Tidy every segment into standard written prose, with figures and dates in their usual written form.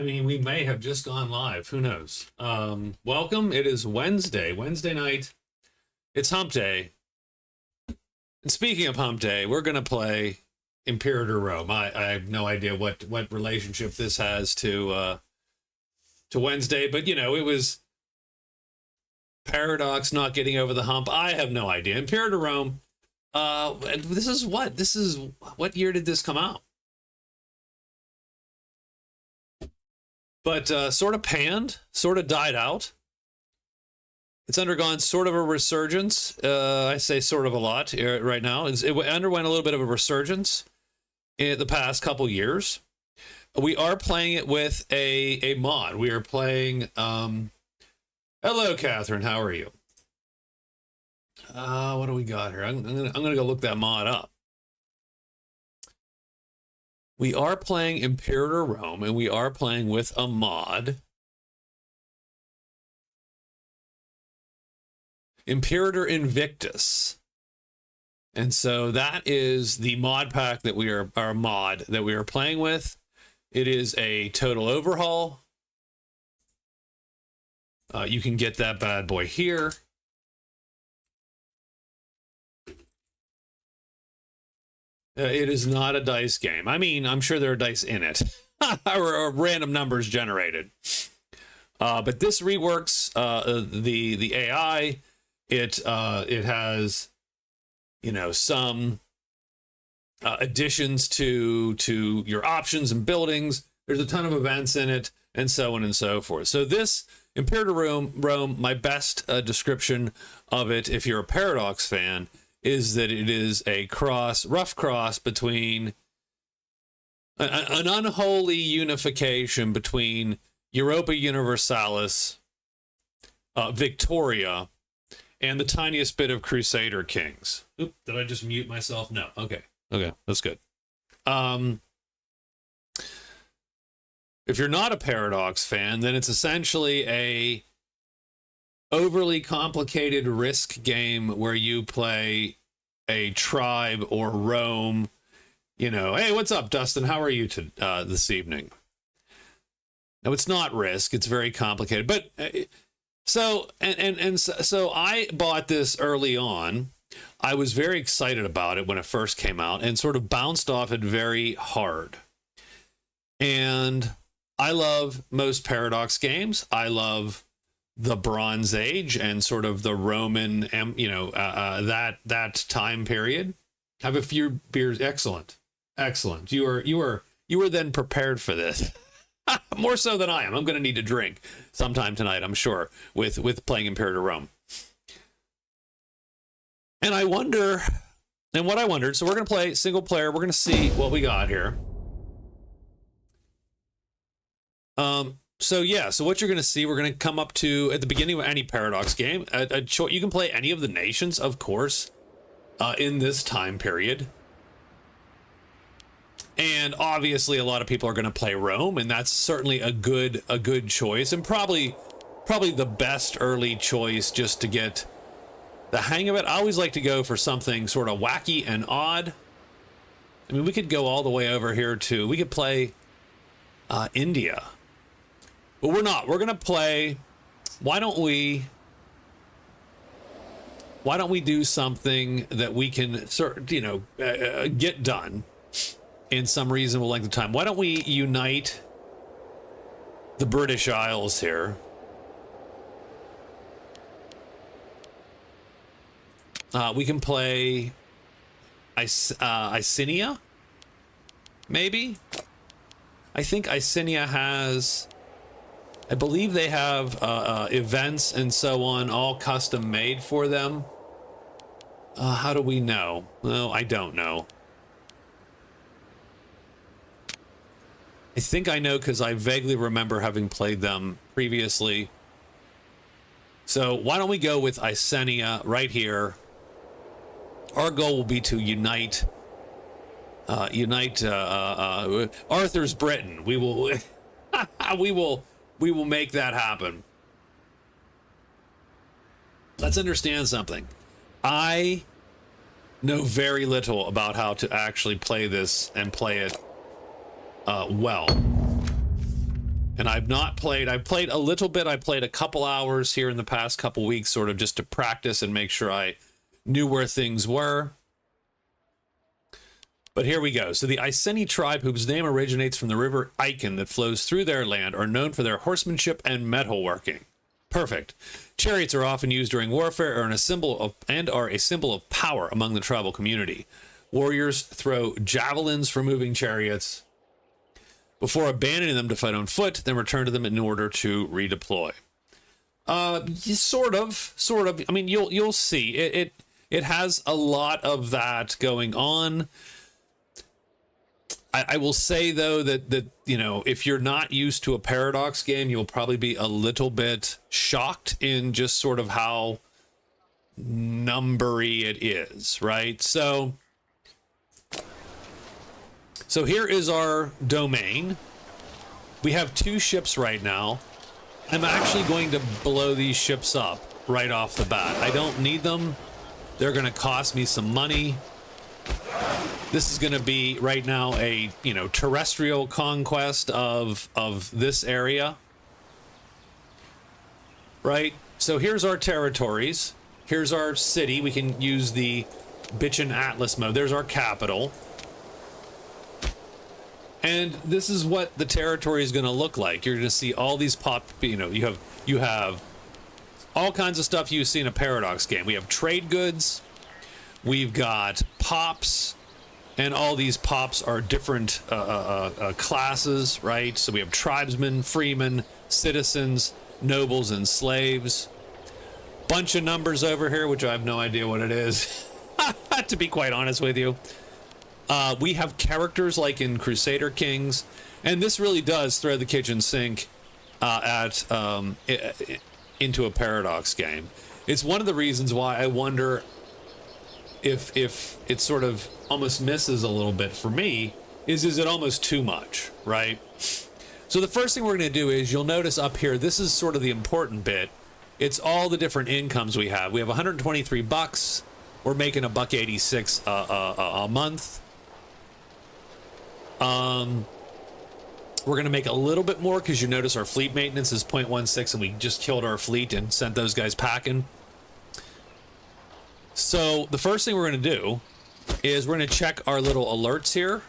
I mean, we may have just gone live. Who knows? Welcome. It is Wednesday night. It's hump day. And speaking of hump day, we're going to play Imperator Rome. I have no idea what relationship this has to Wednesday, but you know, it was Paradox not getting over the hump. I have no idea. Imperator Rome. This is what year did this come out? But sort of panned, sort of died out. It's undergone sort of a resurgence. I say sort of a lot right now. It underwent a little bit of a resurgence in the past couple years. We are playing it with a mod. We are playing... hello, Catherine. How are you? What do we got here? I'm gonna go look that mod up. We are playing Imperator Rome, and we are playing with a mod. Imperator Invictus. And so that is the mod pack that we are, our mod that we are playing with. It is a total overhaul. You can get that bad boy here. It is not a dice game. I mean, I'm sure there are dice in it, or random numbers generated. But this reworks the AI. It has, you know, some additions to your options and buildings. There's a ton of events in it, and so on and so forth. So this Imperator Rome, my best description of it, if you're a Paradox fan, is that it is a rough cross between an unholy unification between Europa Universalis, Victoria, and the tiniest bit of Crusader Kings. Oop, did I just mute myself? No. Okay, that's good. If you're not a Paradox fan, then it's essentially a overly complicated risk game where you play a tribe or Rome. You know, hey, what's up, Dustin? How are you this evening? No, it's not risk. It's very complicated. But so I bought this early on. I was very excited about it when it first came out and sort of bounced off it very hard. And I love most Paradox games. I love the Bronze Age and sort of the Roman, you know, that time period. Have a few beers. Excellent. You were then prepared for this. More so than I am. I'm going to need a drink sometime tonight, I'm sure, with playing Imperator Rome. And I wonder, and what I wondered, so we're going to play single player. We're going to see what we got here. So yeah, so what you're going to see, we're going to come up to, at the beginning of any Paradox game, you can play any of the nations, of course, in this time period. And obviously a lot of people are going to play Rome, and that's certainly a good choice, and probably the best early choice just to get the hang of it. I always like to go for something sort of wacky and odd. I mean, we could go all the way over here to, we could play India. But we're not. We're going to play, why don't we do something that we can, you know, get done in some reasonable length of time? Why don't we unite the British Isles here? We can play Icenia, maybe? I think Icenia has... I believe they have events and so on, all custom made for them. How do we know? No, I don't know. I think I know because I vaguely remember having played them previously. So why don't we go with Icenia right here? Our goal will be to unite Arthur's Britain. We will we will make that happen. Let's understand something. I know very little about how to actually play this and play it well. And I've played a little bit. I played a couple hours here in the past couple weeks, sort of just to practice and make sure I knew where things were. But here we go. So the Iceni tribe, whose name originates from the river Icen that flows through their land, are known for their horsemanship and metalworking. Perfect. Chariots are often used during warfare and are a symbol of power among the tribal community. Warriors throw javelins for moving chariots before abandoning them to fight on foot, then return to them in order to redeploy. Sort of. I mean, you'll see. It has a lot of that going on. I will say, though, that you know, if you're not used to a Paradox game, you'll probably be a little bit shocked in just sort of how numbery it is, right? So here is our domain. We have 2 ships right now. I'm actually going to blow these ships up right off the bat. I don't need them. They're going to cost me some money. This is going to be right now a, you know, terrestrial conquest of this area. Right? So here's our territories. Here's our city. We can use the bitchin' Atlas mode. There's our capital. And this is what the territory is going to look like. You're going to see all these you have all kinds of stuff you see in a Paradox game. We have trade goods. We've got pops, and all these pops are different classes, right? So we have tribesmen, freemen, citizens, nobles, and slaves. Bunch of numbers over here, which I have no idea what it is, to be quite honest with you. We have characters like in Crusader Kings, and this really does throw the kitchen sink into a Paradox game. It's one of the reasons why I wonder if it sort of almost misses a little bit for me. Is it almost too much, right? So the first thing we're going to do is, you'll notice up here, this is sort of the important bit. It's all the different incomes we have. We have 123 bucks. We're making $1.86 a month. We're going to make a little bit more because you notice our fleet maintenance is 0.16, and we just killed our fleet and sent those guys packing. So the first thing we're going to do is we're going to check our little alerts here.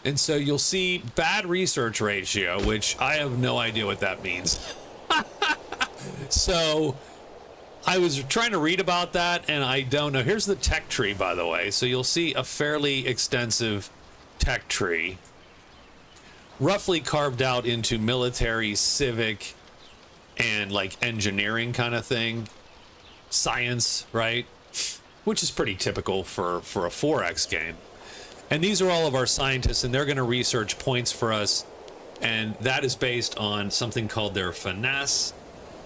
And so you'll see bad research ratio, which I have no idea what that means. So I was trying to read about that, and I don't know. Here's the tech tree, by the way. So you'll see a fairly extensive tech tree, roughly carved out into military, civic, and like engineering kind of thing. Science, right? Which is pretty typical for a 4X game. And these are all of our scientists, and they're going to research points for us. And that is based on something called their finesse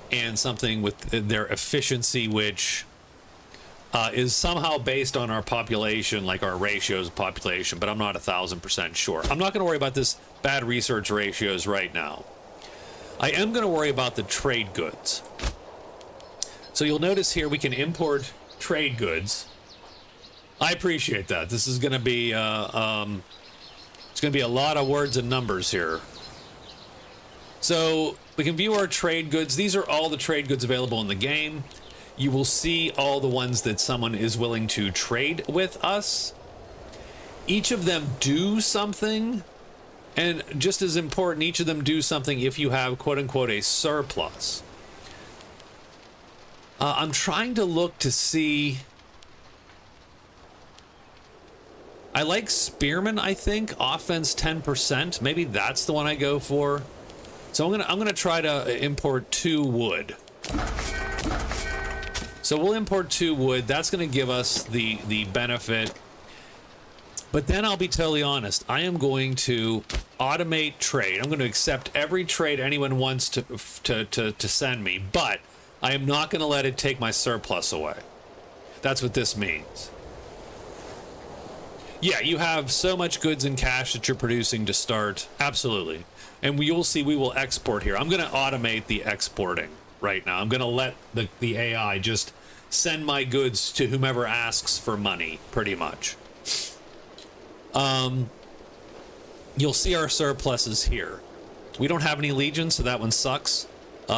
and something with their efficiency, which is somehow based on our population, like our ratios of population, but I'm not 1,000% sure. I'm not going to worry about this bad research ratios right now. I am going to worry about the trade goods. So you'll notice here we can import trade goods. I appreciate that. This is going to be it's going to be a lot of words and numbers here. So we can view our trade goods. These are all the trade goods available in the game. You will see all the ones that someone is willing to trade with us. Each of them do something, and just as important, each of them do something if you have quote-unquote a surplus. I'm trying to look to see. I like Spearman, I think. Offense 10%. Maybe that's the one I go for. So I'm gonna try to import 2 wood. So we'll import 2 wood. That's gonna give us the benefit. But then I'll be totally honest. I am going to automate trade. I'm going to accept every trade anyone wants to send me, but I am not going to let it take my surplus away. That's what this means. Yeah, you have so much goods and cash that you're producing to start. Absolutely. And you'll see we will export here. I'm going to automate the exporting right now. I'm going to let the AI just send my goods to whomever asks for money, pretty much. You'll see our surpluses here. We don't have any legions, so that one sucks.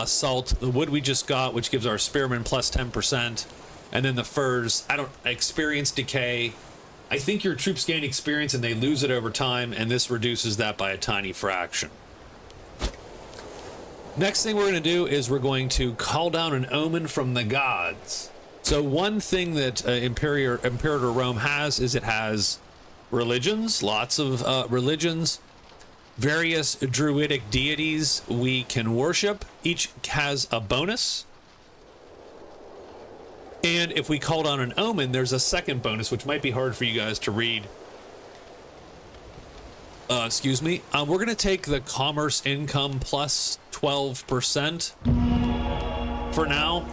Salt, the wood we just got, which gives our spearmen plus 10%. And then the furs, experience decay. I think your troops gain experience and they lose it over time, and this reduces that by a tiny fraction. Next thing we're going to do is we're going to call down an omen from the gods. So one thing that Imperator Rome has is it has religions, lots of religions, various druidic deities we can worship. Each has a bonus. And if we call down an omen, there's a second bonus, which might be hard for you guys to read. Excuse me. We're going to take the commerce income plus 12% for now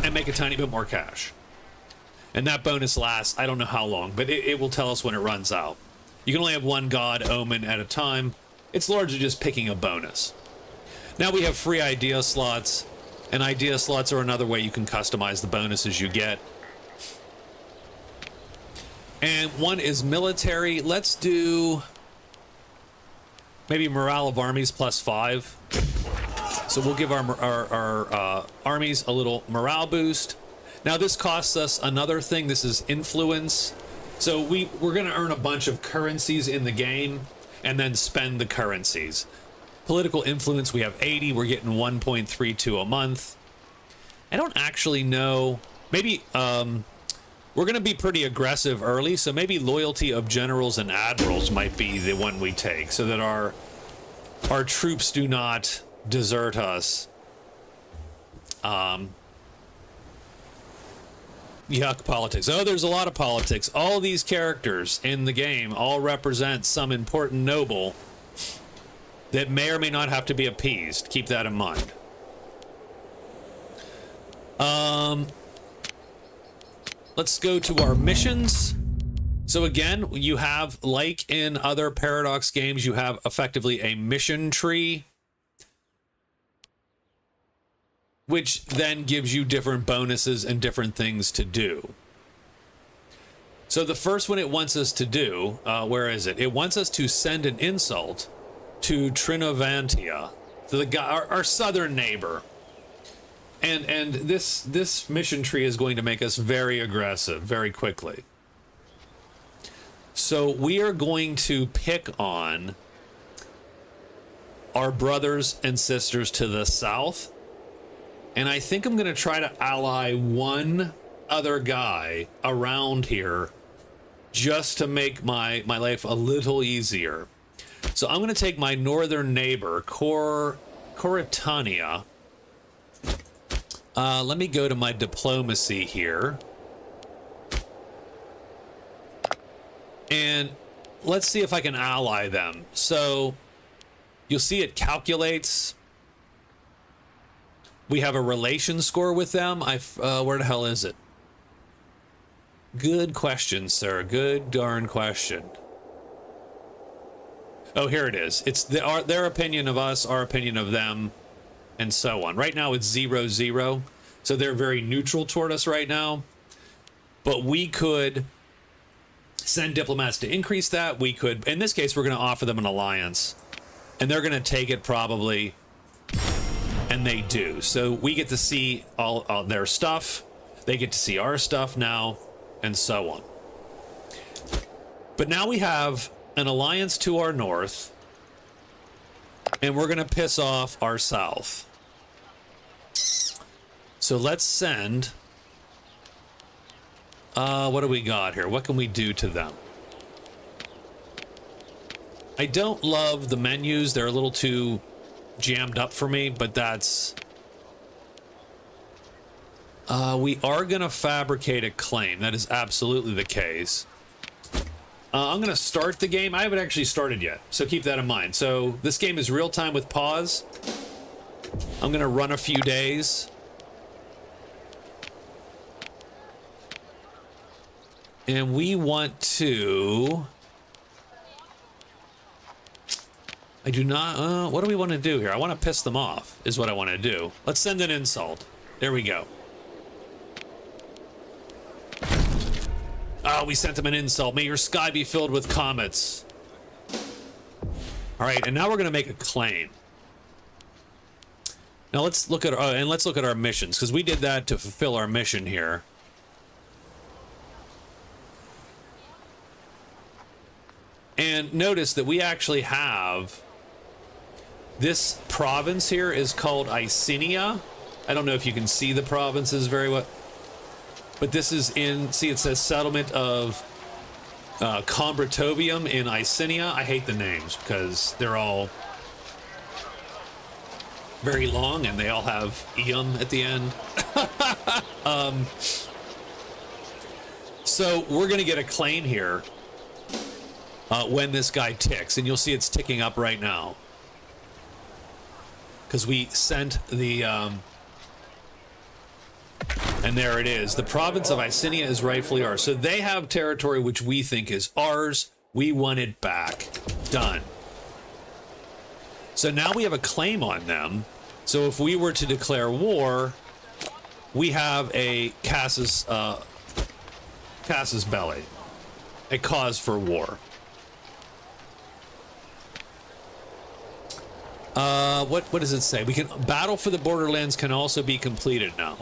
and make a tiny bit more cash. And that bonus lasts, I don't know how long, but it will tell us when it runs out. You can only have one god omen at a time. It's largely just picking a bonus. Now we have free idea slots, and idea slots are another way you can customize the bonuses you get. And one is military. Let's do maybe morale of armies plus 5. So we'll give our armies a little morale boost. Now this costs us another thing. This is influence. So we're going to earn a bunch of currencies in the game and then spend the currencies. Political influence, we have 80. We're getting 1.32 a month. I don't actually know. Maybe we're going to be pretty aggressive early, so maybe loyalty of generals and admirals might be the one we take, so that our troops do not desert us. Yuck, politics. Oh, there's a lot of politics. All these characters in the game all represent some important noble that may or may not have to be appeased. Keep that in mind. Let's go to our missions. So again, you have, like in other Paradox games, you have effectively a mission tree, which then gives you different bonuses and different things to do. So the first one it wants us to do, where is it? It wants us to send an insult to Trinovantia, to the guy, our southern neighbor. And this mission tree is going to make us very aggressive very quickly. So we are going to pick on our brothers and sisters to the south. And I think I'm going to try to ally one other guy around here just to make my life a little easier. So I'm going to take my northern neighbor, Coritania. Let me go to my diplomacy here. And let's see if I can ally them. So you'll see it calculates. We have a relation score with them. Where the hell is it? Good question, sir. Good darn question. Oh, here it is. It's their opinion of us, our opinion of them, and so on. Right now it's 0-0, so they're very neutral toward us right now. But we could send diplomats to increase that. We could, in this case, we're going to offer them an alliance, and they're going to take it probably. And they do. So we get to see all their stuff. They get to see our stuff now, and so on. But now we have an alliance to our north, and we're going to piss off our south. So let's send... what do we got here? What can we do to them? I don't love the menus. They're a little too jammed up for me, but that's... we are going to fabricate a claim. That is absolutely the case. I'm going to start the game. I haven't actually started yet, so keep that in mind. So this game is real time with pause. I'm going to run a few days. And we want to... I do not... what do we want to do here? I want to piss them off, is what I want to do. Let's send an insult. There we go. Oh, we sent them an insult. May your sky be filled with comets. All right, and now we're going to make a claim. Now let's look at our missions, because we did that to fulfill our mission here. And notice that we actually have this province here is called Icenia. I don't know if you can see the provinces very well, but this is in, see, it says settlement of Combratovium in Icenia. I hate the names because they're all very long and they all have "ium" at the end. So we're going to get a claim here when this guy ticks, and you'll see it's ticking up right now because we sent the and there it is. The province of Icenia is rightfully ours. So they have territory which we think is ours. We want it back. Done. So now we have a claim on them. So if we were to declare war, we have a casus belli, a cause for war. What does it say? We can battle for the borderlands can also be completed now.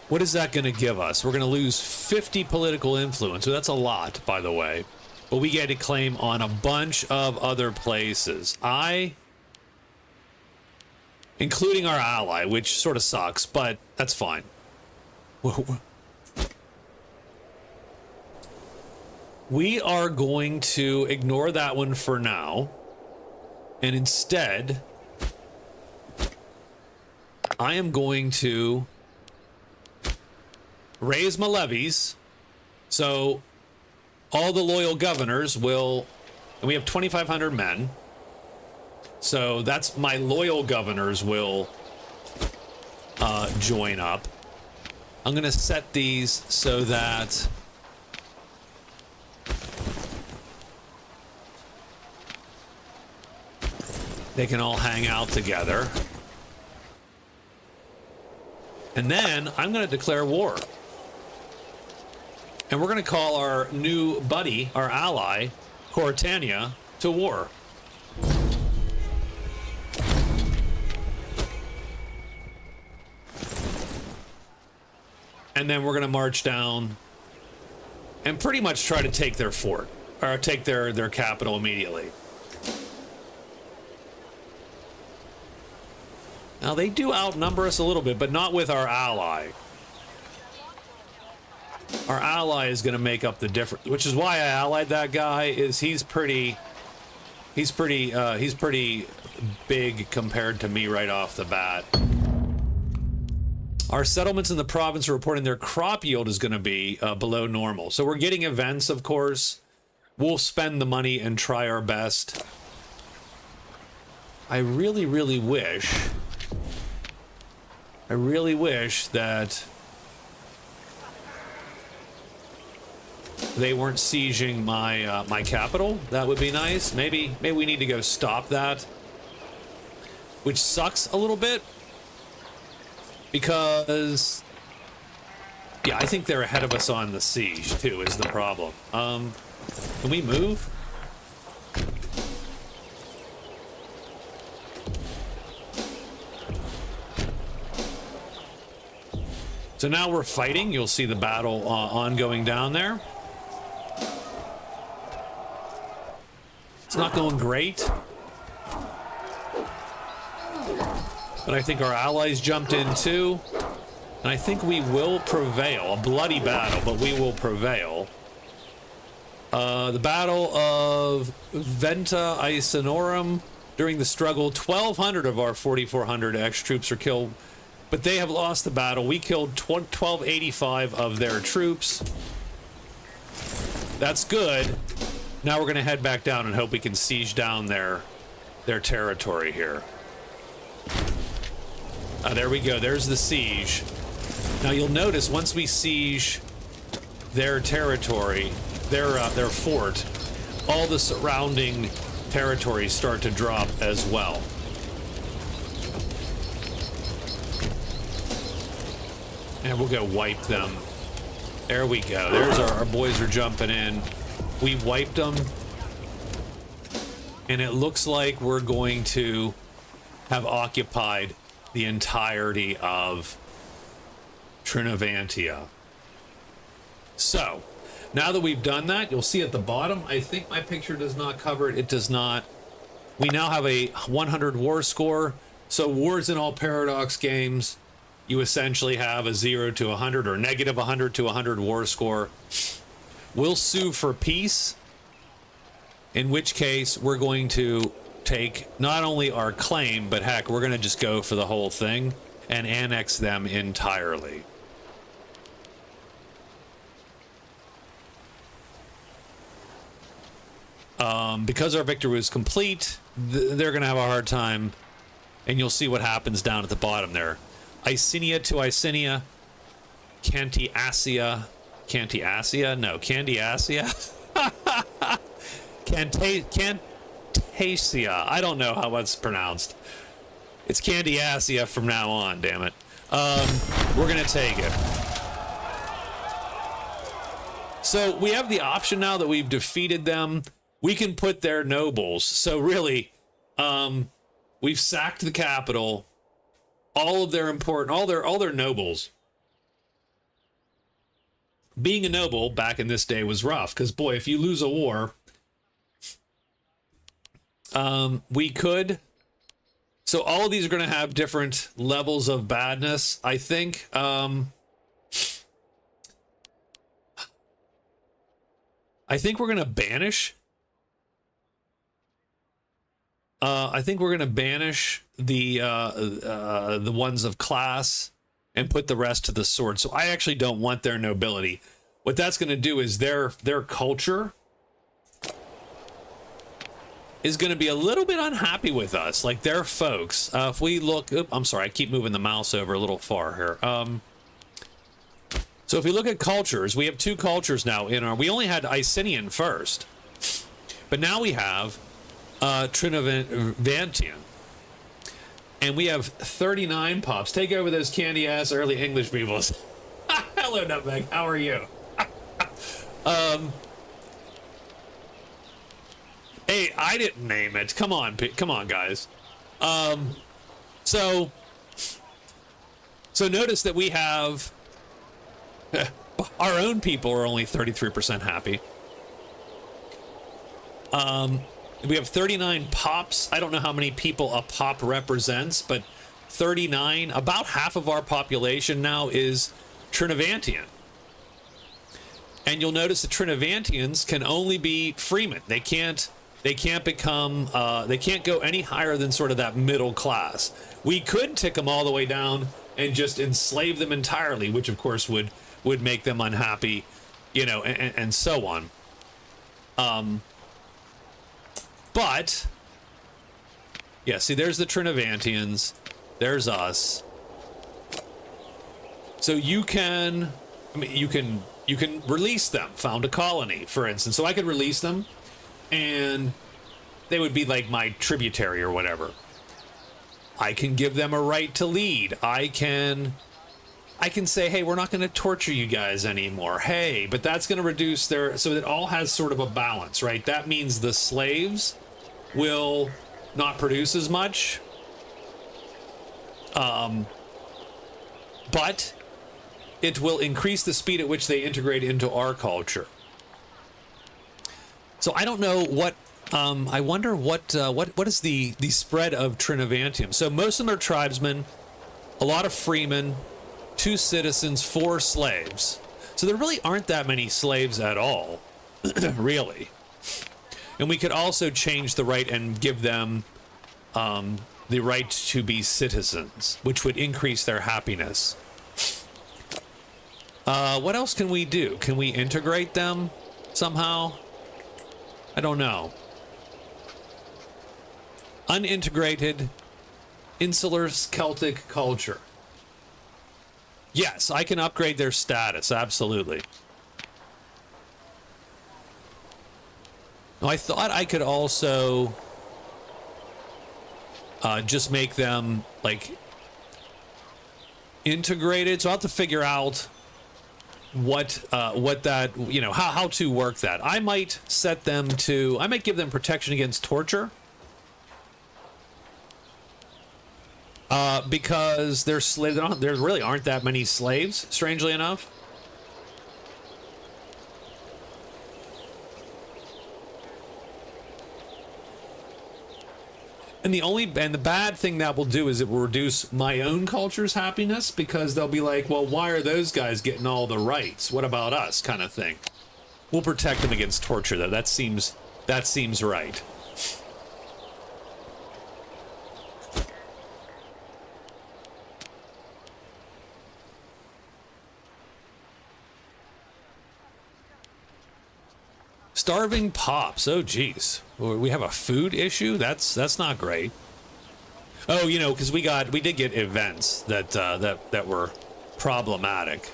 What is that going to give us? We're going to lose 50 political influence. So that's a lot, by the way. But we get a claim on a bunch of other places. Including our ally, which sort of sucks, but that's fine. We are going to ignore that one for now. And instead, I am going to raise my levies. So all the loyal governors will, and we have 2,500 men. So that's my loyal governors will join up. I'm going to set these so that they can all hang out together. And then I'm going to declare war. And we're going to call our new buddy, our ally, Coritania, to war. And then we're going to march down and pretty much try to take their fort, or take their capital immediately. Now, they do outnumber us a little bit, but not with our ally. Our ally is going to make up the difference, which is why I allied that guy. Is he's pretty big compared to me right off the bat. Our settlements in the province are reporting their crop yield is going to be below normal. So we're getting events, of course. We'll spend the money and try our best. I really, really wish that they weren't sieging my my capital. That would be nice. Maybe we need to go stop that, which sucks a little bit because, yeah, I think they're ahead of us on the siege too. Is the problem? Can we move? So now we're fighting. You'll see the battle ongoing down there. It's not going great. But I think our allies jumped in too. And I think we will prevail. A bloody battle, but we will prevail. The Battle of Venta Icenorum. During the struggle, 1,200 of our 4,400 ex-troops are killed. But they have lost the battle. We killed 1,285 of their troops. That's good. Now we're going to head back down and hope we can siege down their territory here. There we go. There's the siege. Now you'll notice once we siege their territory, their fort, all the surrounding territories start to drop as well. And we'll go wipe them. There we go. There's our boys are jumping in. We wiped them. And it looks like we're going to have occupied the entirety of Trinovantia. So, now that we've done that, you'll see at the bottom, I think my picture does not cover it. It does not. We now have a 100 war score. So wars in all Paradox games, you essentially have a 0 to 100 or negative 100 to 100 war score. We'll sue for peace, in which case we're going to take not only our claim, but heck, we're going to just go for the whole thing and annex them entirely. Because our victory was complete, they're going to have a hard time, and you'll see what happens down at the bottom there. Icinia to Icinia, Candiasia, no, Candiasia, Cantasia, I don't know how that's pronounced. It's Candiasia from now on, damn it. We're going to take it. So we have the option now that we've defeated them. We can put their nobles. So really, we've sacked the capital, all of their important, all their nobles. Being a noble back in this day was rough, because boy, if you lose a war, we could. So all of these are going to have different levels of badness, I think. I think we're going to banish. I think we're going to banish the ones of class and put the rest to the sword. So I actually don't want their nobility. What that's going to do is their culture is going to be a little bit unhappy with us, like their folks. If we look, I'm sorry, I keep moving the mouse over a little far here. So if we look at cultures, we have two cultures now in our. We only had Icenian first, but now we have Trinovantian, and we have 39 pops. Take over those candy ass early English peoples. Hello, Nutmeg. How are you? Hey, I didn't name it. Come on, guys. So notice that we have our own people are only 33% happy. We have 39 pops. I don't know how many people a pop represents, but 39, about half of our population now is Trinovantian. And you'll notice the Trinovantians can only be freemen. They can't become, they can't go any higher than sort of that middle class. We could tick them all the way down and just enslave them entirely, which of course would make them unhappy, you know, and so on. But yeah, see, there's the Trinovantians, there's us. So you can, I mean, you can release them, found a colony, for instance. So I could release them, and they would be like my tributary or whatever. I can give them a right to lead. I can say, hey, we're not going to torture you guys anymore. Hey, but that's going to reduce their, so it all has sort of a balance, right? That means the slaves will not produce as much. But it will increase the speed at which they integrate into our culture. So I don't know what, I wonder what is the spread of Trinovantium. So most of them are tribesmen, a lot of freemen, 2 citizens, 4 slaves. So there really aren't that many slaves at all, really. And we could also change the right and give them the right to be citizens, which would increase their happiness. What else can we do? Can we integrate them somehow? I don't know. Unintegrated, insular Celtic culture. Yes, I can upgrade their status, absolutely. Now, I thought I could also just make them, like, integrated. So I'll have to figure out what that, you know, how to work that. I might set them to, I might give them protection against torture. Because there's slaves. There really aren't that many slaves, strangely enough. And the bad thing that will do is it will reduce my own culture's happiness, because they'll be like, well, why are those guys getting all the rights? What about us, kind of thing. We'll protect them against torture, though. That seems right. Starving pops. Oh, geez. We have a food issue? That's not great. Oh, you know, because we did get events that were problematic.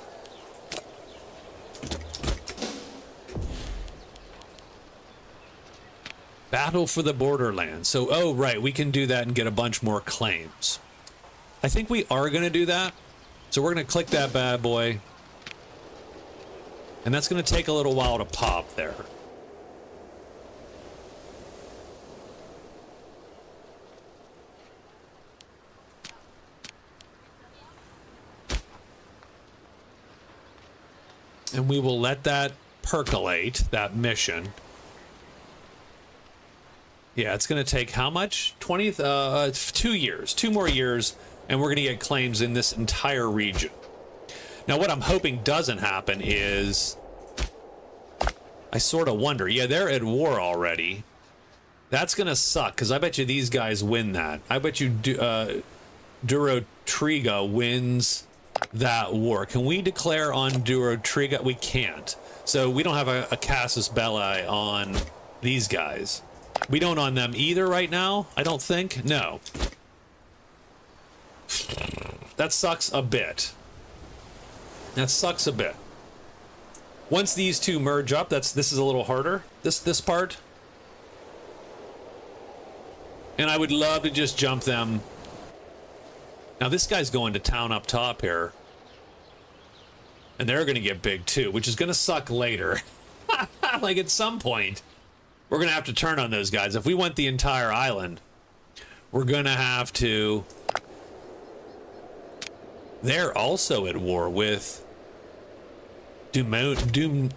Battle for the borderlands. So, oh, right, we can do that and get a bunch more claims. I think we are going to do that. So we're going to click that bad boy. And that's going to take a little while to pop there. And we will let that percolate, that mission. Yeah, it's going to take how much? 2 years. 2 more years, and we're going to get claims in this entire region. Now, what I'm hoping doesn't happen is... I sort of wonder. Yeah, they're at war already. That's going to suck, because I bet you these guys win that. I bet you Durotriga wins that war. Can we declare on Durotriga? We can't. So we don't have a casus belli on these guys. We don't on them either right now, I don't think. No. That sucks a bit. That sucks a bit. Once these two merge up, this is a little harder, this part. And I would love to just jump them. Now this guy's going to town up top here. And they're going to get big too, which is going to suck later. Like at some point, we're going to have to turn on those guys. If we want the entire island, we're going to have to... They're also at war with Dumonia?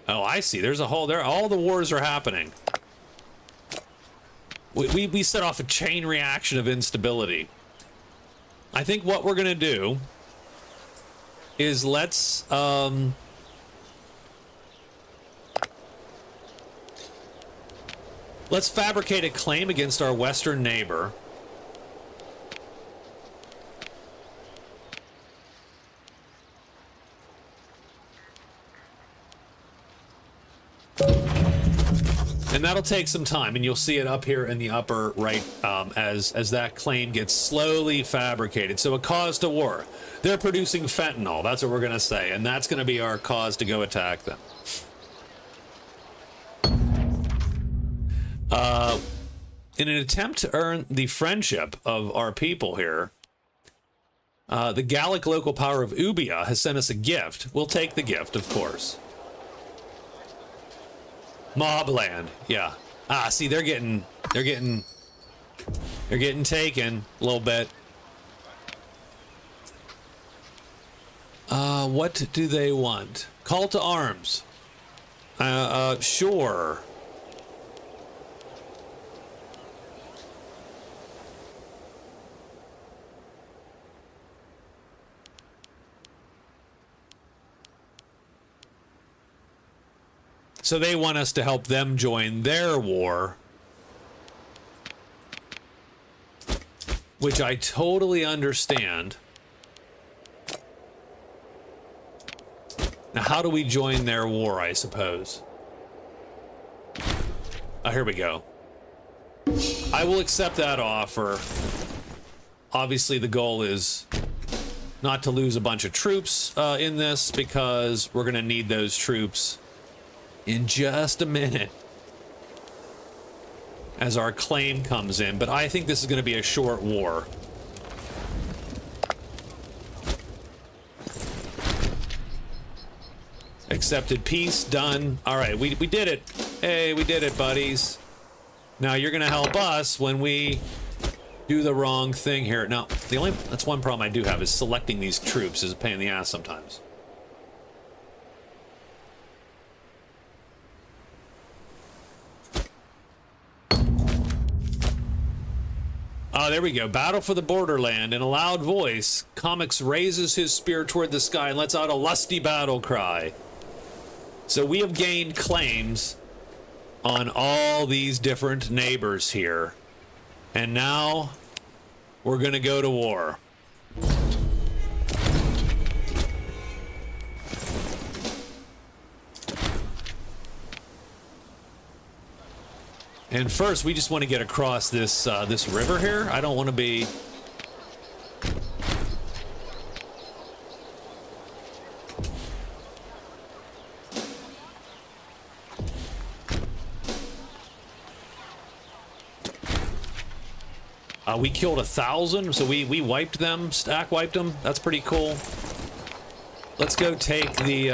Oh, I see. There's a whole... all the wars are happening. We set off a chain reaction of instability. I think what we're going to do is let's fabricate a claim against our western neighbor. And that'll take some time, and you'll see it up here in the upper right as that claim gets slowly fabricated. So a cause to war. They're producing fentanyl, that's what we're going to say, and that's going to be our cause to go attack them. In an attempt to earn the friendship of our people here, the Gallic local power of Ubia has sent us a gift. We'll take the gift, of course. Mobland, yeah. Ah, see, they're getting taken a little bit. What do they want? Call to arms. Sure. So they want us to help them join their war, which I totally understand. Now, how do we join their war, I suppose? Oh, here we go. I will accept that offer. Obviously, the goal is not to lose a bunch of troops in this, because we're going to need those troops in just a minute as our claim comes in, but I think this is going to be a short war. Accepted peace, done. All right, we did it. Hey, we did it, buddies. Now you're going to help us when we do the wrong thing here. Now, that's one problem I do have, is selecting these troops is a pain in the ass sometimes. There we go. Battle for the borderland. In a loud voice, Comics raises his spear toward the sky and lets out a lusty battle cry. So we have gained claims on all these different neighbors here. And now we're going to go to war. And first, we just want to get across this this river here. I don't want to be... we killed 1,000, so we wiped them, stack wiped them. That's pretty cool. Let's go take the...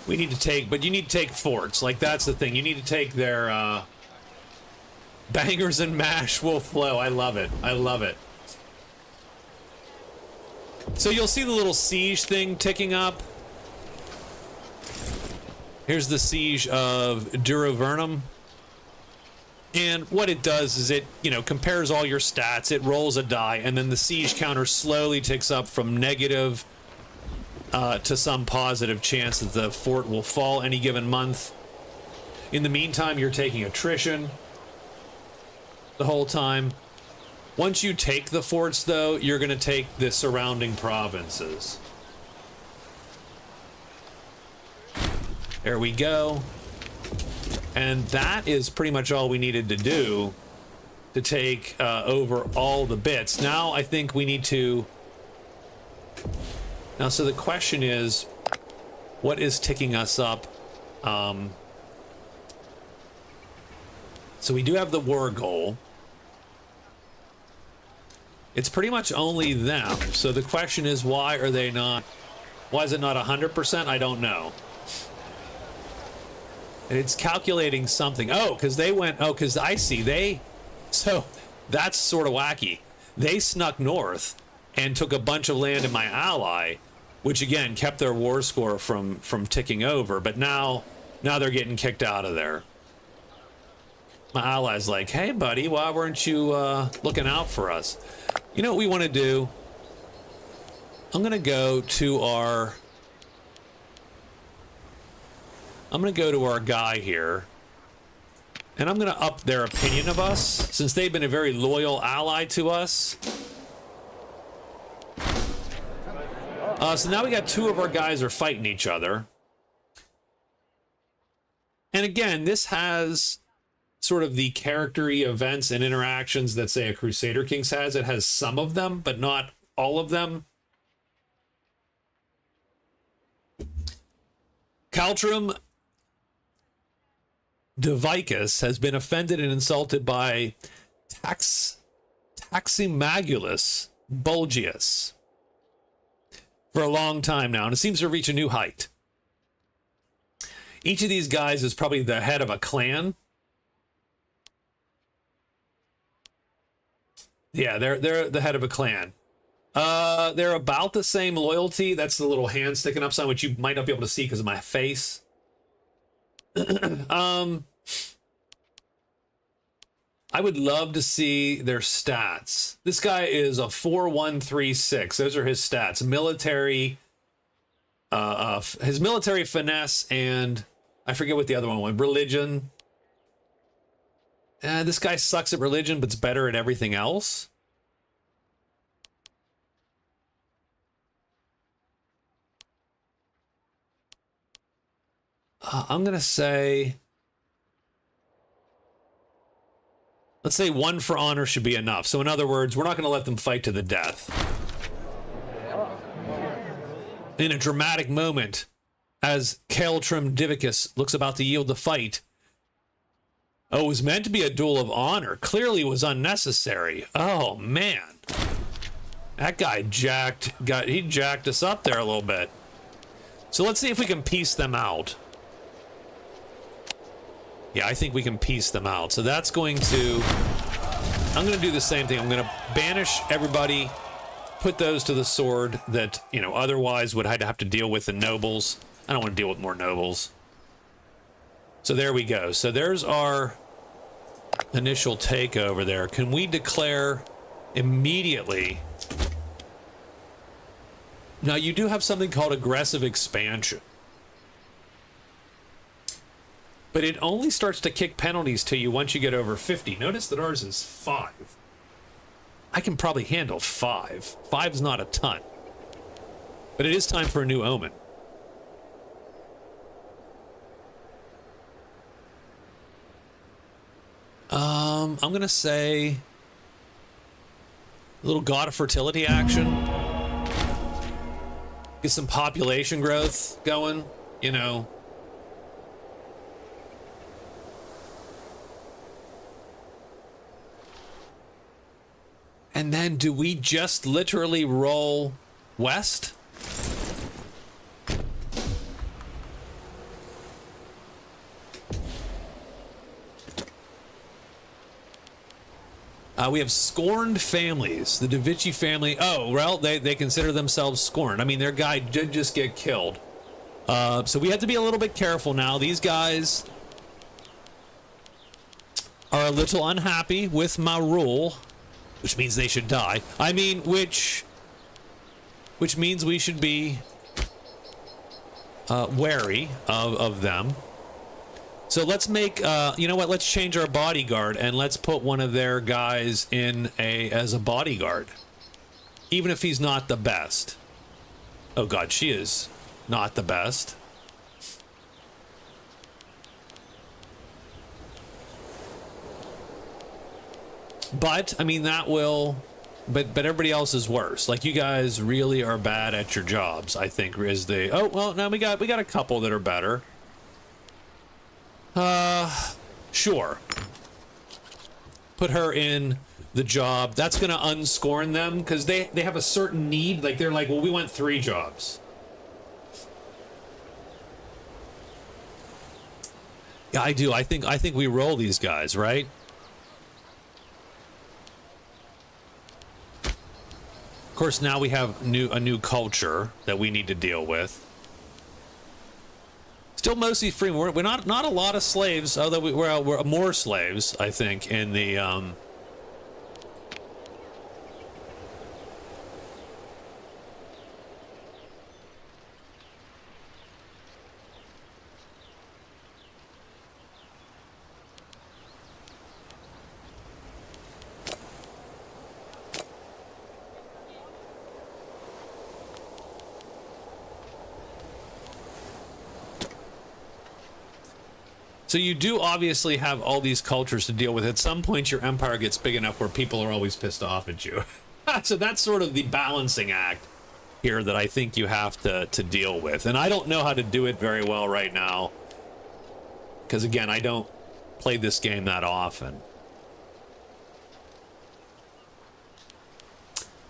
We need to take, but you need to take forts. Like, that's the thing. You need to take their, bangers and mash will flow. I love it. I love it. So you'll see the little siege thing ticking up. Here's the siege of Durovernum. And what it does is it, you know, compares all your stats. It rolls a die, and then the siege counter slowly ticks up from negative to some positive chance that the fort will fall any given month. In the meantime, you're taking attrition the whole time. Once you take the forts, though, you're going to take the surrounding provinces. There we go. And that is pretty much all we needed to do to take over all the bits. Now I think we need to... Now, so the question is, what is ticking us up? So we do have the war goal. It's pretty much only them. So the question is, why are they not... Why is it not 100%? I don't know. And it's calculating something. Oh, because they went... Oh, because I see they... So that's sort of wacky. They snuck north and took a bunch of land in my ally, which again kept their war score from ticking over. But now they're getting kicked out of there. My ally's like, hey buddy, why weren't you looking out for us? You know what we want to do? I'm gonna go to our guy here, and I'm gonna up their opinion of us, since they've been a very loyal ally to us. So now we got two of our guys are fighting each other. And again, this has sort of the character-y events and interactions that, say, a Crusader Kings has. It has some of them, but not all of them. Caltrum Devicus has been offended and insulted by Taximagulus Bulgius for a long time now, and it seems to reach a new height. Each of these guys is probably the head of a clan. Yeah, they're the head of a clan. They're about the same loyalty. That's the little hand sticking up sign, which you might not be able to see because of my face. I would love to see their stats. This guy is a 4136. Those are his stats. Military, his military finesse, and I forget what the other one was. Religion. This guy sucks at religion, but's better at everything else. I'm gonna say, let's say 1 for honor should be enough. So in other words, we're not gonna let them fight to the death. In a dramatic moment, as Caltrum Divicus looks about to yield the fight. Oh, it was meant to be a duel of honor. Clearly it was unnecessary. Oh man. That guy jacked us up there a little bit. So let's see if we can piece them out. Yeah, I think we can piece them out. So that's going to... I'm going to do the same thing. I'm going to banish everybody, put those to the sword that, you know, otherwise would have to deal with the nobles. I don't want to deal with more nobles. So there we go. So there's our initial takeover there. Can we declare immediately? Now, you do have something called aggressive expansion. But it only starts to kick penalties to you once you get over 50. Notice that ours is 5. I can probably handle 5. 5 is not a ton. But it is time for a new omen. I'm going to say a little god of fertility action. Get some population growth going, you know. And then do we just literally roll west? We have scorned families. The Da Vinci family. Oh, well, they consider themselves scorned. I mean, their guy did just get killed. So we have to be a little bit careful now. These guys are a little unhappy with my rule, which means they should die. I mean, which means we should be wary of them. So let's make, you know what, let's change our bodyguard and let's put one of their guys in as a bodyguard. Even if he's not the best. Oh God, she is not the best. But, I mean, that will, but everybody else is worse. Like, you guys really are bad at your jobs, I think, is the, oh, well, no, we got a couple that are better. Sure. Put her in the job. That's going to unscorn them because they have a certain need. Like, they're like, well, we want 3 jobs. Yeah, I do. I think we roll these guys, right? Of course, now we have a new culture that we need to deal with. Still mostly free. We're not a lot of slaves, although we're more slaves, I think, in the So you do obviously have all these cultures to deal with. At some point, your empire gets big enough where people are always pissed off at you. So that's sort of the balancing act here that I think you have to deal with. And I don't know how to do it very well right now. Because, again, I don't play this game that often.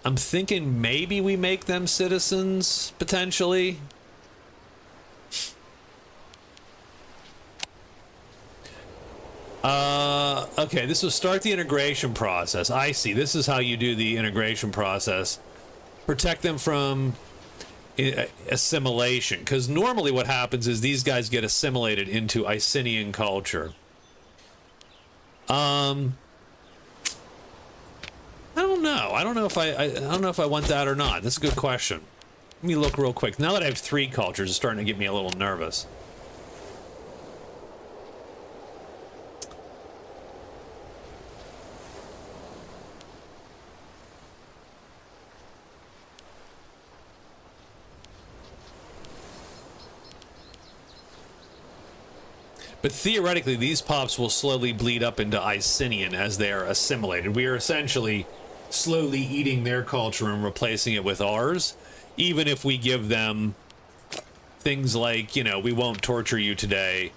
I'm thinking maybe we make them citizens, potentially. Okay, this will start the integration process. I see. This is how you do the integration process. Protect them from assimilation. Because normally what happens is these guys get assimilated into Icenian culture. I don't know. I don't know if I want that or not. That's a good question. Let me look real quick. Now that I have 3 cultures, it's starting to get me a little nervous. But theoretically, these pops will slowly bleed up into Icenian as they are assimilated. We are essentially slowly eating their culture and replacing it with ours, even if we give them things like, you know, we won't torture you today.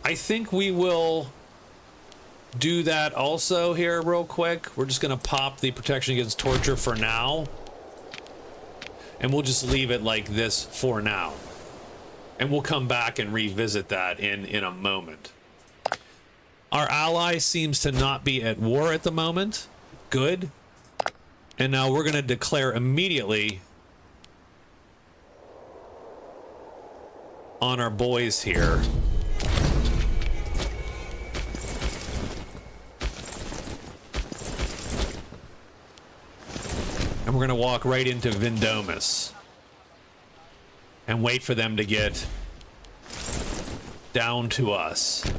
I think we will do that also here real quick. We're just going to pop the protection against torture for now. And we'll just leave it like this for now. And we'll come back and revisit that in a moment. Our ally seems to not be at war at the moment. Good. And now we're going to declare immediately on our boys here. And we're going to walk right into Vindomus and wait for them to get down to us.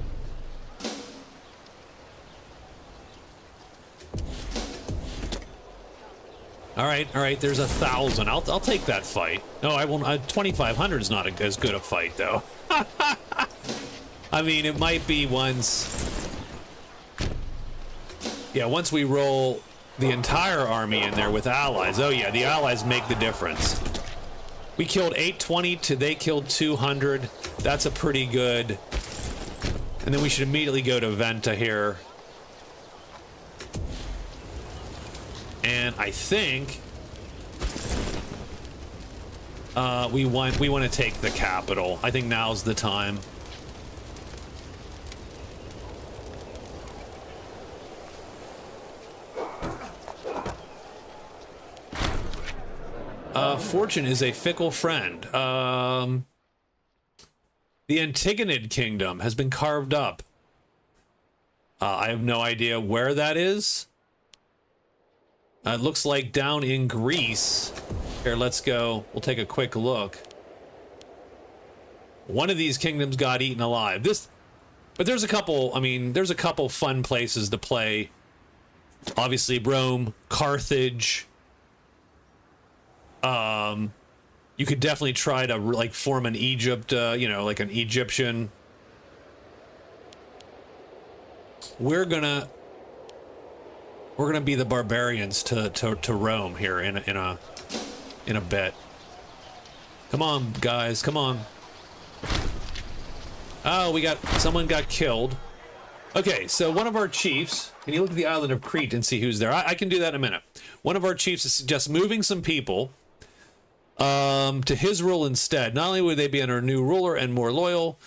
All right, there's 1,000. I'll take that fight. No, I won't. 2,500 is not as good a fight, though. I mean, it might be once... Yeah, once we roll the entire army in there with allies. Oh, yeah, the allies make the difference. We killed 820 to they killed 200. That's a pretty good... And then we should immediately go to Venta here. And I think we want to take the capital. I think now's the time. Fortune is a fickle friend. The Antigonid Kingdom has been carved up. I have no idea where that is. It looks like down in Greece. Here, let's go. We'll take a quick look. One of these kingdoms got eaten alive. But there's a couple, I mean, there's a couple fun places to play. Obviously, Rome, Carthage. You could definitely try to, like, form an Egypt, you know, like an Egyptian. We're gonna be the barbarians to Rome here in a bit. Come on, guys, come on. Oh, someone got killed. Okay, so one of our chiefs, can you look at the island of Crete and see who's there? I can do that in a minute. One of our chiefs is just moving some people to his rule instead. Not only would they be under a new ruler and more loyal,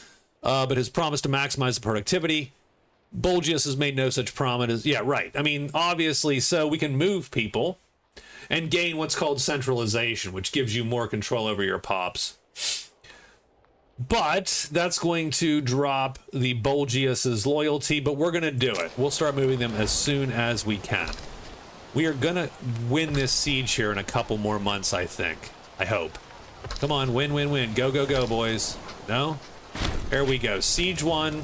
but has promised to maximize the productivity. Bulgius has made no such promise. Yeah, right. I mean, obviously, so we can move people and gain what's called centralization, which gives you more control over your pops. But that's going to drop the Bulgius's loyalty, but we're going to do it. We'll start moving them as soon as we can. We are going to win this siege here in a couple more months, I think. I hope. Come on, win, win, win. Go, go, go, boys. No? There we go. Siege 1.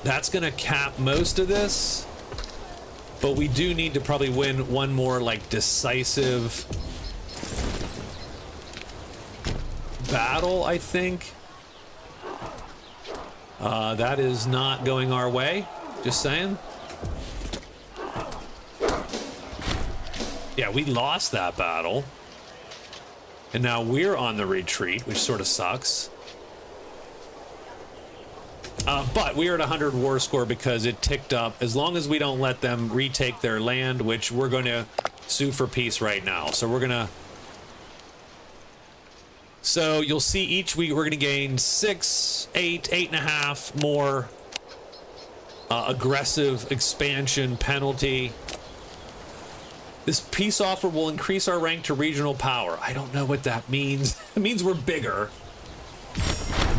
That's going to cap most of this. But we do need to probably win one more, like, decisive battle, I think. That is not going our way. Just saying. Yeah, we lost that battle. And now we're on the retreat, which sort of sucks. But we are at 100 war score because it ticked up. As long as we don't let them retake their land, which we're going to sue for peace right now. So we're going to... So you'll see each week we're going to gain 6, 8, 8.5 more aggressive expansion penalty. This peace offer will increase our rank to regional power. I don't know what that means. It means we're bigger.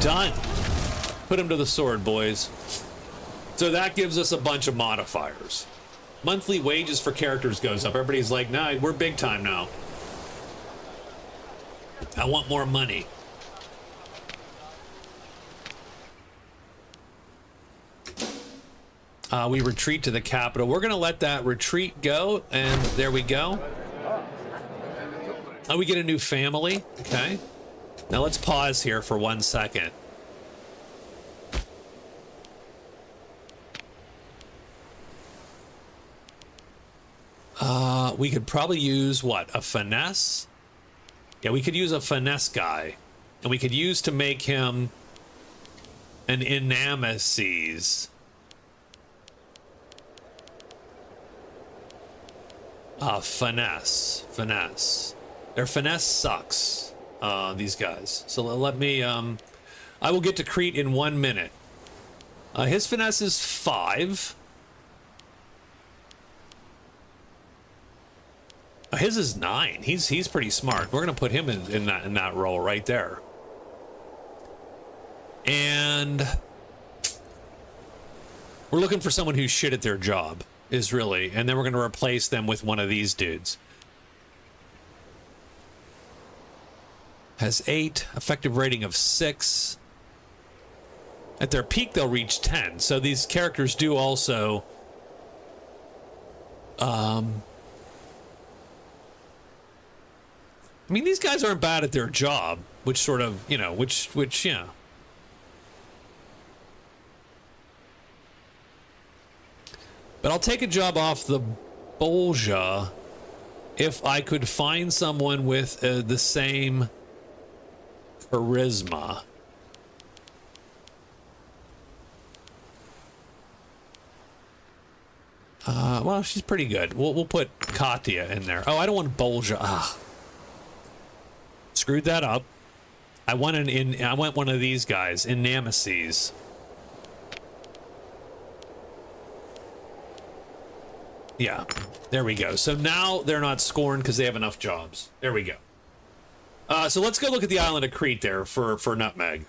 Done. Put him to the sword, boys. So that gives us a bunch of modifiers. Monthly wages for characters goes up. Everybody's like, nah, we're big time now. I want more money. We retreat to the capital. We're going to let that retreat go, and there we go. Oh, we get a new family. Okay. Now let's pause here for 1 second. We could probably use, what, a finesse? Yeah, we could use a finesse guy. And we could use to make him an Inameses. Finesse. Their finesse sucks, these guys. So let me, I will get to Crete in 1 minute. His finesse is 5. His is 9. He's pretty smart. We're gonna put him in that role right there. And we're looking for someone who's shit at their job, is really, and then we're gonna replace them with one of these dudes. Has 8, effective rating of 6. At their peak, they'll reach 10. So these characters do also, I mean, these guys aren't bad at their job, which sort of, you know, which, yeah. But I'll take a job off the Bolja if I could find someone with the same charisma. Well, she's pretty good. We'll put Katya in there. Oh, I don't want Bolja. Ah. Screwed that up. I went one of these guys in Nemesis. Yeah, there we go. So now they're not scorned because they have enough jobs. There we go. So let's go look at the island of Crete there for Nutmeg.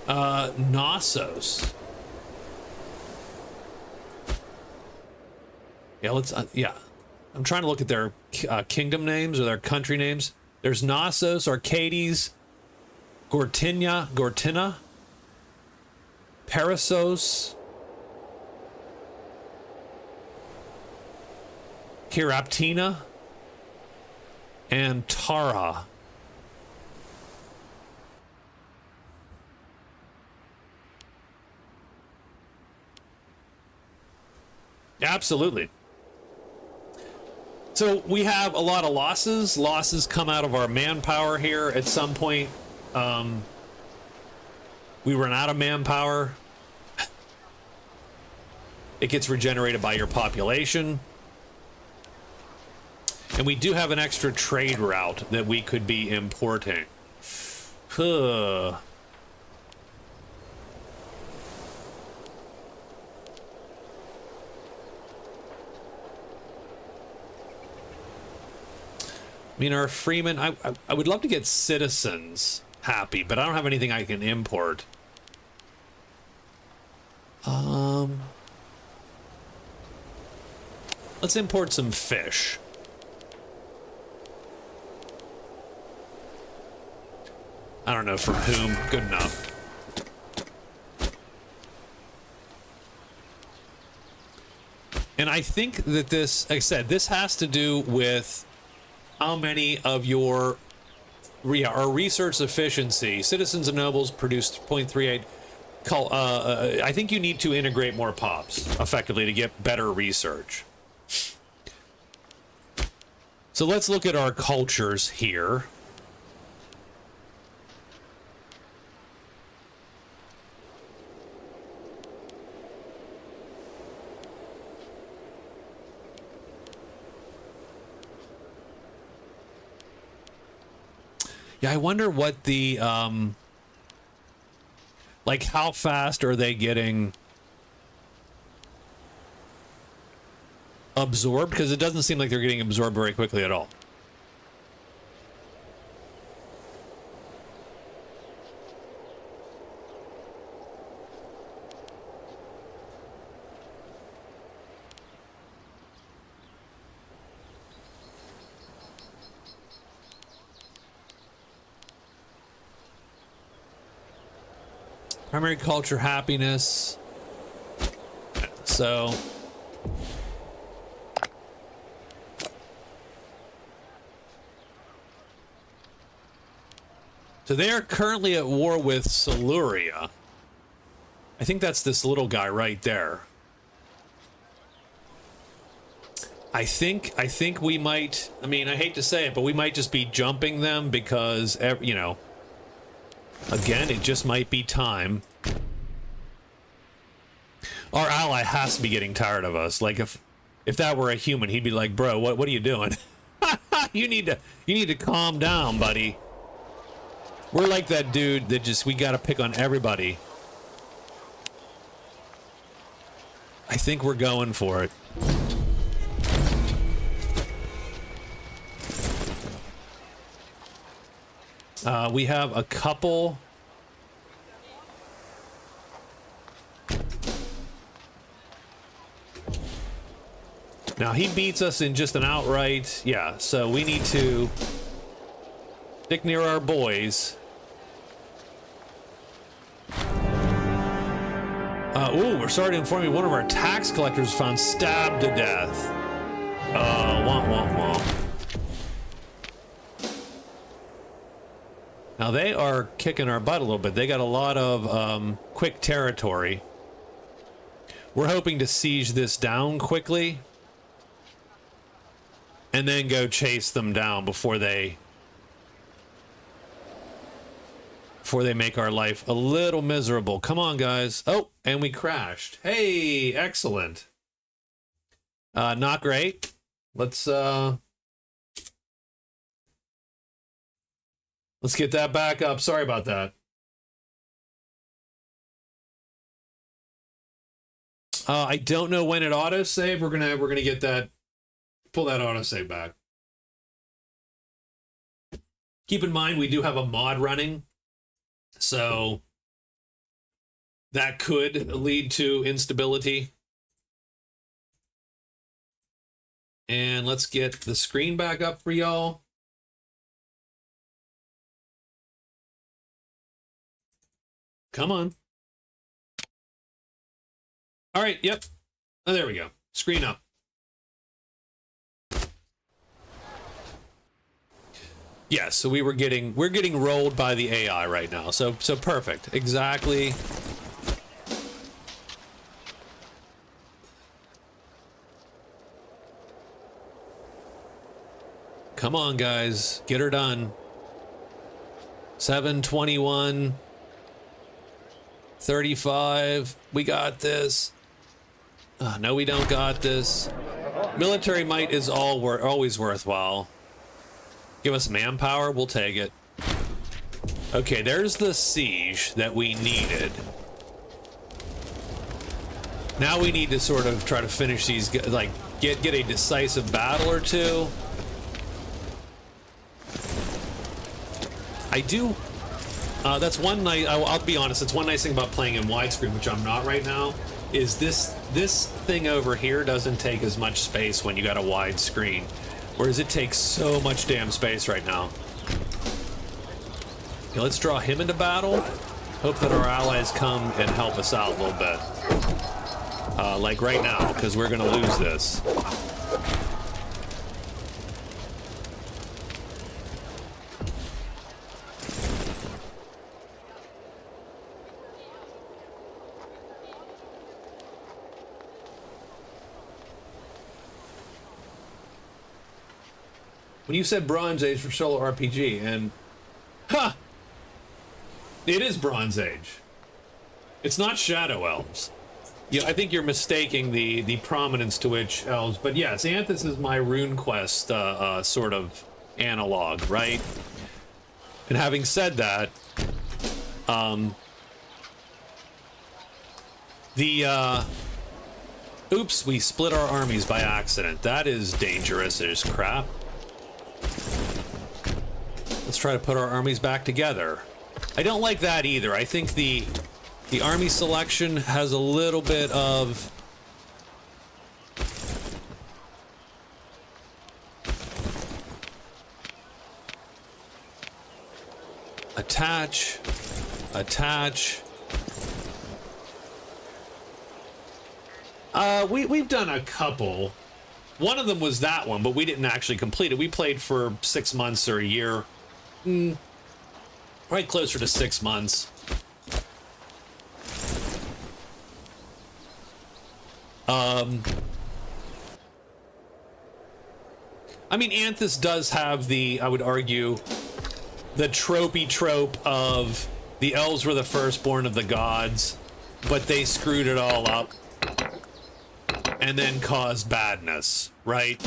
Knossos. Yeah, let's, yeah. I'm trying to look at their kingdom names or their country names. There's Knossos, Arcades, Gortina, Perissos, Kiraptina, and Tara. Absolutely. So we have a lot of losses. Losses come out of our manpower here. At some point, we run out of manpower. It gets regenerated by your population. And we do have an extra trade route that we could be importing. Huh. I mean, our freemen, I would love to get citizens happy, but I don't have anything I can import. Let's import some fish. I don't know from whom. Good enough. And I think that this, like I said, this has to do with how many of your our research efficiency. Citizens and nobles produced 0.38. I think you need to integrate more pops effectively to get better research. So let's look at our cultures here. Yeah, I wonder what the, like, how fast are they getting absorbed? Because it doesn't seem like they're getting absorbed very quickly at all. Primary culture, happiness. So they are currently at war with Siluria. I think that's this little guy right there. I think we might, I mean, I hate to say it, but we might just be jumping them because, you know, again, it just might be time. Our ally has to be getting tired of us. Like, if that were a human, he'd be like, bro, what are you doing? You need to calm down, buddy. We're like that dude that we gotta pick on everybody. I think we're going for it. We have a couple. Now he beats us in just an outright, yeah, so we need to stick near our boys. Ooh, we're sorry to inform you, one of our tax collectors found stabbed to death. Womp womp womp. Now they are kicking our butt a little bit. They got a lot of quick territory. We're hoping to siege this down quickly and then go chase them down before they make our life a little miserable. Come on, guys. Oh, and we crashed. Hey, excellent. Not great. Let's get that back up. Sorry about that. I don't know when it autosave. We're gonna get that, pull that autosave back. Keep in mind we do have a mod running, so that could lead to instability. And let's get the screen back up for y'all. Come on. All right, yep. Oh, there we go. Screen up. Yeah, so we're getting rolled by the AI right now. So perfect. Exactly. Come on, guys. Get her done. 7:21. 35. We got this. No, we don't got this. Military might is always worthwhile. Give us manpower, we'll take it. Okay, there's the siege that we needed. Now we need to sort of try to finish these, like, get a decisive battle or two. I do. That's one nice. I'll be honest. It's one nice thing about playing in widescreen, which I'm not right now, is this thing over here doesn't take as much space when you got a wide screen, whereas it takes so much damn space right now. Okay, let's draw him into battle. Hope that our allies come and help us out a little bit, like right now, because we're gonna lose this. When you said Bronze Age for solo RPG, and it is Bronze Age. It's not Shadow Elves. Yeah, I think you're mistaking the prominence to which elves, but yes, Anthus is my RuneQuest sort of analog, right? And having said that, oops, we split our armies by accident. That is dangerous as crap. Let's try to put our armies back together. I don't like that either. I think the army selection has a little bit of attach. We've done a couple. One of them was that one, but we didn't actually complete it. We played for 6 months or a year. Right closer to 6 months. I mean, Anthus does have the, I would argue, the tropey trope of the elves were the firstborn of the gods, but they screwed it all up and then caused badness, right?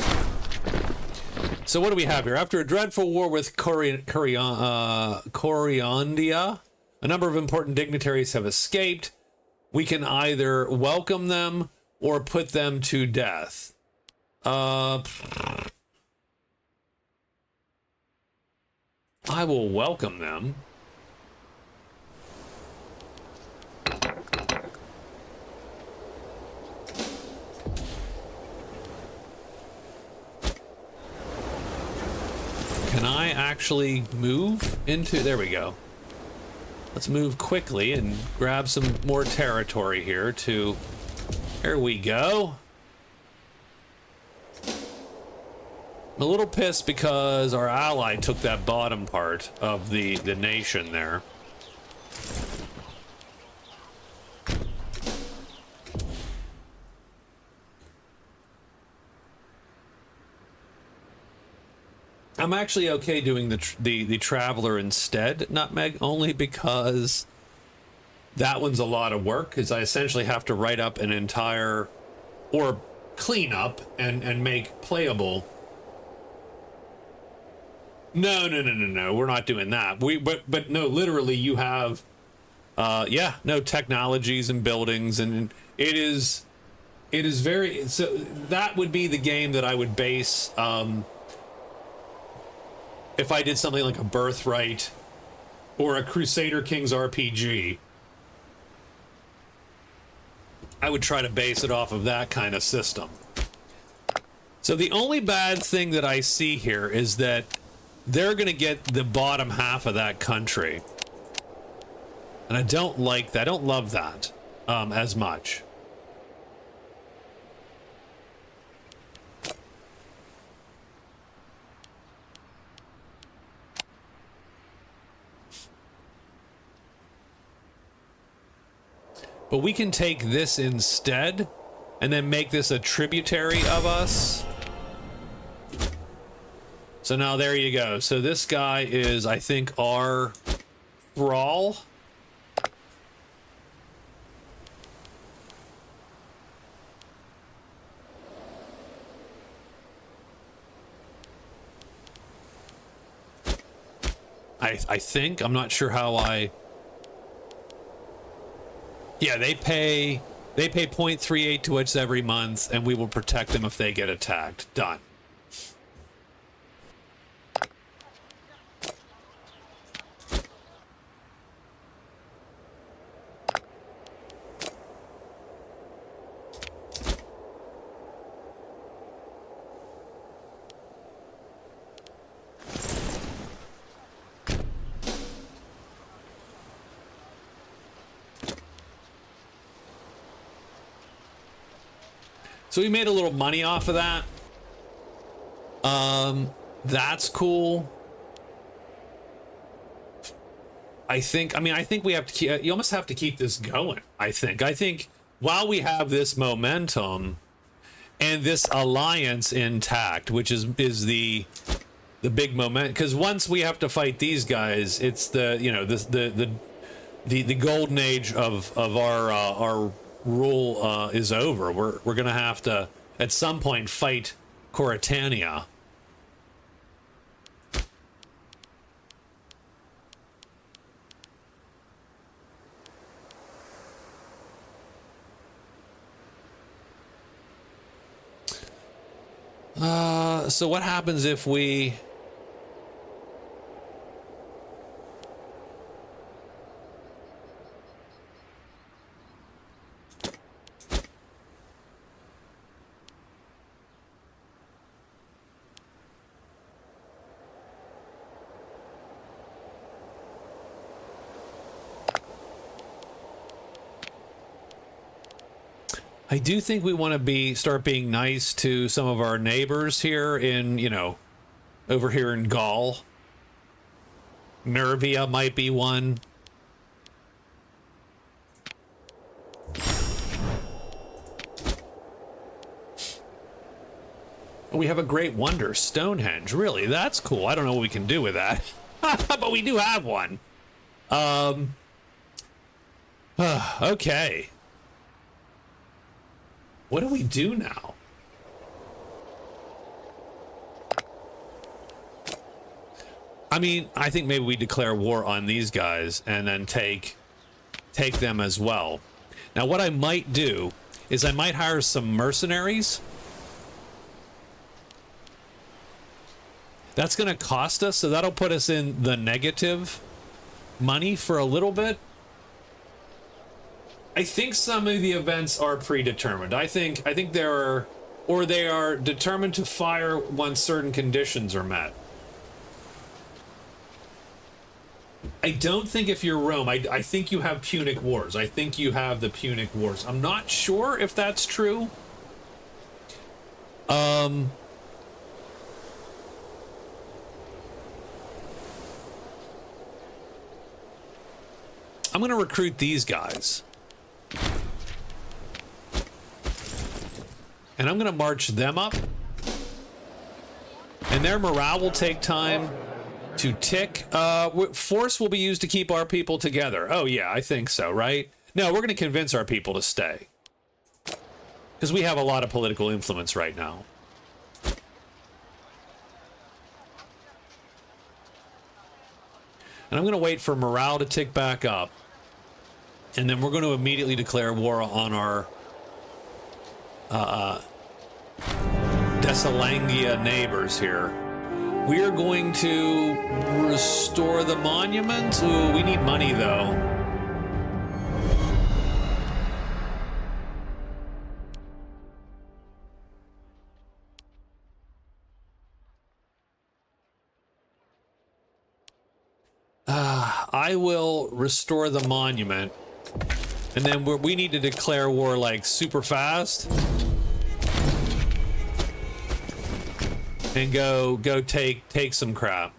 So what do we have here? After a dreadful war with Coriandia, a number of important dignitaries have escaped. We can either welcome them or put them to death. I will welcome them. Can I actually move into... There we go. Let's move quickly and grab some more territory here to... There we go. I'm a little pissed because our ally took that bottom part of the nation there. I'm actually okay doing the traveler instead, Nutmeg, only because that one's a lot of work, because I essentially have to write up an entire, or clean up and make playable. No, we're not doing that. But no, literally you have, yeah, no, technologies and buildings, and it is very, so that would be the game that I would base, if I did something like a Birthright or a Crusader Kings RPG, I would try to base it off of that kind of system. So the only bad thing that I see here is that they're going to get the bottom half of that country. And I don't like that. I don't love that as much. But we can take this instead and then make this a tributary of us. So now there you go. So this guy is, I think, our thrall. I think. I'm not sure how I... Yeah, they pay 0.38 to us every month, and we will protect them if they get attacked. Done. So we made a little money off of that. That's cool. I think we have to keep, you almost have to keep this going. I think while we have this momentum and this alliance intact, which is the big moment, because once we have to fight these guys, it's the, you know, the golden age of our rule is over. We're gonna have to at some point fight Coritania. So what happens if we... I do think we want to start being nice to some of our neighbors here in, you know, over here in Gaul. Nervia might be one. We have a great wonder, Stonehenge. Really, that's cool. I don't know what we can do with that, but we do have one. Okay. What do we do now? I mean, I think maybe we declare war on these guys and then take them as well. Now, what I might do is I might hire some mercenaries. That's going to cost us, so that'll put us in the negative money for a little bit. I think some of the events are predetermined. I think there are, or they are determined to fire once certain conditions are met. I don't think if you're Rome, I think you have Punic Wars. I think you have the Punic Wars. I'm not sure if that's true. I'm going to recruit these guys. And I'm going to march them up. And their morale will take time to tick. Force will be used to keep our people together. Oh, yeah, I think so, right? No, we're going to convince our people to stay. Because we have a lot of political influence right now. And I'm going to wait for morale to tick back up. And then we're going to immediately declare war on our Desalangia neighbors here. We are going to restore the monument. Ooh, we need money, though. I will restore the monument. And then we need to declare war, like, super fast. And go take some crap.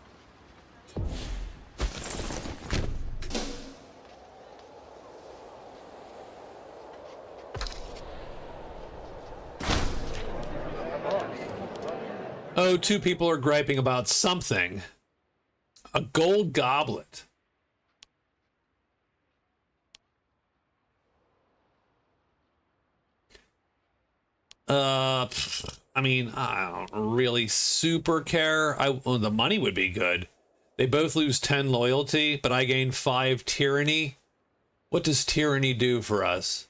Oh, two people are griping about something. A gold goblet. I mean, I don't really super care. Well, the money would be good. They both lose 10 loyalty, but I gain 5 tyranny. What does tyranny do for us?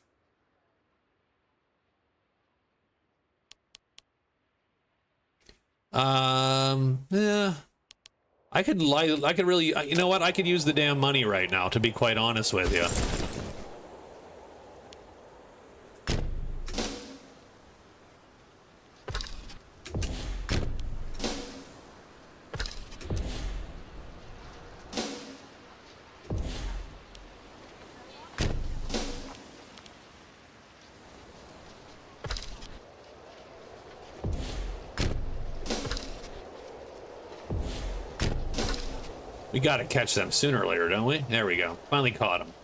Yeah. I could really, you know what? I could use the damn money right now, to be quite honest with you. We gotta catch them sooner or later, don't we? There we go. Finally caught them.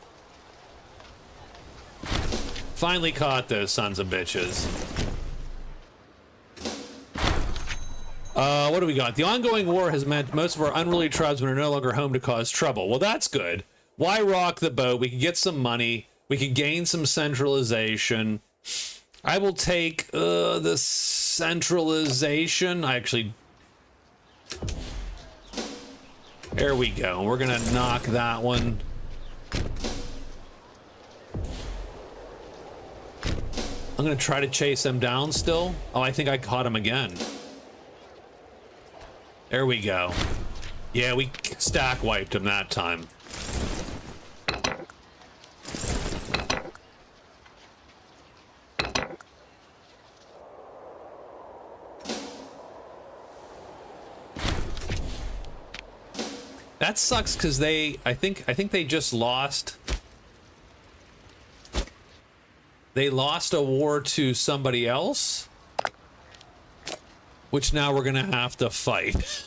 Finally caught those sons of bitches. What do we got? The ongoing war has meant most of our unruly tribesmen are no longer home to cause trouble. Well, that's good. Why rock the boat? We can get some money. We can gain some centralization. I will take the centralization. I actually... There we go. We're gonna knock that one. I'm gonna try to chase them down still. Oh, I think I caught him again. There we go. Yeah, we stack wiped him that time. That sucks because I think they just lost. They lost a war to somebody else, which now we're gonna have to fight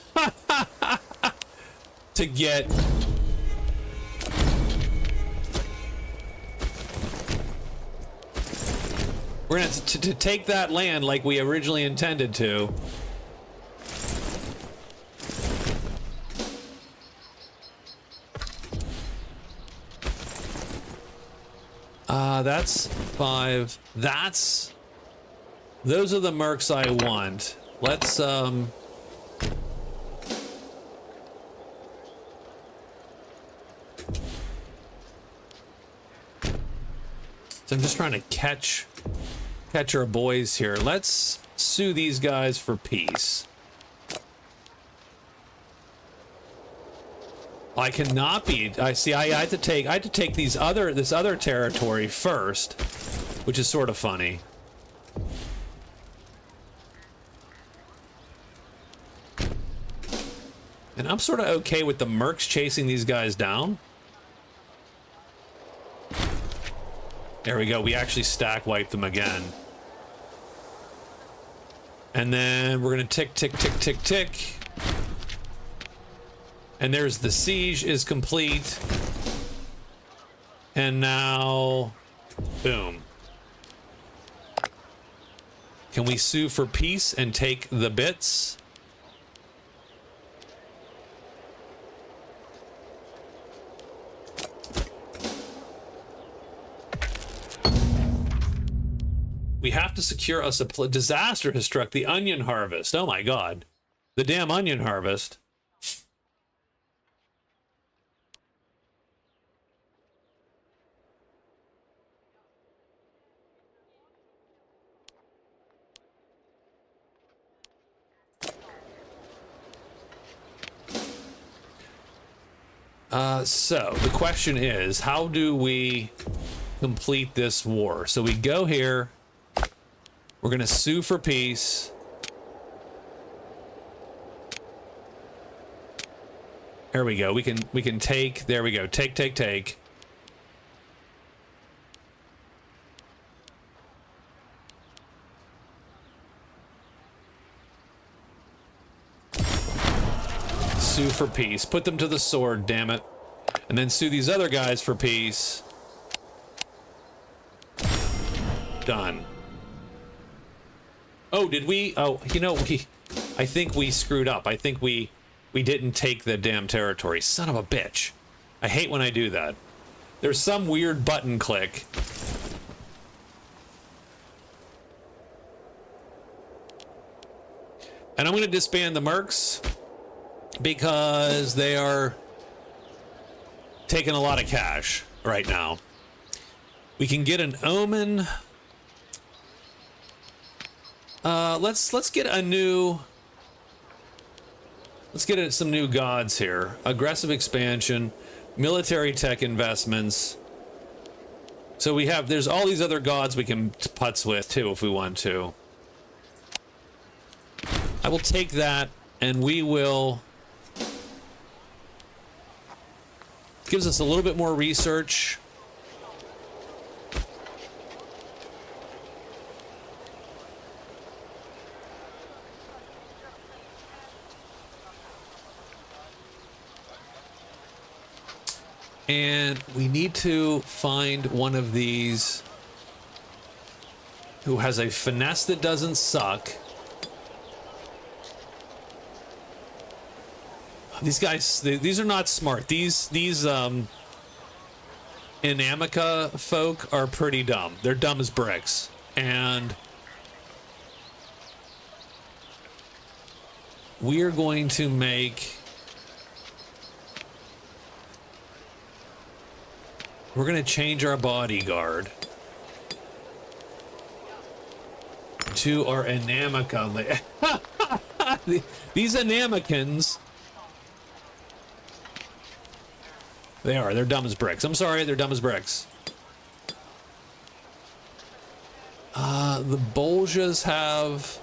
to get. We're gonna have to take that land like we originally intended to. That's 5. Those are the mercs I want. Let's, So I'm just trying to catch our boys here. Let's sue these guys for peace. I cannot be. I see. I had to take this other territory first, which is sort of funny. And I'm sort of okay with the mercs chasing these guys down. There we go. We actually stack wipe them again. And then we're going to tick, tick, tick, tick, tick. And there's the siege is complete. And now, boom. Can we sue for peace and take the bits? We have to secure a supply. Disaster has struck. The onion harvest. Oh my god. The damn onion harvest. So the question is, how do we complete this war? So we go here. We're going to sue for peace. There we go. We can take. There we go. Take, take, take. Sue for peace. Put them to the sword, damn it. And then sue these other guys for peace. Done. Oh, did we? Oh, you know, I think we screwed up. I think we didn't take the damn territory. Son of a bitch. I hate when I do that. There's some weird button click. And I'm going to disband the mercs because they are taking a lot of cash right now. We can get an omen. Let's get a new. Let's get some new gods here. Aggressive expansion, military tech investments. So we have. There's all these other gods we can putz with too if we want to. I will take that, and we will. Gives us a little bit more research. And we need to find one of these who has a finesse that doesn't suck. These guys, these are not smart. These Inamica folk are pretty dumb. They're dumb as bricks. And we're going to make... We're going to change our bodyguard to our Inamica. These Inamicans... They're dumb as bricks. I'm sorry, they're dumb as bricks. The Boljas have...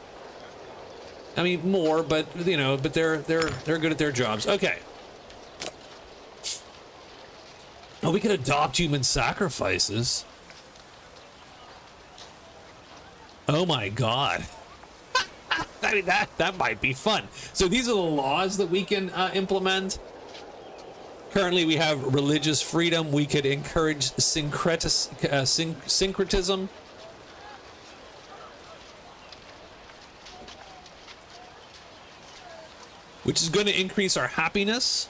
I mean, more, but, you know, but they're good at their jobs. Okay. Oh, we could adopt human sacrifices. Oh my god. I mean, that might be fun. So these are the laws that we can implement. Currently, we have religious freedom. We could encourage syncretism. Which is going to increase our happiness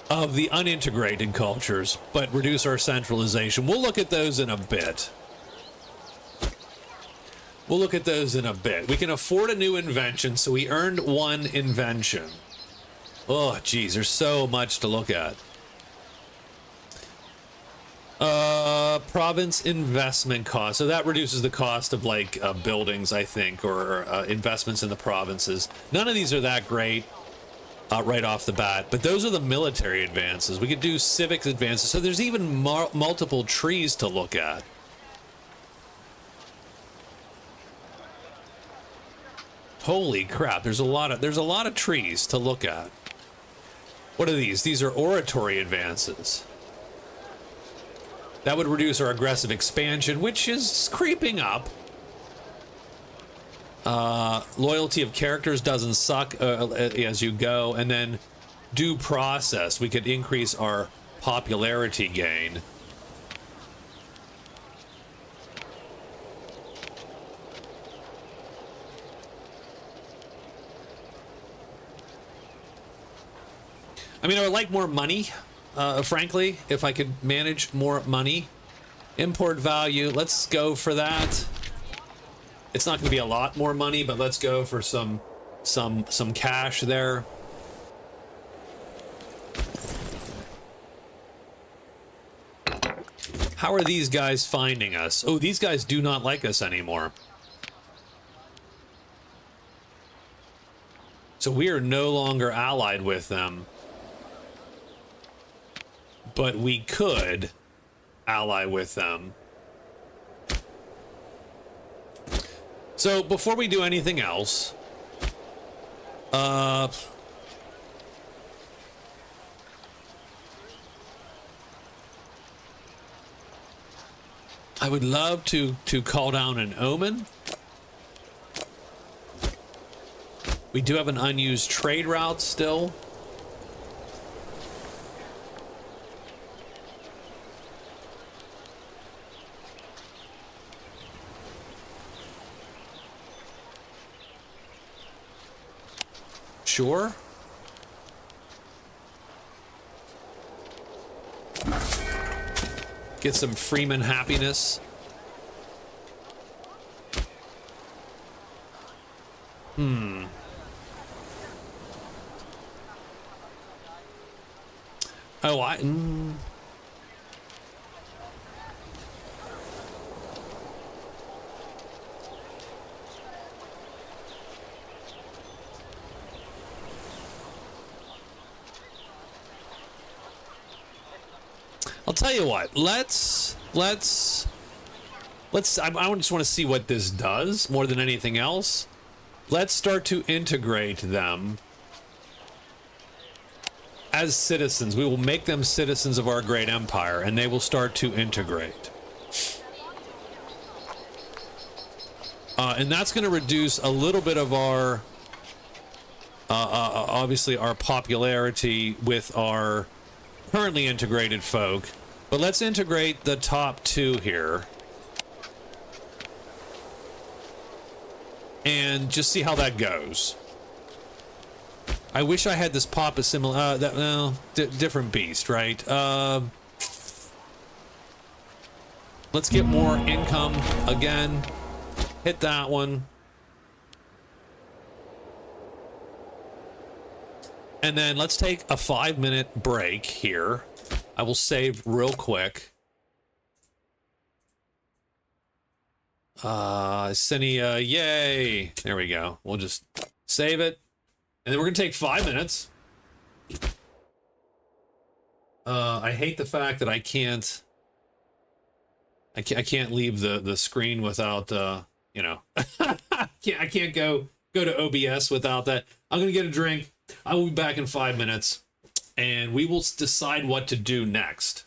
of the unintegrated cultures, but reduce our centralization. We'll look at those in a bit. We'll look at those in a bit. We can afford a new invention, so we earned one invention. Oh, geez, there's so much to look at. province investment cost. So that reduces the cost of like buildings, I think, or investments in the provinces. None of these are that great right off the bat, but those are the military advances. We could do civics advances. So there's even multiple trees to look at. Holy crap! There's a lot of trees to look at. What are these? These are oratory advances. That would reduce our aggressive expansion, which is creeping up. Loyalty of characters doesn't suck as you go. And then due process, we could increase our popularity gain. I mean, I would like more money. Frankly, if I could manage more money. Import value, let's go for that. It's not going to be a lot more money, but let's go for some cash there. How are these guys finding us? Oh, these guys do not like us anymore. So we are no longer allied with them. But we could ally with them. So before we do anything else, I would love to call down an omen. We do have an unused trade route still. Sure. Get some Freeman happiness. Oh, I'll tell you what, let's I just want to see what this does more than anything else. Let's start to integrate them as citizens. We will make them citizens of our great empire, and they will start to integrate. And that's going to reduce a little bit of our, obviously, our popularity with our currently integrated folk. But let's integrate the top two here. And just see how that goes. I wish I had this pop a similar, different beast, right? Let's get more income again. Hit that one. And then let's take a 5-minute break here. I will save real quick. Cinia, yay. There we go. We'll just save it. And then we're going to take 5 minutes. I hate the fact that I can't leave the screen without, you know, I can't go to OBS without that. I'm going to get a drink. I will be back in 5 minutes, and we will decide what to do next.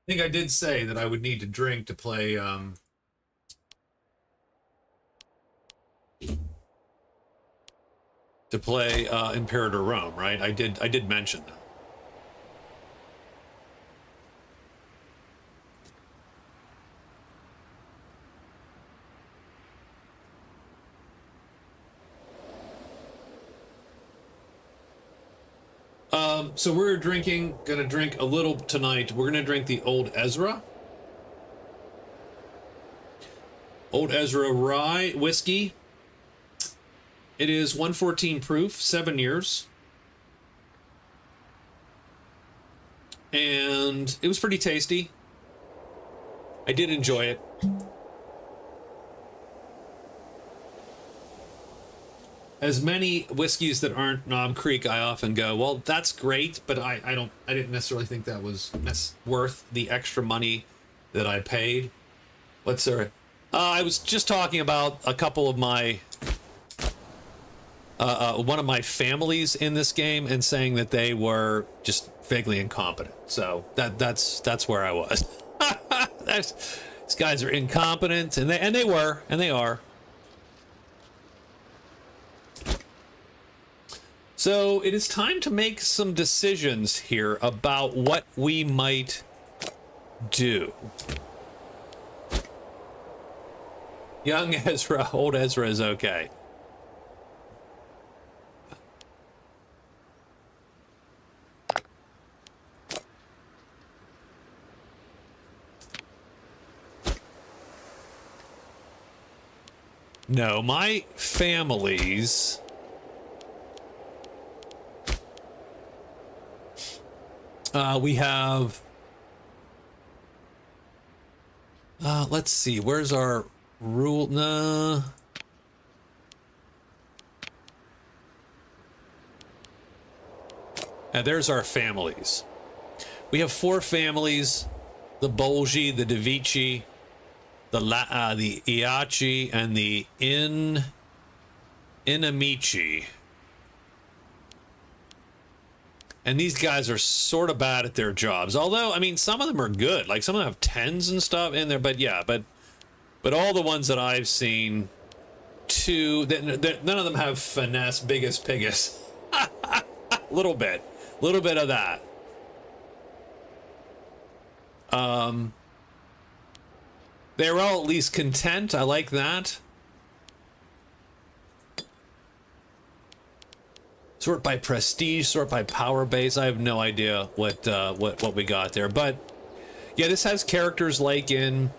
think I did say that I would need to drink to play Imperator Rome, right? I did mention that. So we're gonna drink a little tonight. We're gonna drink the Old Ezra. Old Ezra Rye Whiskey. It is 114 proof, 7 years. And it was pretty tasty. I did enjoy it. As many whiskeys that aren't Knob Creek, I often go, well, that's great, but I didn't necessarily think that was worth the extra money that I paid. What's there? I was just talking about a couple of my one of my families in this game and saying that they were just vaguely incompetent. So that's where I was. These guys are incompetent, and they are. So it is time to make some decisions here about what we might do. Young Ezra, old Ezra is okay. No, my families... we have... let's see, where's our rule? Nah. There's our families. We have 4 families: the Bolgi, the Devici, the Iachi, and the Inamici. And these guys are sort of bad at their jobs. Although, I mean, some of them are good. Like, some of them have 10s and stuff in there. But yeah, but all the ones that I've seen, none of them have finesse, biggest, piggest. Little bit of that. They're all at least content. I like that. Sort by prestige, sort by power base. I have no idea what we got there, but yeah, this has characters like in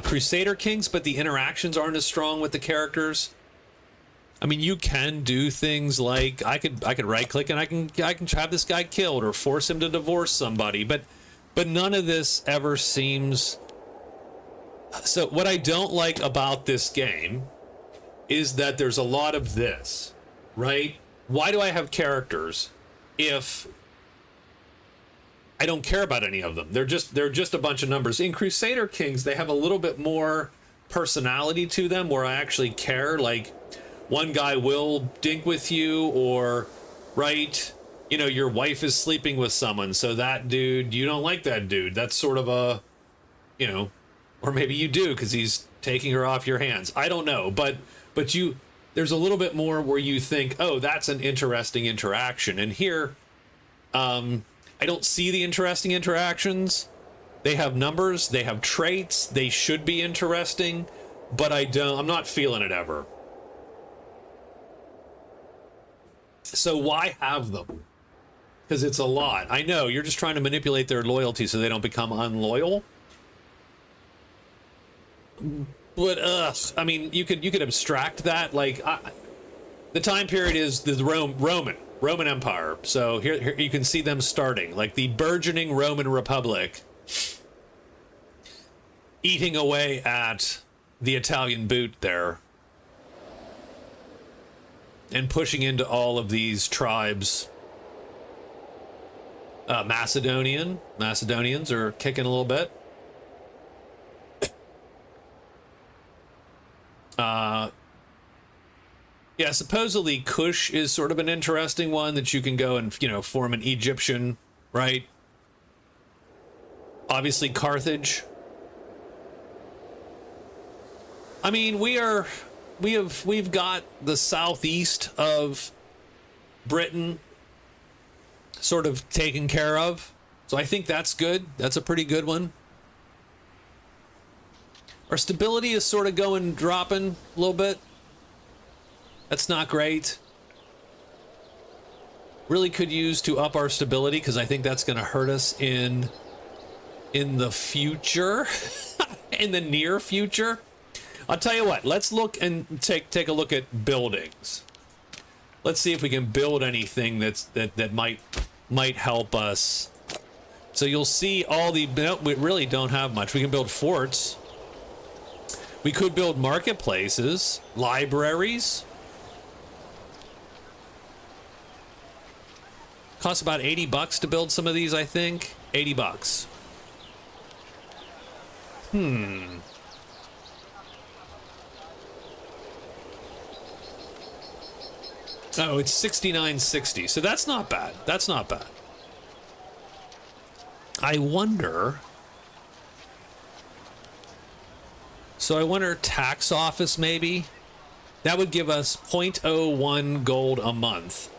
Crusader Kings, but the interactions aren't as strong with the characters. I mean, you can do things like I could right click and I can have this guy killed or force him to divorce somebody, but none of this ever seems. So what I don't like about this game is that there's a lot of this. Right? Why do I have characters if I don't care about any of them? They're just a bunch of numbers. In Crusader Kings, they have a little bit more personality to them where I actually care. Like, one guy will dink with you, or, right, you know, your wife is sleeping with someone, so that dude, you don't like that dude. That's sort of a, you know, or maybe you do because he's taking her off your hands. I don't know, but you... There's a little bit more where you think, oh, that's an interesting interaction. And here, I don't see the interesting interactions. They have numbers, they have traits, they should be interesting, but I'm not feeling it ever. So why have them? Because it's a lot. I know, you're just trying to manipulate their loyalty so they don't become unloyal. But I mean, you could abstract that. Like, the time period is the Roman Empire. So here you can see them starting, like the burgeoning Roman Republic, eating away at the Italian boot there, and pushing into all of these tribes. Macedonians are kicking a little bit. Yeah, supposedly Kush is sort of an interesting one that you can go and, you know, form an Egyptian, right? Obviously, Carthage. I mean, we've got the southeast of Britain sort of taken care of. So I think that's good. That's a pretty good one. Our stability is sort of dropping a little bit. That's not great. Really could use to up our stability, because I think that's going to hurt us in the future, in the near future. I'll tell you what, let's look and take a look at buildings. Let's see if we can build anything that might help us. So you'll see we really don't have much. We can build forts. We could build marketplaces, libraries. Costs about $80 to build some of these, I think. $80. Oh, it's $69.60. So that's not bad. That's not bad. I wonder. So I wonder, tax office maybe? That would give us 0.01 gold a month.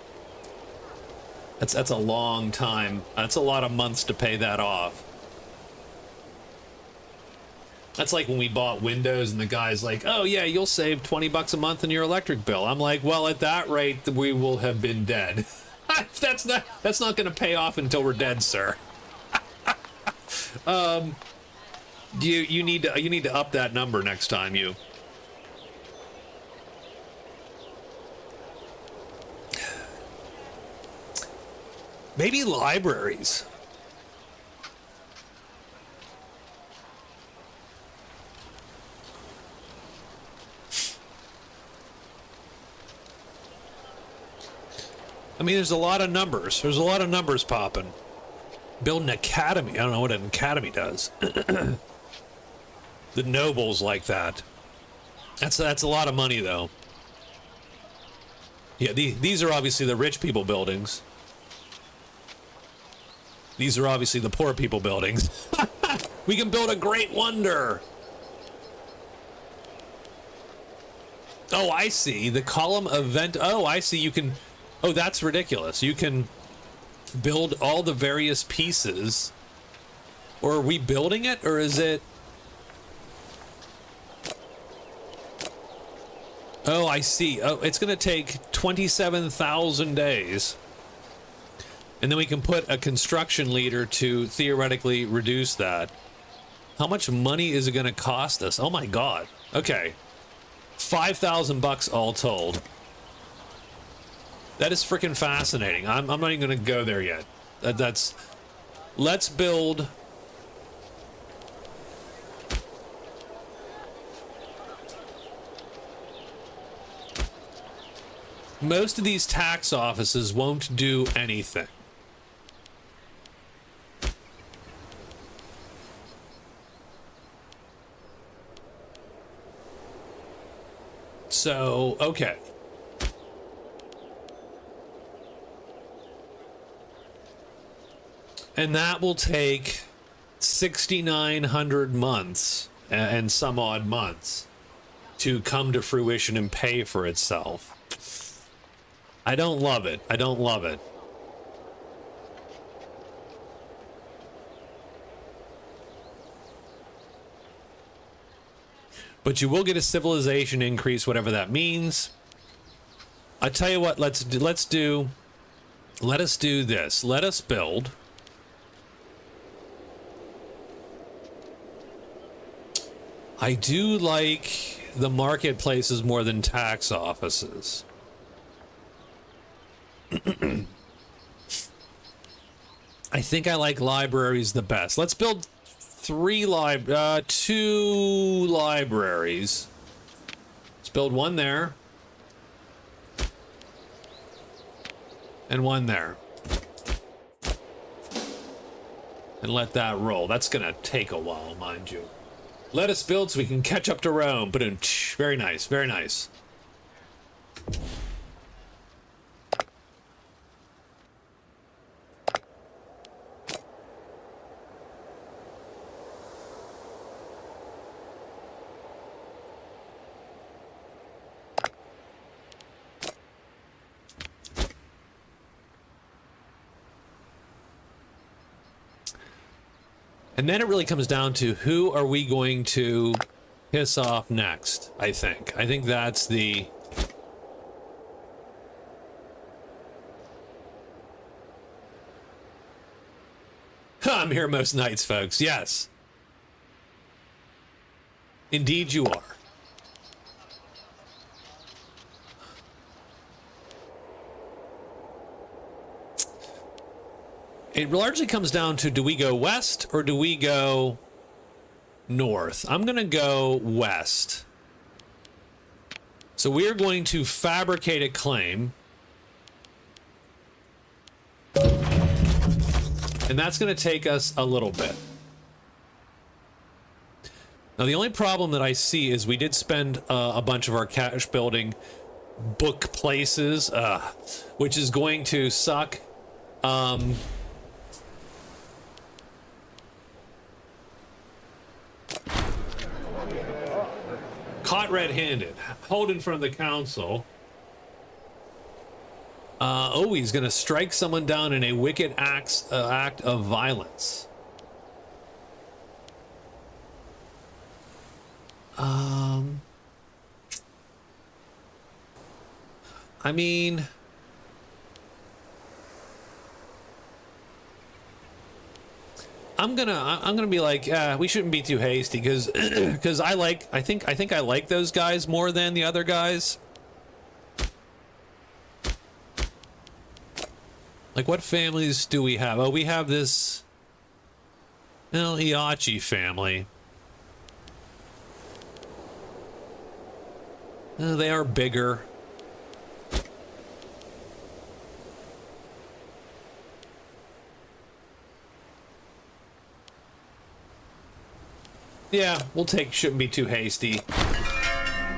That's a long time. That's a lot of months to pay that off. That's like when we bought Windows and the guy's like, oh yeah, you'll save $20 a month in your electric bill. I'm like, well, at that rate, we will have been dead. That's not going to pay off until we're dead, sir. You need to up that number next time you. Maybe libraries. I mean, there's a lot of numbers. There's a lot of numbers popping. Build an academy. I don't know what an academy does. The nobles like that. That's a lot of money, though. Yeah, these are obviously the rich people buildings. These are obviously the poor people buildings. We can build a great wonder. Oh, I see. The column event. Oh, I see. You can. Oh, that's ridiculous. You can build all the various pieces. Or are we building it? Or is it? Oh, I see. Oh, it's going to take 27,000 days. And then we can put a construction leader to theoretically reduce that. How much money is it going to cost us? Oh my God. Okay. $5,000 all told. That is freaking fascinating. I'm not even going to go there yet. Let's build. Most of these tax offices won't do anything. So, okay. And that will take 6,900 months and some odd months to come to fruition and pay for itself. I don't love it. I don't love it. But you will get a civilization increase, whatever that means. I tell you what, let us do this. Let us build. I do like the marketplaces more than tax offices. I think I like libraries the best. Let's build 2 libraries. Let's build one there. And one there. And let that roll. That's gonna take a while, mind you. Let us build so we can catch up to Rome. But very nice, very nice. And then it really comes down to who are we going to piss off next, I think. I think that's the... I'm here most nights, folks. Yes. Indeed you are. It largely comes down to, do we go west or do we go north? I'm going to go west. So we're going to fabricate a claim. And that's going to take us a little bit. Now, the only problem that I see is we did spend a bunch of our cash building book places, which is going to suck. Caught red-handed, hold in front of the council. Oh, he's going to strike someone down in a wicked act of violence. I mean, I'm gonna be like, we shouldn't be too hasty because I think I like those guys more than the other guys. Like, what families do we have? Oh, we have this, well, Iachi family. They are bigger. Yeah, we'll take shouldn't be too hasty.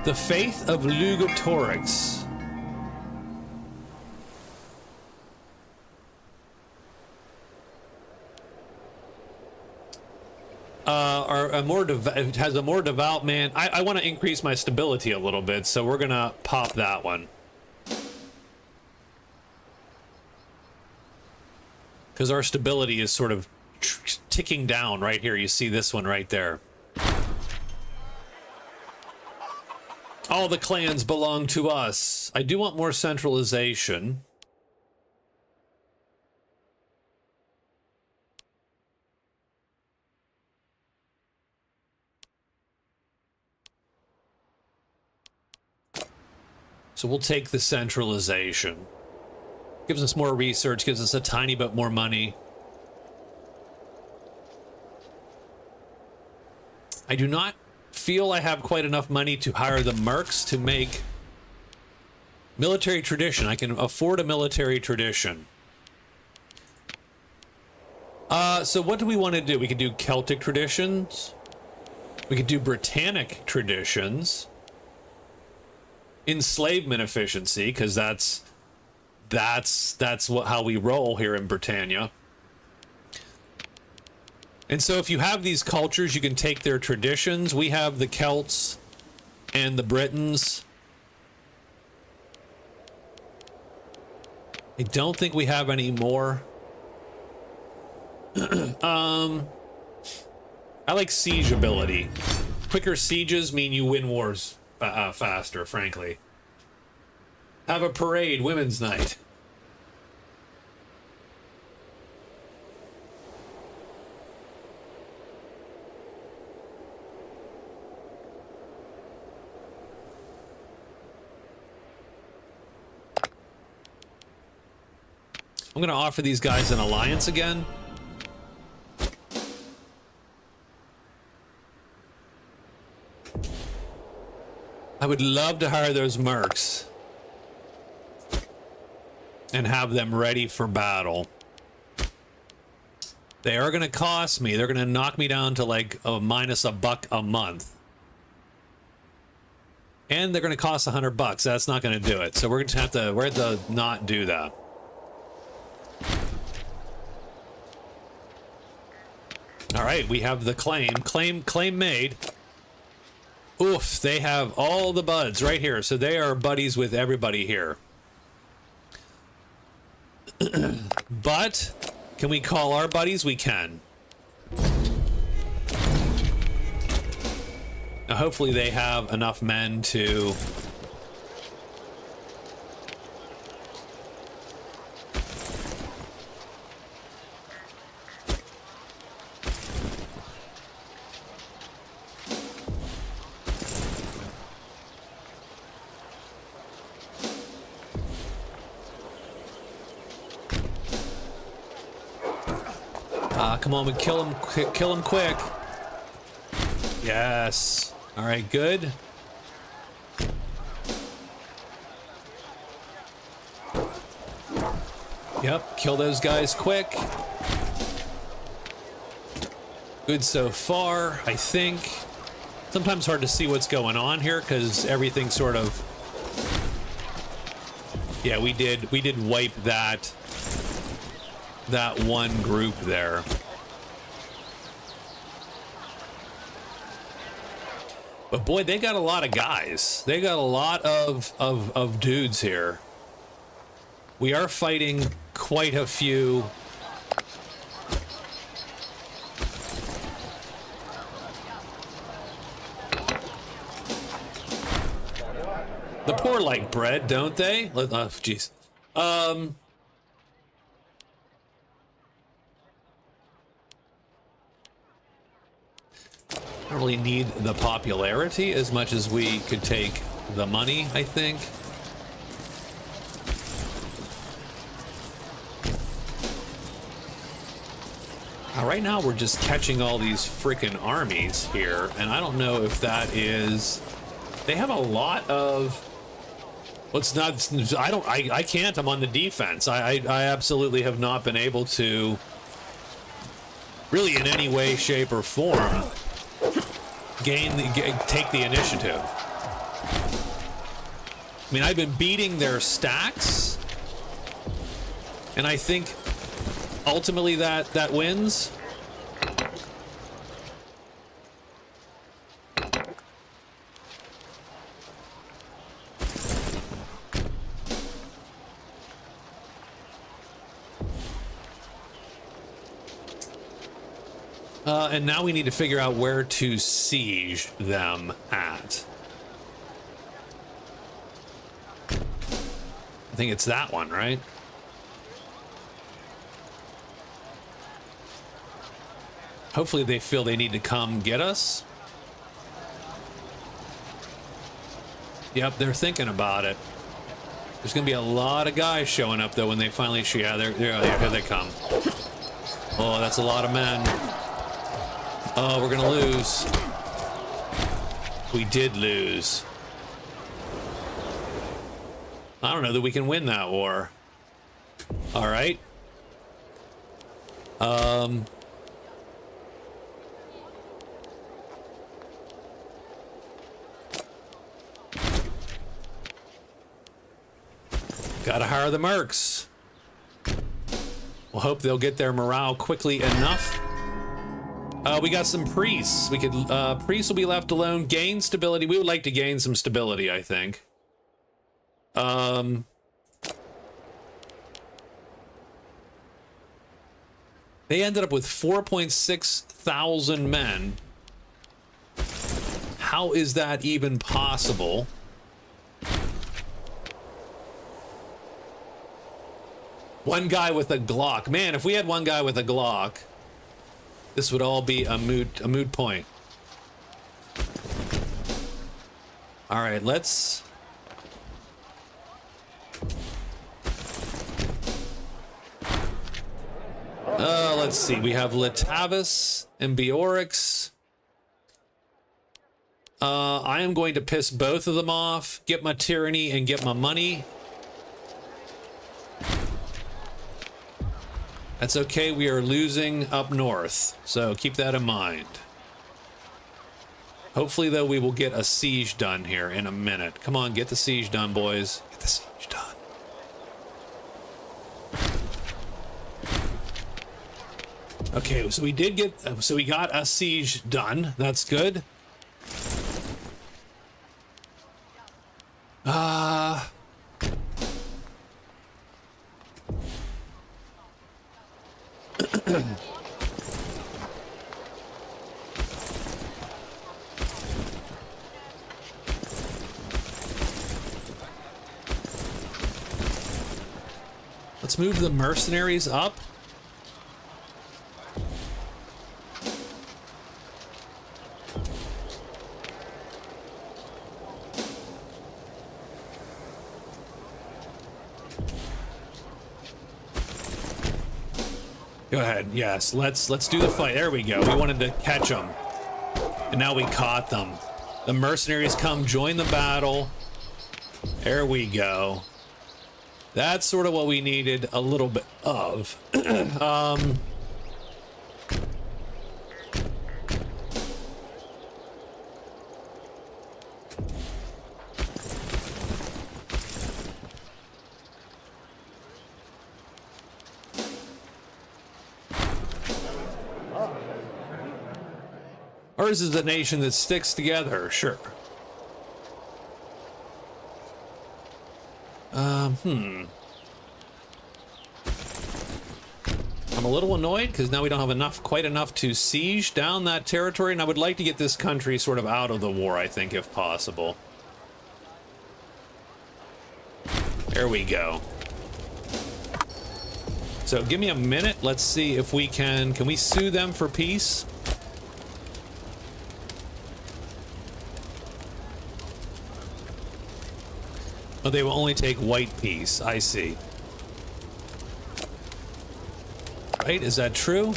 The Faith of Lugatorix. It has a more devout man. I want to increase my stability a little bit, so we're gonna pop that one. Because our stability is sort of ticking down right here. You see this one right there. All the clans belong to us. I do want more centralization. So we'll take the centralization. Gives us more research, gives us a tiny bit more money. I do not feel I have quite enough money to hire the mercs to make military tradition. I can afford a military tradition. So what do we want to do? We could do Celtic traditions. We could do Britannic traditions. Enslavement efficiency, because that's how we roll here in Britannia. And so if you have these cultures, you can take their traditions. We have the Celts and the Britons. I don't think we have any more. I like siege ability. Quicker sieges mean you win wars faster, frankly. Have a parade, women's night. I'm going to offer these guys an alliance again. I would love to hire those mercs and have them ready for battle. They are going to cost me. They're going to knock me down to like minus $1 a month. And they're going to cost $100. That's not going to do it. So we're going to have to not do that. All right, we have the claim made. Oof, they have all the buds right here. So they are buddies with everybody here. But can we call our buddies? We can. Now, hopefully they have enough men to... Come on, kill him quick. Yes. All right, good. Yep, kill those guys quick. Good so far, I think. Sometimes hard to see what's going on here because everything sort of... Yeah, we did wipe that one group there. But boy, they got a lot of guys. They got a lot of dudes here. We are fighting quite a few. The poor like bread, don't they? Oh, jeez. Don't really need the popularity as much as we could take the money, I think. Right now we're just catching all these freaking armies here, and I don't know if that is... They have a lot of... Let's not... I can't. I'm on the defense. I absolutely have not been able to... Really in any way, shape, or form... take the initiative. I mean, I've been beating their stacks, and I think ultimately that wins. And now we need to figure out where to siege them at. I think it's that one, right? Hopefully they feel they need to come get us. Yep, they're thinking about it. There's gonna be a lot of guys showing up though when they finally... Yeah, here they come. Oh, that's a lot of men. Oh, we're gonna lose. We did lose. I don't know that we can win that war. All right. Gotta hire the mercs. We'll hope they'll get their morale quickly enough. We got some priests. We could, priests will be left alone. Gain stability. We would like to gain some stability, I think. They ended up with 4.6 thousand men. How is that even possible? One guy with a Glock. Man, if we had one guy with a Glock, this would all be a moot point. All right, let's... let's see. We have Litavis and Beorix. I am going to piss both of them off, get my tyranny and get my money. That's okay, we are losing up north, so keep that in mind. Hopefully, though, we will get a siege done here in a minute. Come on, get the siege done, boys. Get the siege done. Okay, so we did get... So we got a siege done. That's good. let's move the mercenaries up. Go ahead. Yes, let's do the fight. There we go. We wanted to catch them, and now we caught them. The mercenaries come join the battle. There we go. That's sort of what we needed a little bit of. Ours is a nation that sticks together, sure. I'm a little annoyed because now we don't have quite enough to siege down that territory, and I would like to get this country sort of out of the war, I think, if possible. There we go. So give me a minute. Let's see if we can we sue them for peace? Oh, they will only take white peace. I see. Right? Is that true?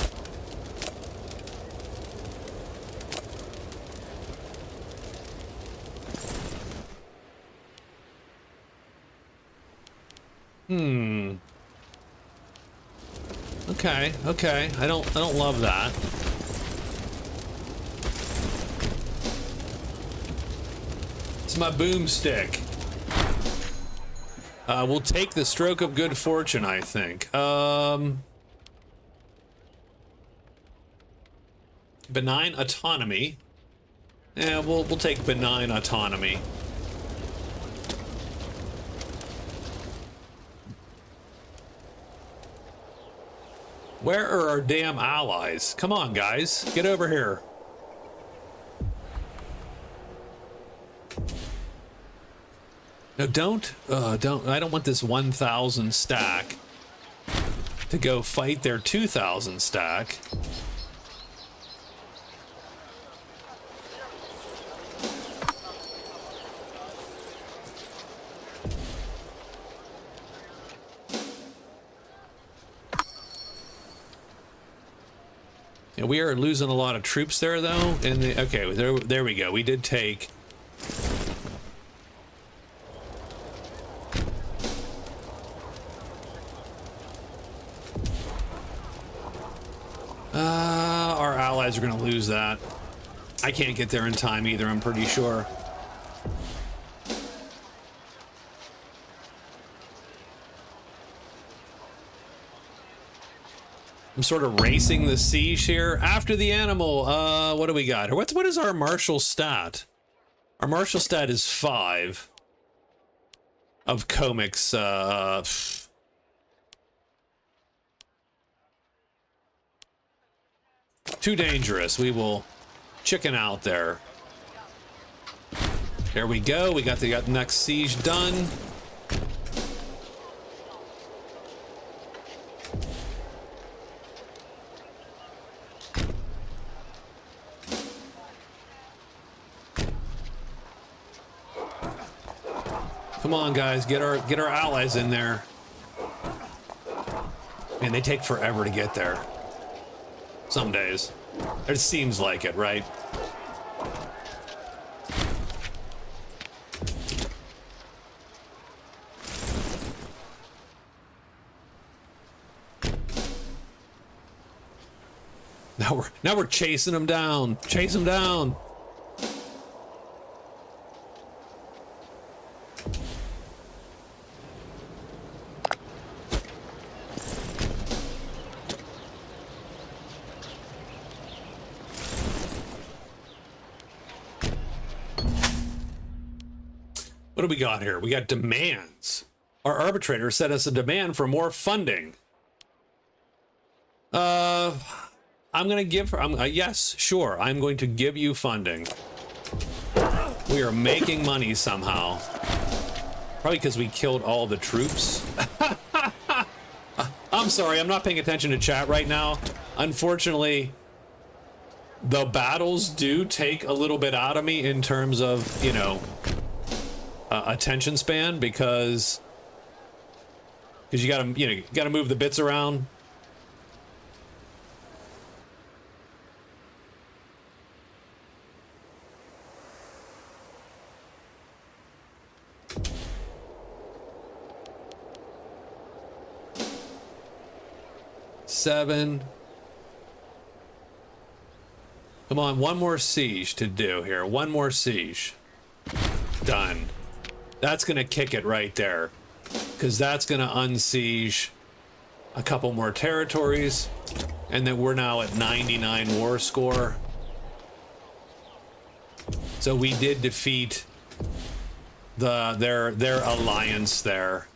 Okay, okay. I don't love that. It's my boomstick. We'll take the stroke of good fortune, I think. Benign autonomy. Yeah, we'll take benign autonomy. Where are our damn allies? Come on, guys. Get over here. No, don't. I don't want this 1,000 stack to go fight their 2,000 stack. Yeah, we are losing a lot of troops there, though. Okay, there we go. We did take. Our allies are going to lose that. I can't get there in time either, I'm pretty sure. I'm sort of racing the siege here. After the animal, what do we got? What is our martial stat? Our martial stat is 5 of comics. Too dangerous. We will chicken out there. There we go. We got the next siege done. Come on, guys, get our allies in there. Man, they take forever to get there. Some days. It seems like it, right? Now we're chasing them down. Chase them down. What do we got here? We got demands. Our arbitrator set us a demand for more funding. I'm gonna give her. Yes, sure. I'm going to give you funding. We are making money somehow. Probably because we killed all the troops. I'm sorry, I'm not paying attention to chat right now. Unfortunately, the battles do take a little bit out of me in terms of, you know, attention span, because you gotta, you know, you gotta move the bits around. Seven. Come on, one more siege to do here. One more siege. Done. That's gonna kick it right there, because that's gonna unsiege a couple more territories, and then we're now at 99 war score. So we did defeat their alliance there.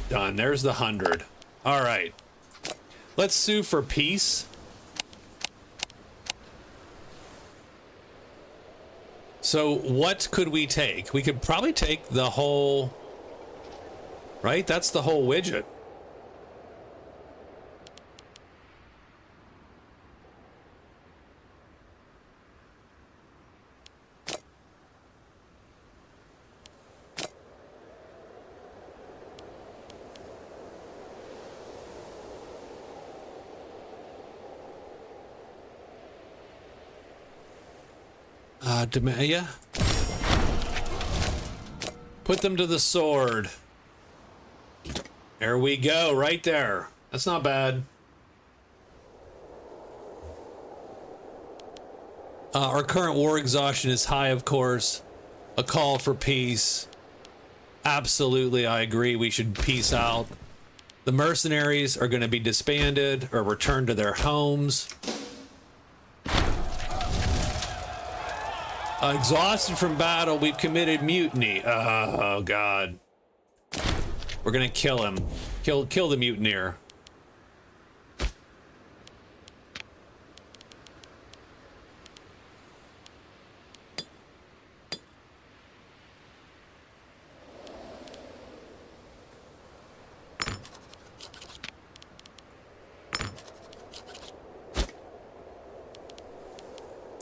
Done. There's the 100. All right. Let's sue for peace. So what could we take? We could probably take the whole, right? That's the whole widget. Demaya. Put them to the sword. There we go, right there. That's not bad. Our current war exhaustion is high, of course. A call for peace. Absolutely, I agree. We should peace out. The mercenaries are going to be disbanded or returned to their homes. Exhausted from battle, we've committed mutiny. Oh, God. We're gonna kill him. Kill the mutineer.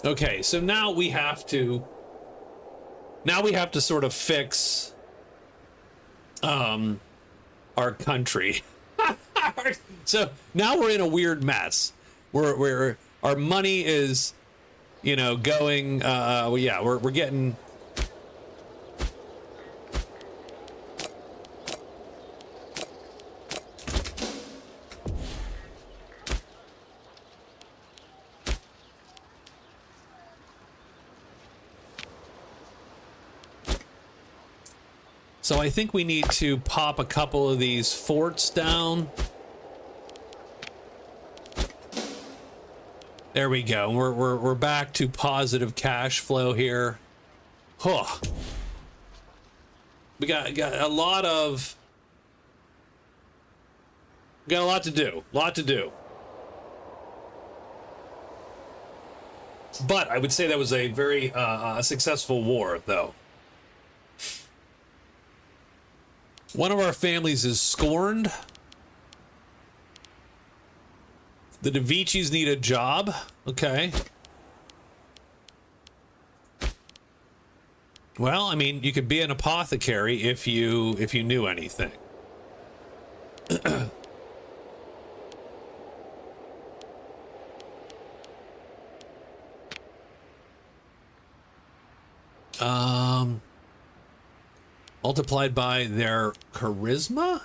Okay, so now we have to sort of fix our country. So now we're in a weird mess. We're our money is, you know, going well, yeah, we're getting So I think we need to pop a couple of these forts down. There we go. We're back to positive cash flow here. Huh. We got a lot of to do. Lot to do. But I would say that was a very successful war, though. One of our families is scorned. The De Vicis need a job. Okay. Well, I mean, you could be an apothecary if you knew anything. Multiplied by their charisma?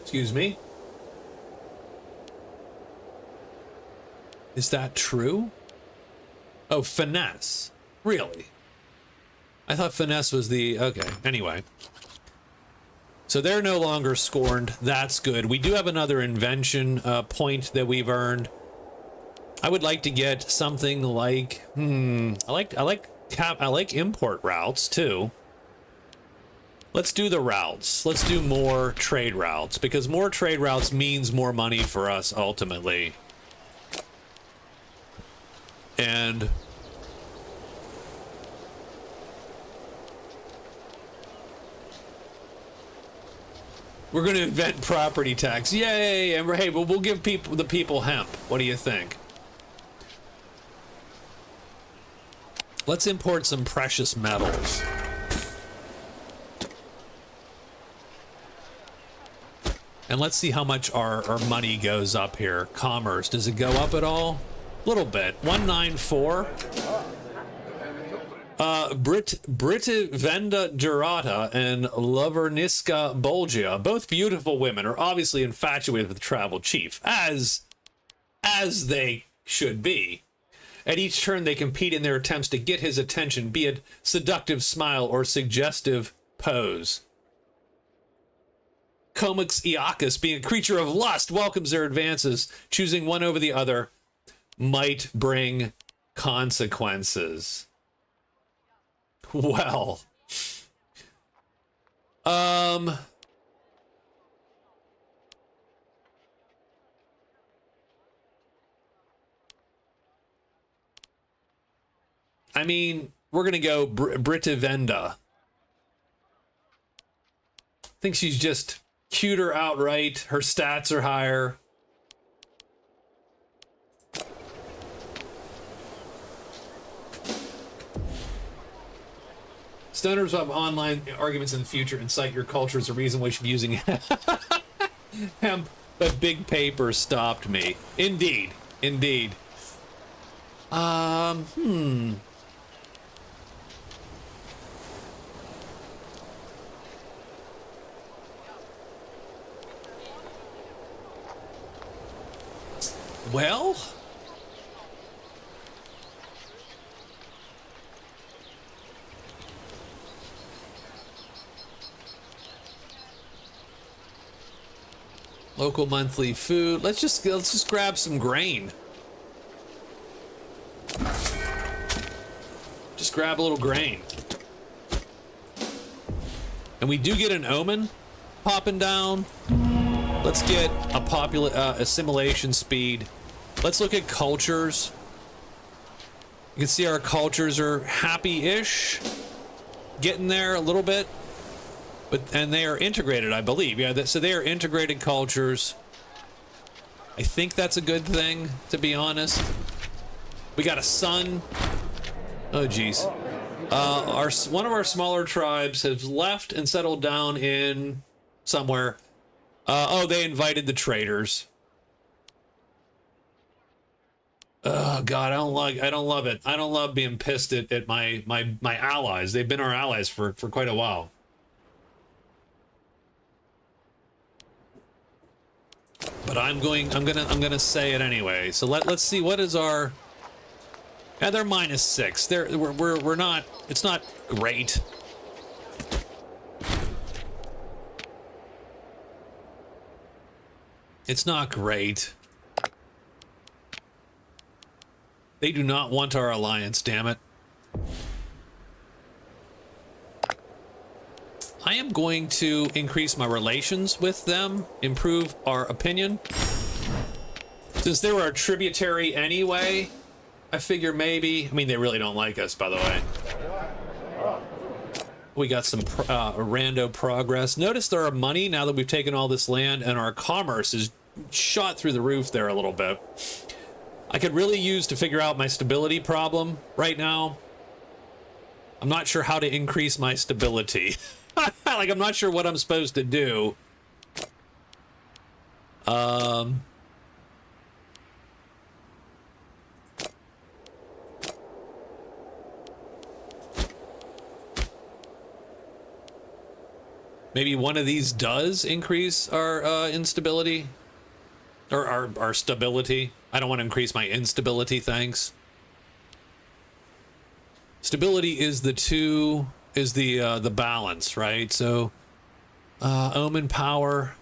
Excuse me? Is that true? Oh, finesse. Really? I thought finesse was the... Okay, anyway. So they're no longer scorned. That's good. We do have another invention point that we've earned. I would like to get something like... I like import routes, too. Let's do the routes. Let's do more trade routes, because more trade routes means more money for us, ultimately. And We're going to invent property tax. Yay! And hey, but we'll give the people hemp. What do you think? Let's import some precious metals. And let's see how much our money goes up here. Commerce, does it go up at all? A little bit. 194. Britivenda Durata and Loverniska Bolgia, both beautiful women, are obviously infatuated with the travel chief, as they should be. At each turn, they compete in their attempts to get his attention, be it seductive smile or suggestive pose. Comics Iacus, being a creature of lust, welcomes their advances. Choosing one over the other might bring consequences. Well, I mean, we're gonna go Britivenda. I think she's just cuter outright. Her stats are higher. Stoners of online arguments in the future incite your culture as a reason why you should be using hemp, but big paper stopped me. Indeed. Indeed. Well, local monthly food. Let's just grab some grain. Just grab a little grain. And we do get an omen popping down. Let's get a assimilation speed. Let's look at cultures. You can see our cultures are happy-ish, getting there a little bit, and they are integrated, I believe. Yeah, so they are integrated cultures. I think that's a good thing, to be honest. We got a sun. Oh, geez. One of our smaller tribes has left and settled down in somewhere. They invited the traders. Oh God, I don't love it. I don't love being pissed at my allies. They've been our allies for quite a while. But I'm gonna say it anyway. So let's see, what is our. Yeah, they're -6. We're not. It's not great. It's not great. They do not want our alliance, damn it. I am going to increase my relations with them, improve our opinion. Since they were a tributary anyway, I figure maybe... I mean, they really don't like us, by the way. We got some rando progress. Notice there are money now that we've taken all this land, and our commerce is shot through the roof there a little bit. I could really use to figure out my stability problem right now. I'm not sure how to increase my stability. Like, I'm not sure what I'm supposed to do. Maybe one of these does increase our instability. Or our stability. I don't want to increase my instability, thanks. Stability is the balance, right? So omen power.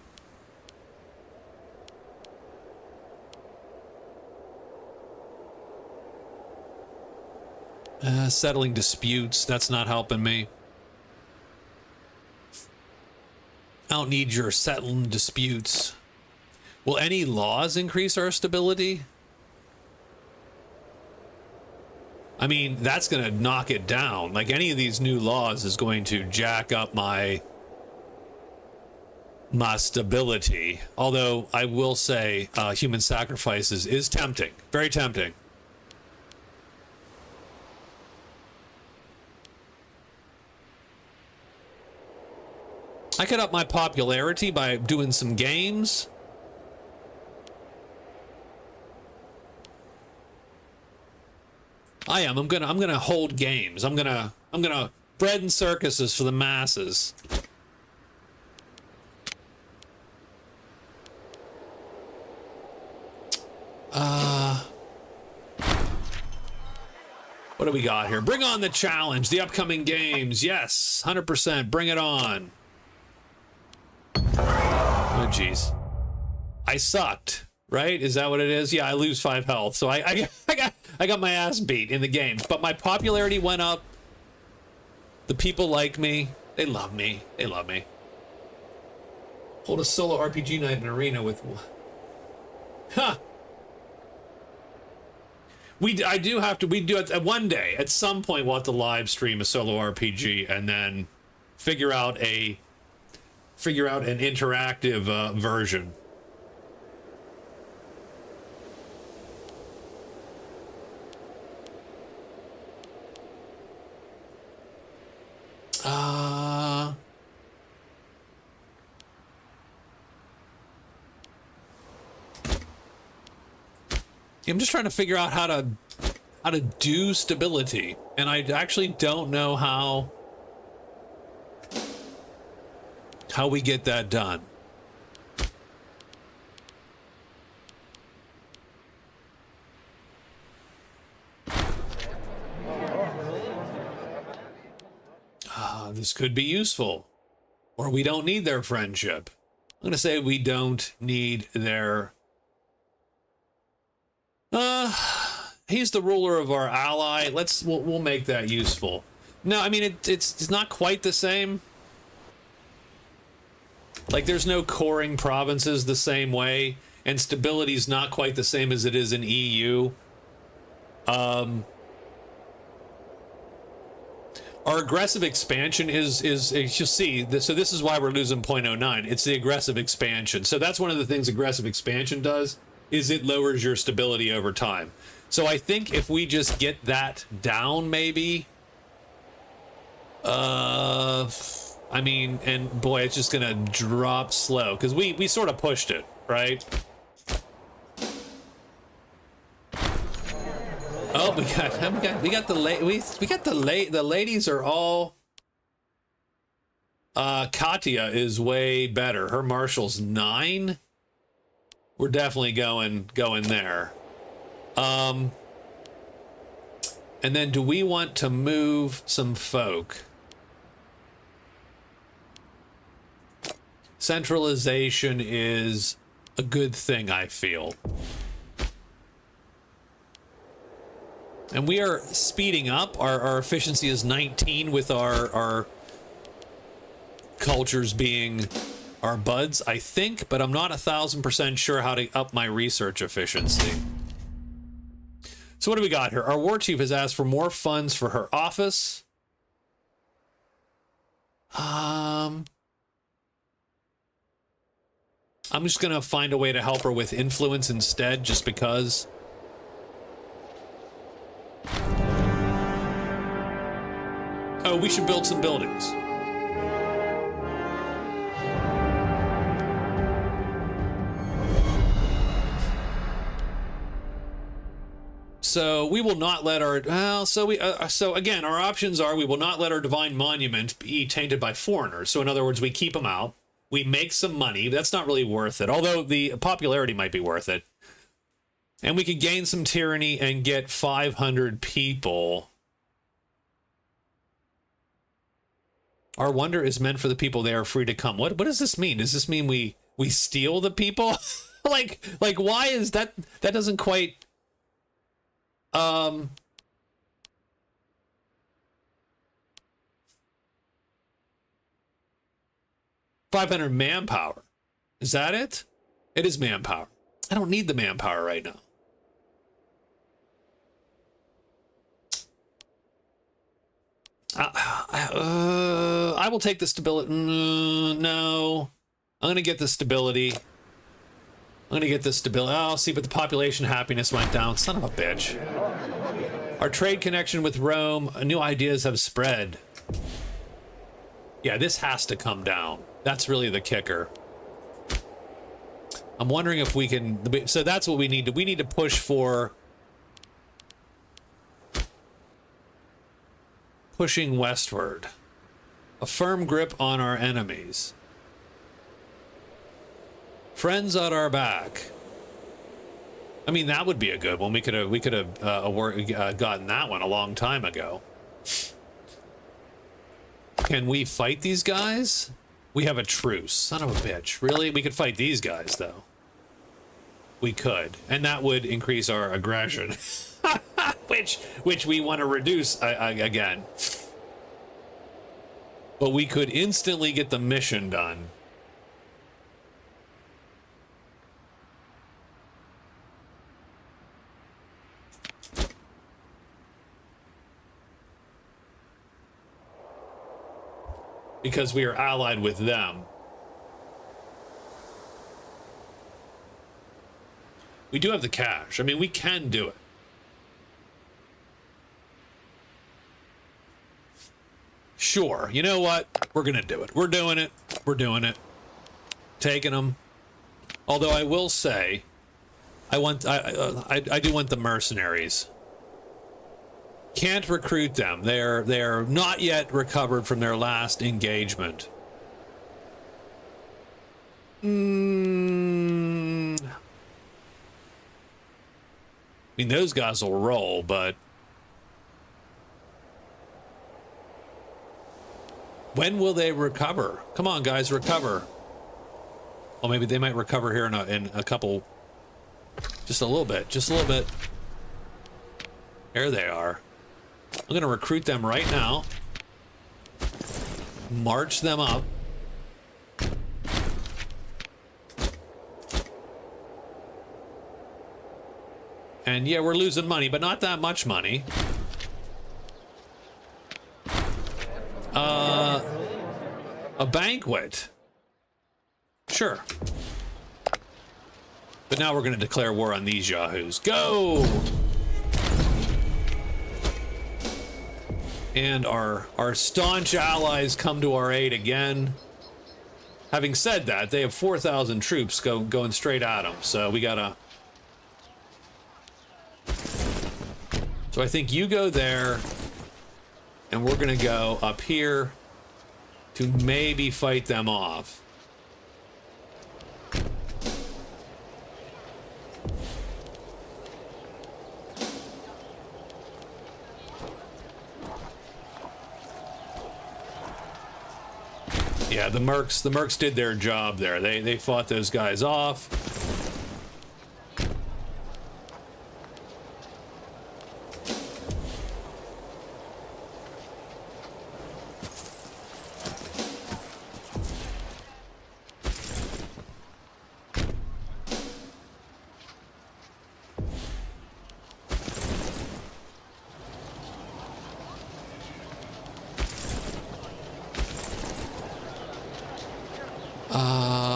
Settling disputes, that's not helping me. I don't need your settling disputes. Will any laws increase our stability? I mean, that's going to knock it down. Like, any of these new laws is going to jack up my my stability. Although I will say human sacrifices is tempting. Very tempting. I could up my popularity by doing some games. I'm gonna hold games. I'm gonna bread and circuses for the masses. What do we got here? Bring on the challenge, the upcoming games. Yes, 100%. Bring it on. Oh, jeez. I sucked, right? Is that what it is? Yeah, I lose 5 health, so I got my ass beat in the games. But my popularity went up. The people like me. They love me. They love me. Hold a solo RPG night in arena with... Huh. We do it one day. At some point, we'll have to live stream a solo RPG and then figure out an interactive version. I'm just trying to figure out how to do stability, and I actually don't know how we get that done. This could be useful, or we don't need their friendship. I'm gonna say we don't need their... he's the ruler of our ally. We'll make that useful. No, I mean it's not quite the same. Like, there's no coring provinces the same way, and stability's not quite the same as it is in EU. Our aggressive expansion is you'll see this, so this is why we're losing 0.09. It's the aggressive expansion. So that's one of the things aggressive expansion does, is it lowers your stability over time. So I think if we just get that down, maybe, I mean, and boy, it's just gonna drop slow because we sort of pushed it, right? Oh, the ladies are all... Katya is way better. Her marshal's 9. We're definitely going there. And then do we want to move some folk? Centralization is a good thing, I feel. And we are speeding up. Our efficiency is 19 with our cultures being our buds, I think, but I'm not 1,000% sure how to up my research efficiency. So what do we got here? Our war chief has asked for more funds for her office. I'm just gonna find a way to help her with influence instead, just because. Oh, we should build some buildings. So we will not let our... Well, so again, our options are we will not let our divine monument be tainted by foreigners. So in other words, we keep them out. We make some money. That's not really worth it, although the popularity might be worth it. And we could gain some tyranny and get 500 people. Our wonder is meant for the people. They are free to come. What does this mean? Does this mean we steal the people? like why is that? That doesn't quite... 500 manpower. Is that it? It is manpower. I don't need the manpower right now. I will take the stability. No. I'm gonna get the stability. Oh, see, but the population happiness went down. Son of a bitch. Our trade connection with Rome, new ideas have spread. Yeah, this has to come down. That's really the kicker. I'm wondering if we can... So that's what we need to... We need to push for... Pushing westward. A firm grip on our enemies. Friends at our back. I mean, that would be a good one. We could have gotten that one a long time ago. Can we fight these guys? We have a truce. Son of a bitch. Really? We could fight these guys, though. We could. And that would increase our aggression. which we want to reduce again. But we could instantly get the mission done. Because we are allied with them. We do have the cash. I mean, we can do it. Sure. You know what? We're going to do it. We're doing it. We're doing it. Taking them. Although I will say, I do want the mercenaries. Can't recruit them. They're not yet recovered from their last engagement. I mean, those guys will roll, but when will they recover? Come on, guys, recover. Well, maybe they might recover here in a couple, just a little bit, There they are. I'm going to recruit them right now. March them up. And yeah, we're losing money, but not that much money. A banquet. Sure. But now we're going to declare war on these yahoos. Go! And our staunch allies come to our aid again. Having said that, they have 4,000 troops going straight at them, so we gotta... So I think you go there, and we're gonna go up here to maybe fight them off. Yeah, the mercs did their job there. They fought those guys off.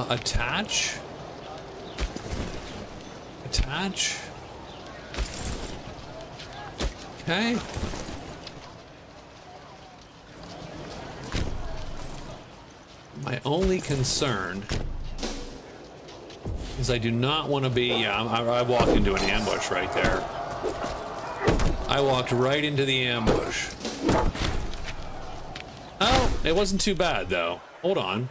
Attach. Attach. Okay. My only concern is I do not want to be... Yeah, I walked into an ambush right there. I walked right into the ambush. Oh, it wasn't too bad, though. Hold on.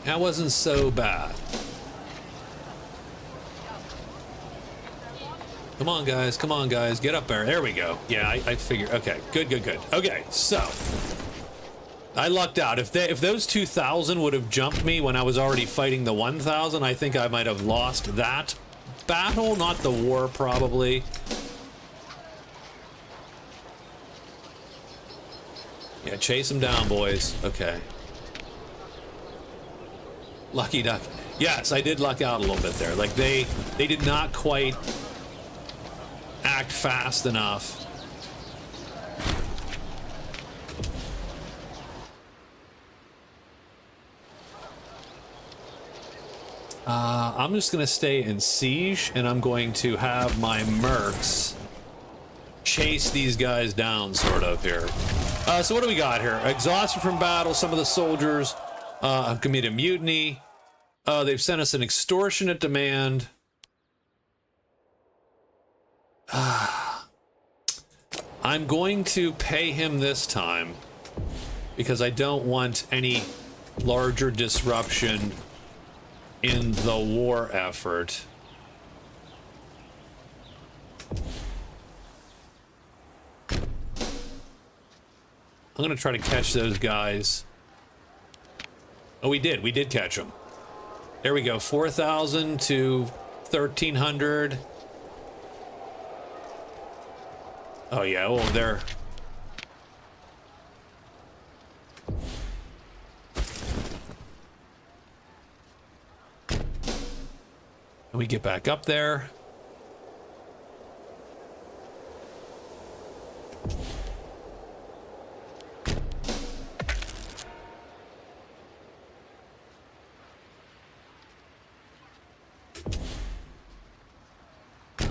That wasn't so bad. Come on, guys, get up there. There we go. Yeah, I figured. Okay, good. Okay, so I lucked out. If those 2,000 would have jumped me when I was already fighting the 1,000, I think I might have lost that battle, not the war, probably. Yeah, chase them down, boys. Okay. Lucky duck. Yes, I did luck out a little bit there. Like they did not quite act fast enough I'm just going to stay in siege, and I'm going to have my mercs chase these guys down, sort of, here. So what do we got here? Exhausted from battle, some of the soldiers have committed mutiny. They've sent us an extortionate demand. I'm going to pay him this time because I don't want any larger disruption in the war effort. I'm going to try to catch those guys. Oh, we did catch them. There we go, 4,000 to 1,300. Oh yeah, oh, they're... And we get back up there.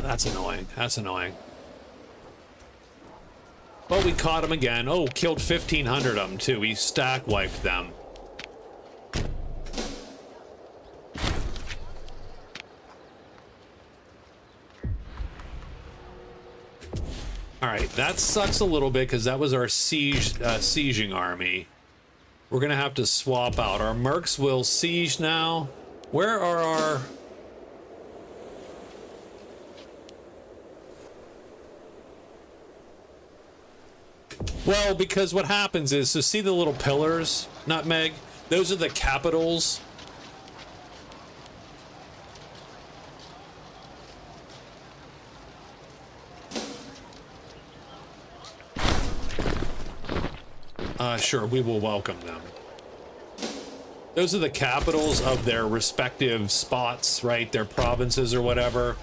That's annoying. That's annoying. But we caught him again. Oh, killed 1,500 of them too. We stack wiped them. All right, that sucks a little bit because that was our sieging army. We're gonna have to swap out. Our mercs will siege now. Where are our... Well, because what happens is, so see the little pillars, Nutmeg? Those are the capitals. Sure, we will welcome them. Those are the capitals of their respective spots, right? Their provinces or whatever.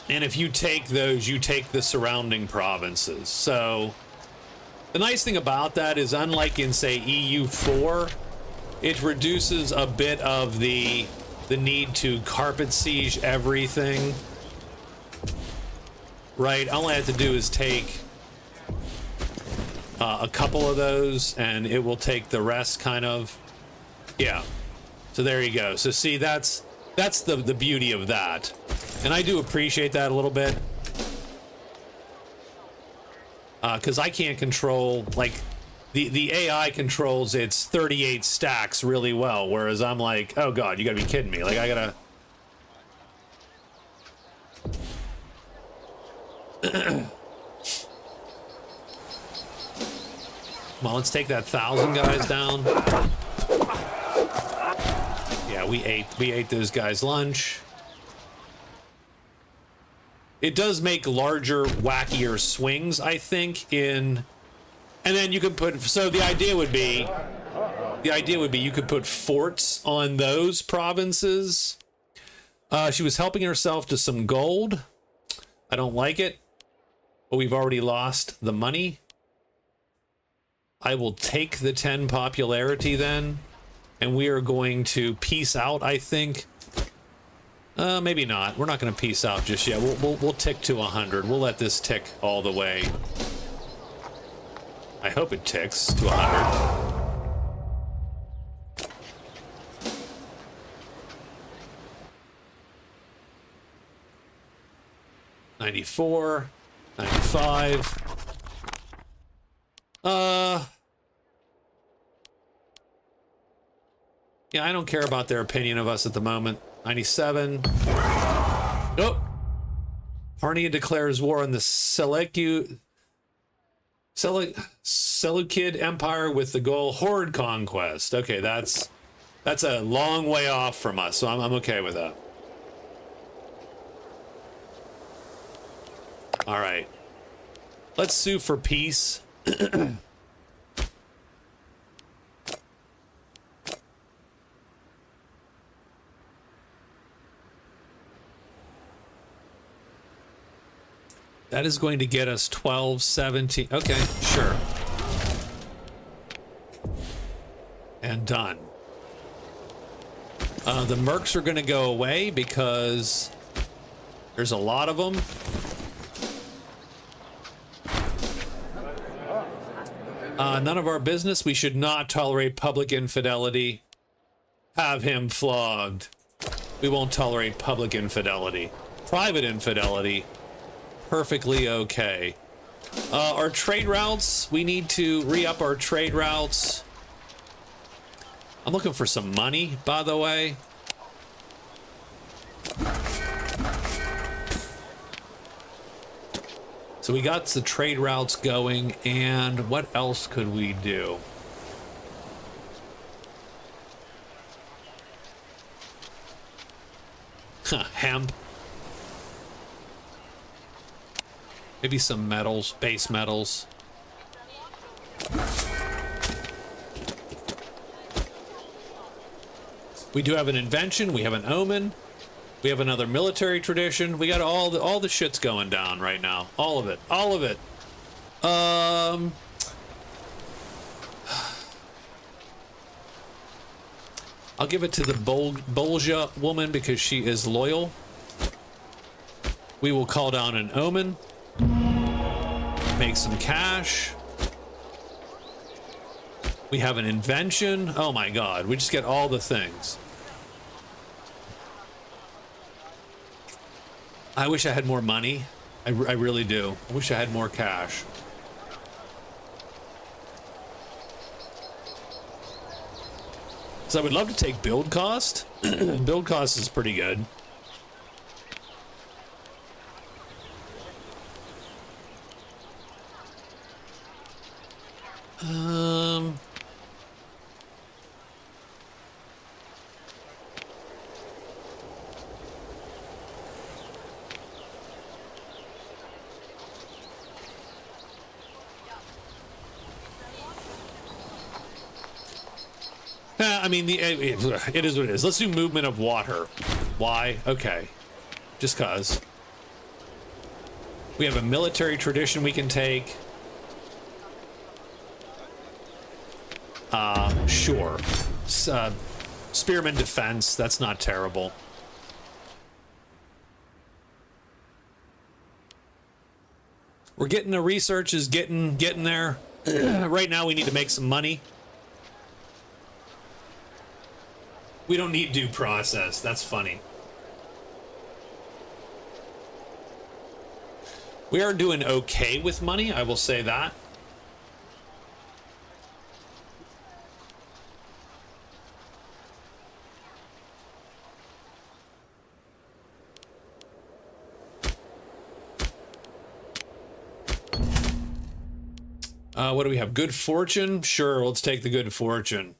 And if you take those, you take the surrounding provinces. So the nice thing about that is, unlike in, say, EU4, it reduces a bit of the need to carpet siege everything. Right, all I have to do is take a couple of those, and it will take the rest, kind of. Yeah. So there you go. So see, that's the beauty of that, and I do appreciate that a little bit, because I can't control, like, the AI controls its 38 stacks really well, whereas I'm like, oh god, you gotta be kidding me! Like, I gotta. Well, let's take that 1,000 guys down. Yeah, we ate those guys lunch. It does make larger, wackier swings, I think, in... And then you could put... So the idea would be you could put forts on those provinces. She was helping herself to some gold. I don't like it. But we've already lost the money. I will take the 10 popularity then, and we are going to peace out, I think. Maybe not. We're not going to peace out just yet. We'll tick to 100. We'll let this tick all the way. I hope it ticks to 100. $94, $95. Yeah, I don't care about their opinion of us at the moment. 97. Nope. Harnia declares war on the Seleucid Empire with the goal horde conquest. Okay, that's a long way off from us, so I'm okay with that. All right. Let's sue for peace. That is going to get us 12, 17. Okay, sure. And done. The mercs are going to go away because there's a lot of them. None of our business. We should not tolerate public infidelity. Have him flogged. We won't tolerate public infidelity. Private infidelity, perfectly okay. Our trade routes, we need to re-up our trade routes. I'm looking for some money, by the way. So we got the trade routes going, and what else could we do? Hemp. Maybe some metals, base metals. We do have an invention, we have an omen, we have another military tradition. We got all the shit's going down right now. All of it. All of it. I'll give it to the Bolja woman because she is loyal. We will call down an omen. Make some cash. We have an invention. Oh my god, we just get all the things. I wish I had more money. I really do. I wish I had more cash. So I would love to take build cost. Build cost is pretty good. I mean, it is what it is. Let's do movement of water. Why? Okay. Just cause. We have a military tradition we can take. Sure. Spearman defense, that's not terrible. We're getting the research is getting there. Right now we need to make some money. We don't need due process. That's funny. We are doing okay with money, I will say that. What do we have? Good fortune? Sure, let's take the good fortune.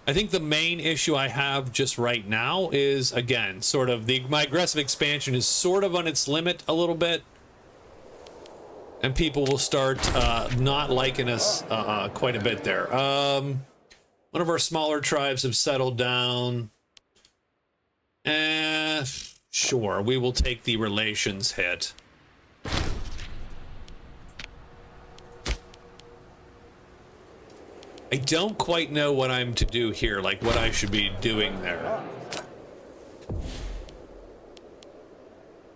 I think the main issue I have just right now is, again, sort of my aggressive expansion is sort of on its limit a little bit. And people will start not liking us quite a bit there. One of our smaller tribes have settled down. Sure, we will take the relations hit. I don't quite know what I'm to do here, like what I should be doing there.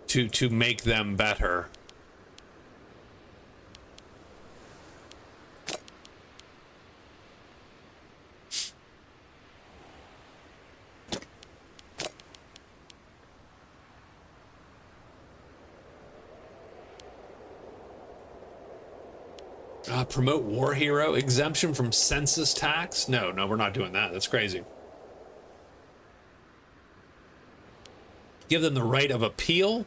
To make them better. Promote war hero exemption from census tax? No, we're not doing that. That's crazy. Give them the right of appeal.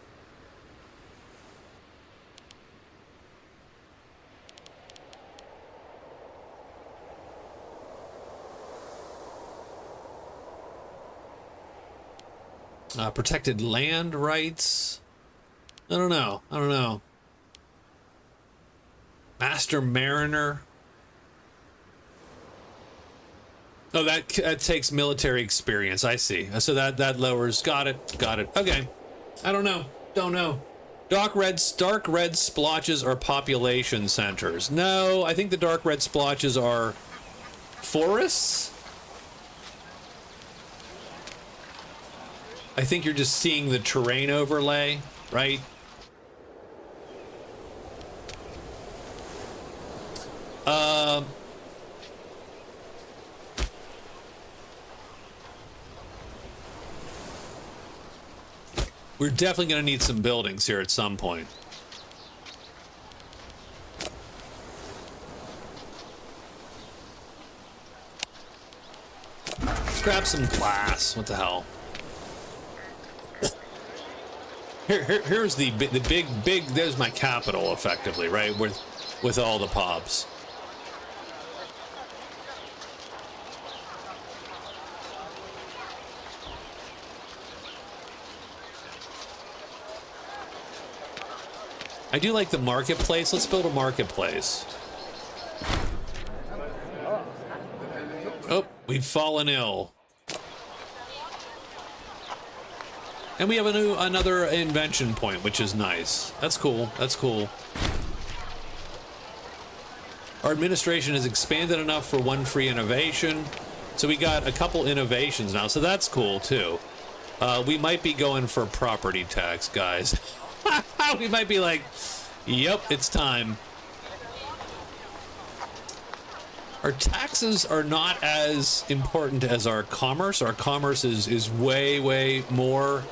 Protected land rights. I don't know. Master Mariner. Oh, that takes military experience. I see. So that lowers. Got it. Okay. I don't know. Dark red splotches are population centers. No, I think the dark red splotches are forests. I think you're just seeing the terrain overlay, right? We're definitely going to need some buildings here at some point. Let's grab some glass. What the hell? Here's the big. There's my capital, effectively, right? With all the pubs. I do like the marketplace. Let's build a marketplace. Oh, we've fallen ill. And we have another invention point, which is nice. That's cool. That's cool. Our administration has expanded enough for one free innovation. So we got a couple innovations now. So that's cool, too. We might be going for property tax, guys. We might be like, yep, it's time. Our taxes are not as important as our commerce. Our commerce is way, way more.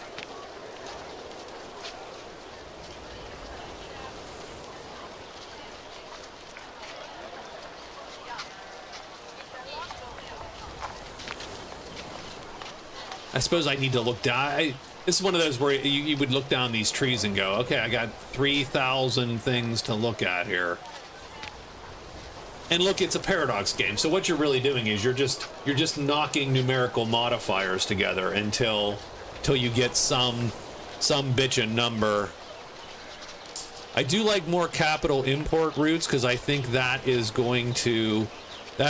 I suppose I need to look down. This is one of those where you would look down these trees and go, okay, I got 3,000 things to look at here. And look, it's a paradox game. So what you're really doing is you're just knocking numerical modifiers together until you get some bitchin' number. I do like more capital import routes because I think that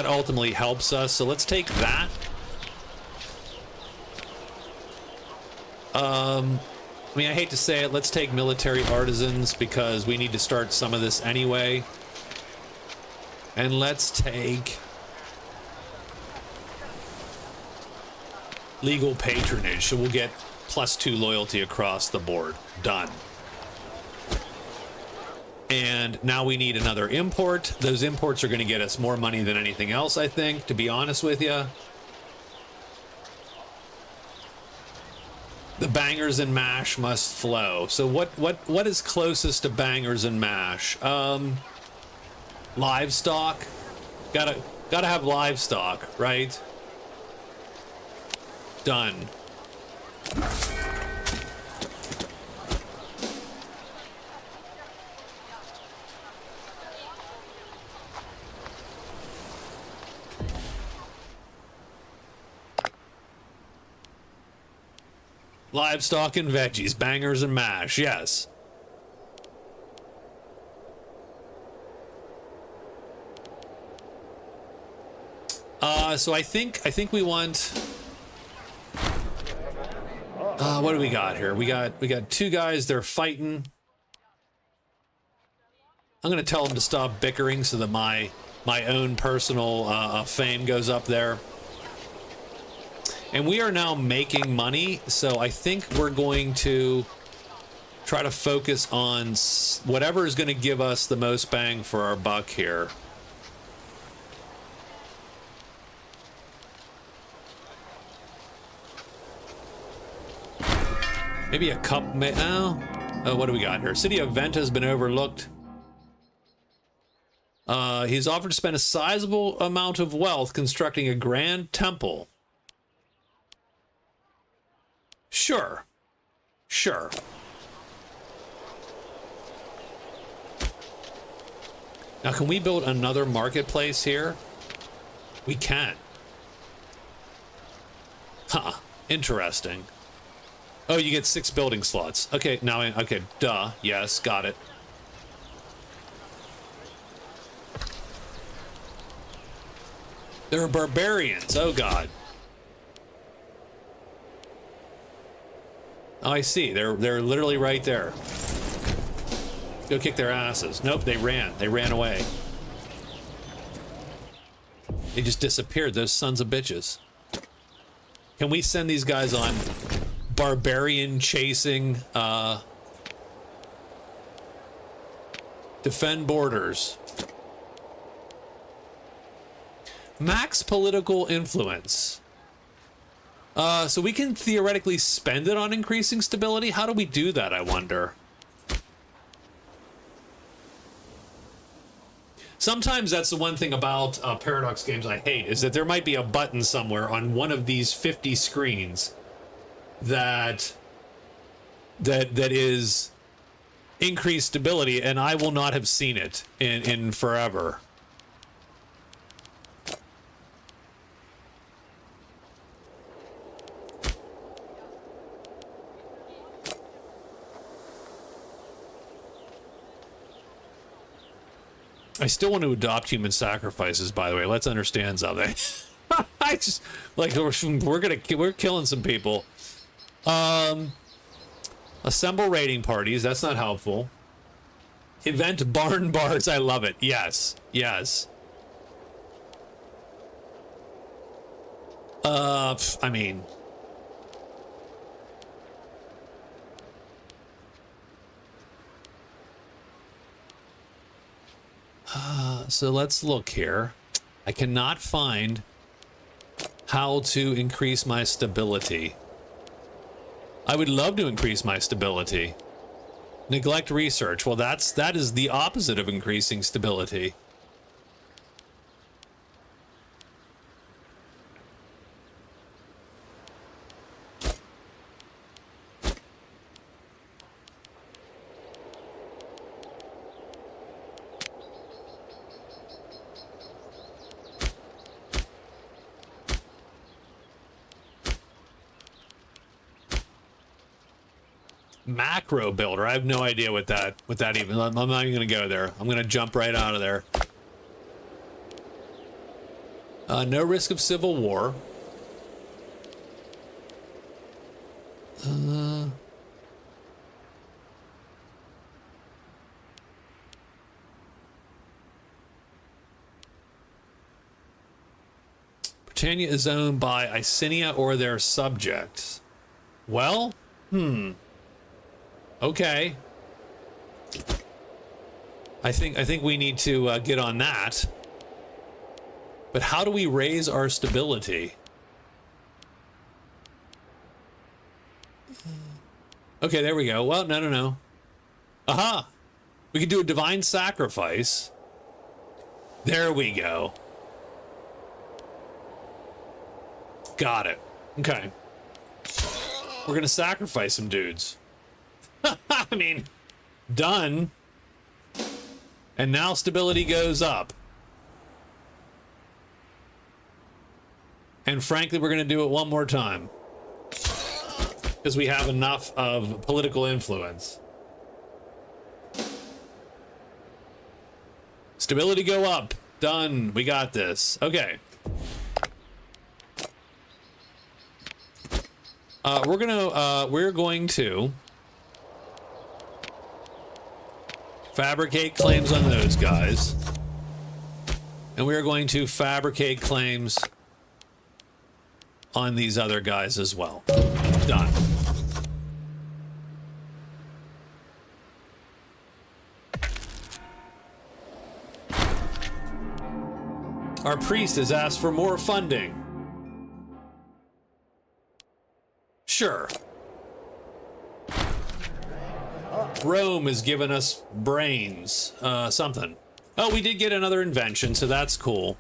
ultimately helps us. So let's take that. I mean, I hate to say it, let's take military artisans because we need to start some of this anyway. And let's take legal patronage, so we'll get +2 loyalty across the board. Done. And now we need another import. Those imports are going to get us more money than anything else, I think, to be honest with you. The bangers and mash must flow. So what is closest to bangers and mash? Livestock. Gotta have livestock, right? Done. Livestock and veggies, bangers and mash, yes. So I think we want. What do we got here? We got 2 guys. They're fighting. I'm gonna tell them to stop bickering so that my own personal fame goes up there. And we are now making money, so I think we're going to try to focus on whatever is going to give us the most bang for our buck here. Maybe a cup. Oh, what do we got here? City of Vent has been overlooked. He's offered to spend a sizable amount of wealth constructing a grand temple. Sure. Sure. Now, can we build another marketplace here? We can. Huh. Interesting. Oh, you get 6 building slots. Okay, now okay, duh. Yes, got it. They're barbarians. Oh, God. Oh, I see. They're literally right there. Go kick their asses. Nope, they ran. They ran away. They just disappeared, those sons of bitches. Can we send these guys on barbarian chasing, defend borders? Max political influence. So we can theoretically spend it on increasing stability? How do we do that, I wonder? Sometimes that's the one thing about Paradox games I hate, is that there might be a button somewhere on one of these 50 screens that is increased stability, and I will not have seen it in forever. I still want to adopt human sacrifices, by the way. Let's understand something. I just, like, we're killing some people. Assemble raiding parties. That's not helpful. Invent barn bars. I love it. Yes. Yes. I mean... so let's look here. I cannot find how to increase my stability. I would love to increase my stability. Neglect research. Well, that is the opposite of increasing stability. Macro builder. I have no idea what that even. I'm not even gonna go there. I'm gonna jump right out of there. No risk of civil war. Britannia is owned by Icenia or their subjects. Well, okay. I think we need to get on that. But how do we raise our stability? Okay, there we go. Well, no. Aha! We could do a divine sacrifice. There we go. Got it. Okay. We're gonna sacrifice some dudes. I mean, done. And now stability goes up. And frankly, we're going to do it one more time. Because we have enough of political influence. Stability go up. Done. We got this. Okay. We're going to fabricate claims on those guys. And we're going to fabricate claims on these other guys as well. Done. Our priest has asked for more funding. Sure. Rome has given us brains. Something. Oh, we did get another invention, so that's cool.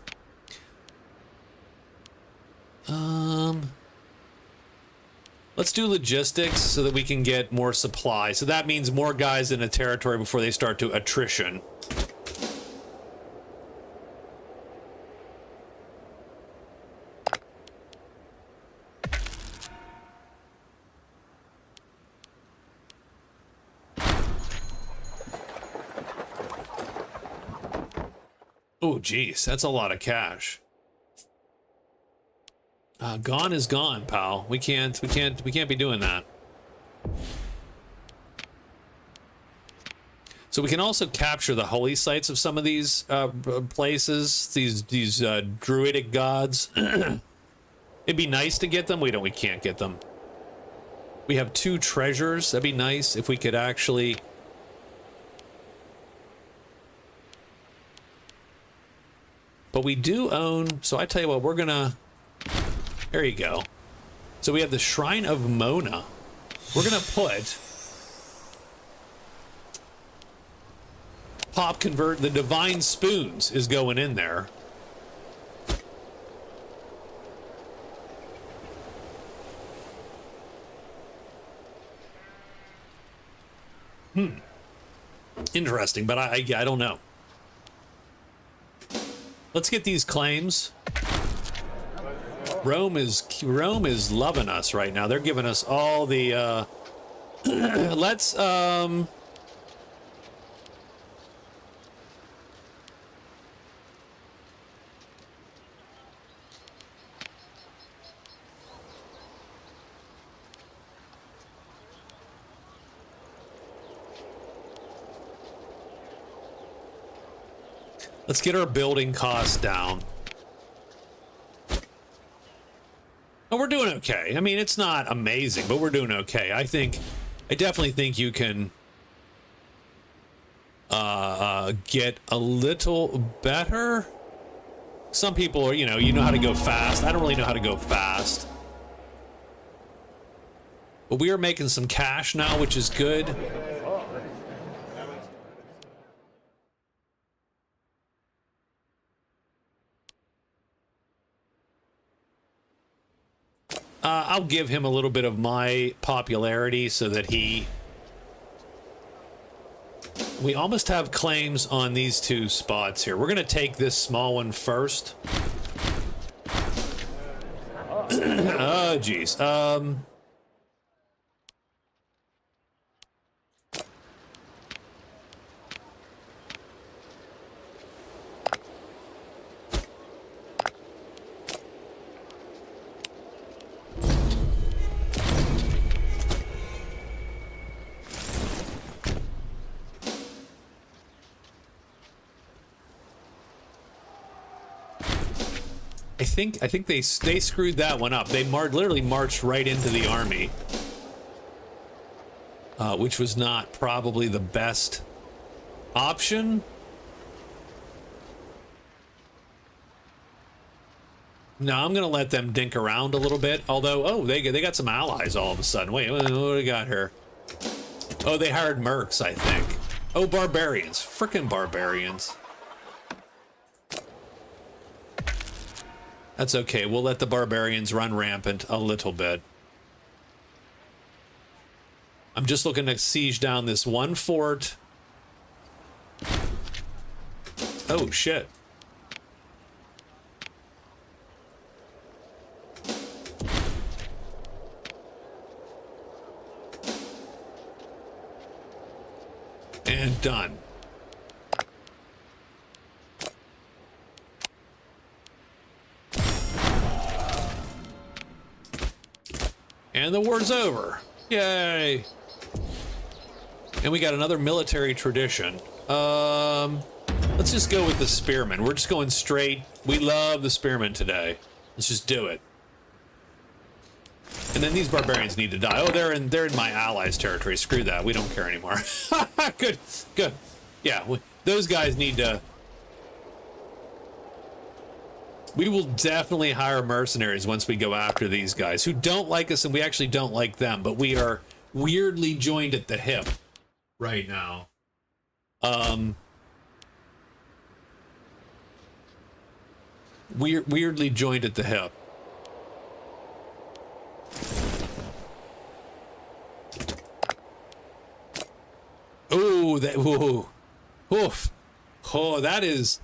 Let's do logistics so that we can get more supply. So that means more guys in a territory before they start to attrition. Oh, geez, that's a lot of cash. Gone is gone, pal. We can't be doing that. So we can also capture the holy sites of some of these places, these druidic gods. It'd be nice to get them. We can't get them. We have 2 treasures. That'd be nice if we could actually. But we do own, so I tell you what, we're gonna, there you go. So we have the Shrine of Mona. We're gonna put pop convert, the Divine Spoons is going in there. Interesting, but I don't know. Let's get these claims. Rome is loving us right now. They're giving us all the let's get our building costs down. Oh, we're doing okay. I mean, it's not amazing, but we're doing okay. I definitely think you can get a little better. Some people are, you know how to go fast. I don't really know how to go fast. But we are making some cash now, which is good. I'll give him a little bit of my popularity so that we almost have claims on these 2 spots here. We're going to take this small one first. Oh, geez. I think they screwed that one up. They literally marched right into the army, which was not probably the best option. No, I'm gonna let them dink around a little bit. Although, oh, they got some allies all of a sudden. Wait, what do we got here? Oh, they hired mercs, I think. Oh, barbarians, frickin' barbarians. That's okay. We'll let the barbarians run rampant a little bit. I'm just looking to siege down this one fort. Oh, shit. And done. And the war's over. Yay. And we got another military tradition. Let's just go with the spearmen. We're just going straight. We love the spearmen today. Let's just do it. And then these barbarians need to die. Oh, they're in my allies' territory. Screw that. We don't care anymore. Good. Yeah, those guys need to. We will definitely hire mercenaries once we go after these guys who don't like us, and we actually don't like them, but we are weirdly joined at the hip right now. Weirdly joined at the hip. Oh, whoa. Oof. Oh, that is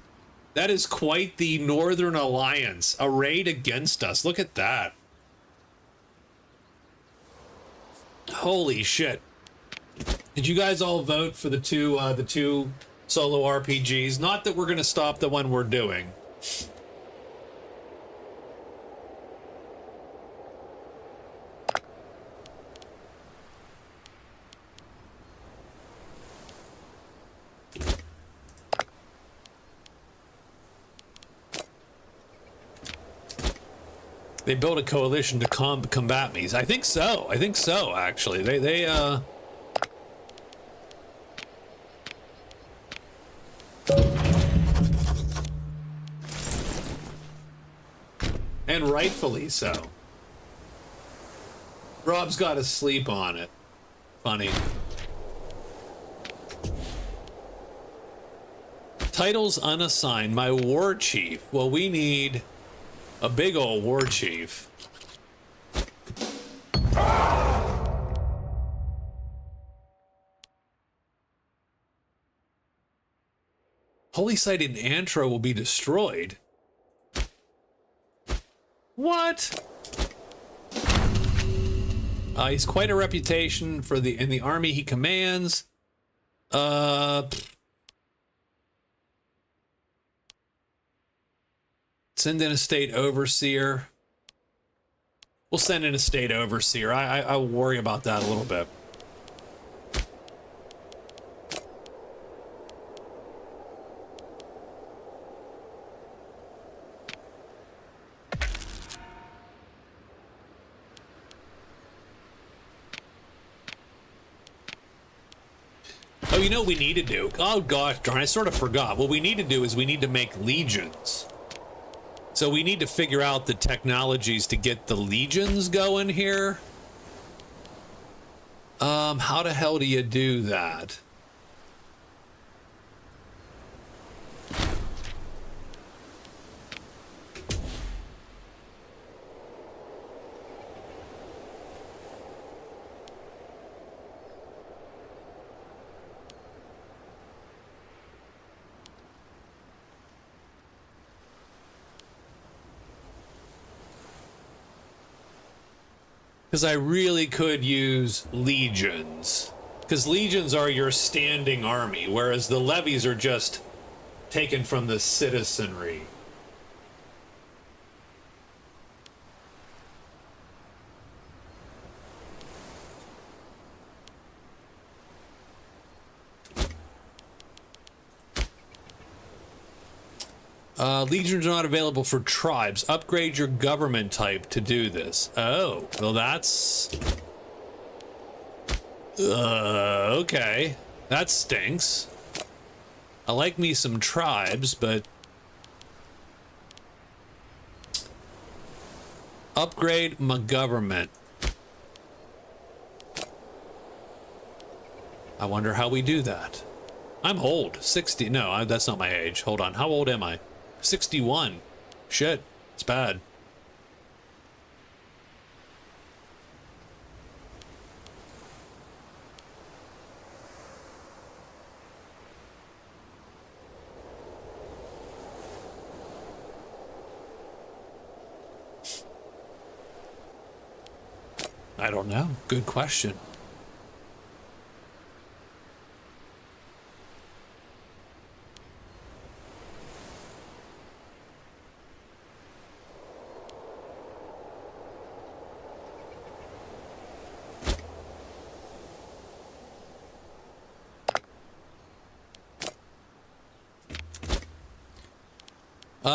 quite the Northern Alliance arrayed against us. Look at that. Holy shit. Did you guys all vote for the two solo RPGs? Not that we're going to stop the one we're doing. They built a coalition to combat me. I think so. I think so, actually. They and rightfully so. Rob's got to sleep on it. Funny. Titles unassigned. My war chief. Well, we need a big old war chief. Holy site in Antro will be destroyed. What? He's quite a reputation for in the army he commands. Send in a state overseer. We'll send in a state overseer. I worry about that a little bit. Oh, you know what we need to do? Oh gosh darn, I sort of forgot. What we need to do is we need to make legions. So we need to figure out the technologies to get the legions going here. How the hell do you do that? Because I really could use legions. Because legions are your standing army, whereas the levies are just taken from the citizenry. Legions are not available for tribes. Upgrade your government type to do this. Oh, well that's... okay. That stinks. I like me some tribes, but... Upgrade my government. I wonder how we do that. I'm old. 60. No, that's not my age. Hold on. How old am I? 61. Shit. It's bad. I don't know. Good question.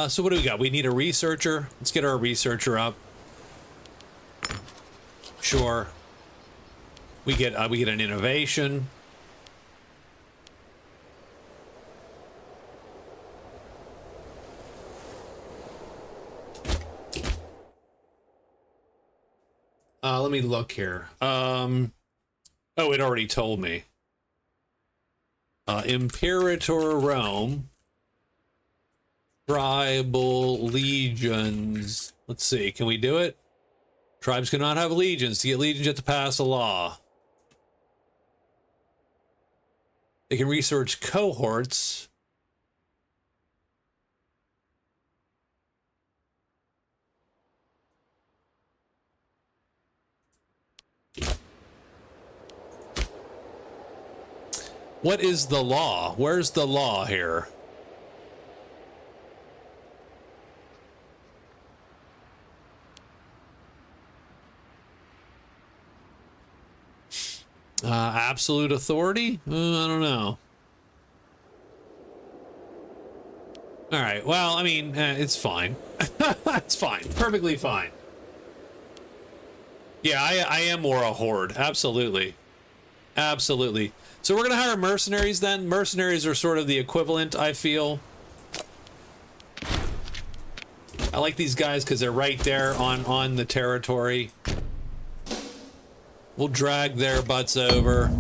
So what do we got? We need a researcher. Let's get our researcher up. Sure. We get an innovation. Let me look here. Oh, it already told me. Imperator Rome. Tribal legions. Let's see, can we do it? Tribes cannot have legions. To get legions, you have to pass a law. They can research cohorts. What is the law? Where's the law here? Absolute authority? I don't know. All right. Well, I mean, it's fine. It's fine. Perfectly fine. Yeah, I am more a horde. Absolutely. Absolutely. So we're going to hire mercenaries then. Mercenaries are sort of the equivalent, I feel. I like these guys because they're right there on the territory. We'll drag their butts over.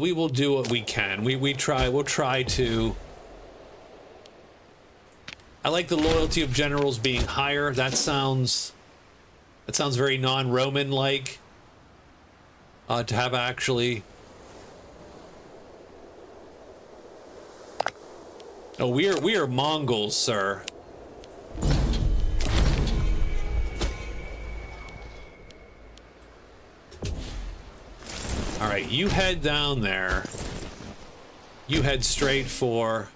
We will do what we can. We'll try to. I like the loyalty of generals being higher. That sounds very non-Roman like. To have actually. Oh, we are Mongols, sir. All right, you head down there. You head straight for.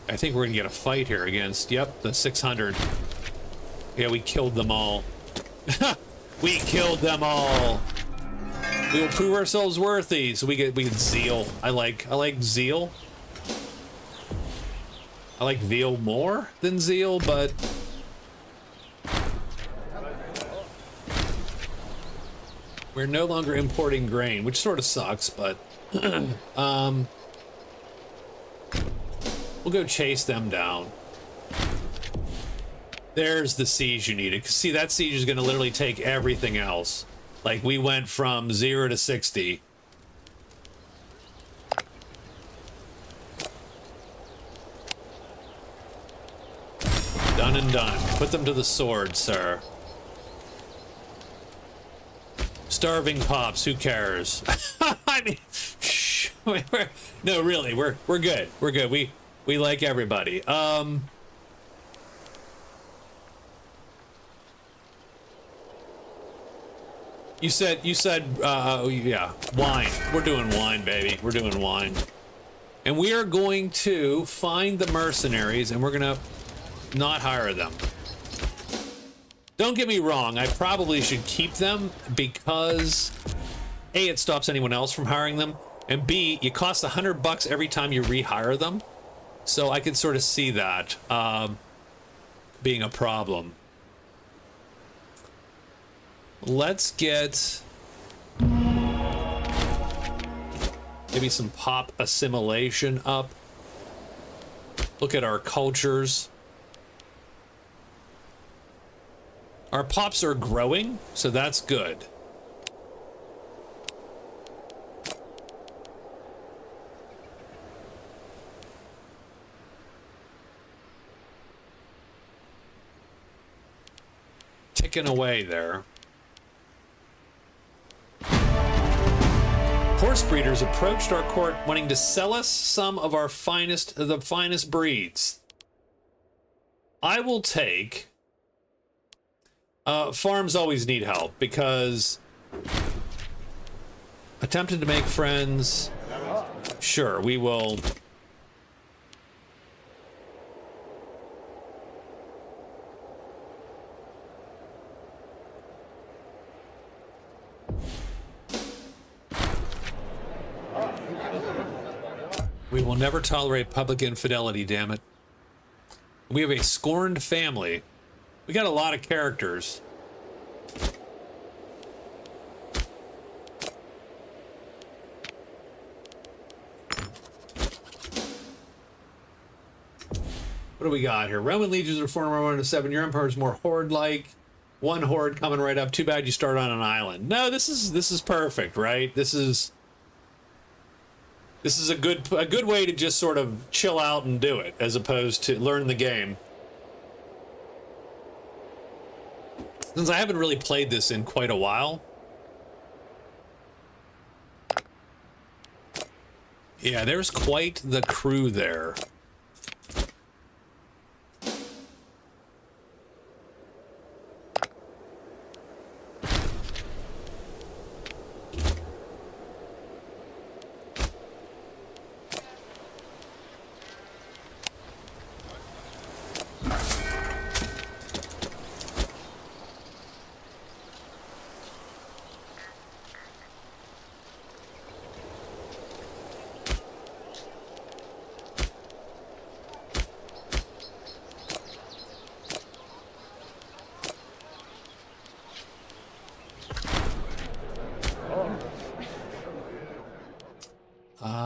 I think we're gonna get a fight here against, yep, the 600. Yeah, we killed them all. We killed them all. We will prove ourselves worthy, so we get zeal. I like zeal. I like veal more than zeal, but we're no longer importing grain, which sort of sucks, but we'll go chase them down. There's the siege you needed. See, that siege is going to literally take everything else. Like, we went from 0 to 60. Done and done. Put them to the sword, sir. Starving pops, who cares? I mean, shh. No, really, we're good. We're good. We like everybody. You said, yeah, wine. We're doing wine, baby. We're doing wine. And we are going to find the mercenaries, and we're gonna not hire them. Don't get me wrong, I probably should keep them because A, it stops anyone else from hiring them, and B, you cost $100 every time you rehire them. So I could sort of see that being a problem. Let's get maybe some pop assimilation up. Look at our cultures. Our pops are growing, so that's good. Ticking away there. Horse breeders approached our court wanting to sell us some of our the finest breeds. I will take. Farms always need help because attempting to make friends. Sure, we will. We will never tolerate public infidelity, damn it. We have a scorned family. We got a lot of characters. What do we got here? Roman legions are formed around 1 to 7. Your empire is more horde-like. One horde coming right up. Too bad you start on an island. No, this is perfect, right? This is a good way to just sort of chill out and do it, as opposed to learn the game. Since I haven't really played this in quite a while. Yeah, there's quite the crew there.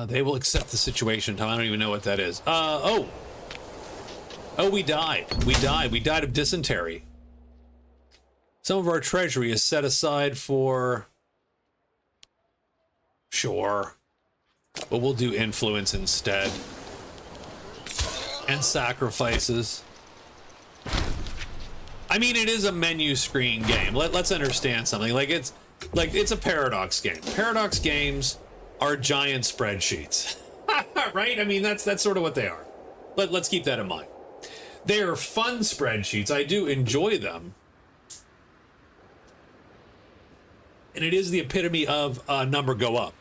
They will accept the situation. I don't even know what that is. Oh, we died. We died of dysentery. Some of our treasury is set aside for... Sure. But we'll do influence instead. And sacrifices. I mean, it is a menu screen game. Let's understand something. It's a Paradox game. Paradox games are giant spreadsheets. Right? I mean, that's sort of what they are. Let's keep that in mind. They are fun spreadsheets. I do enjoy them. And it is the epitome of number go up.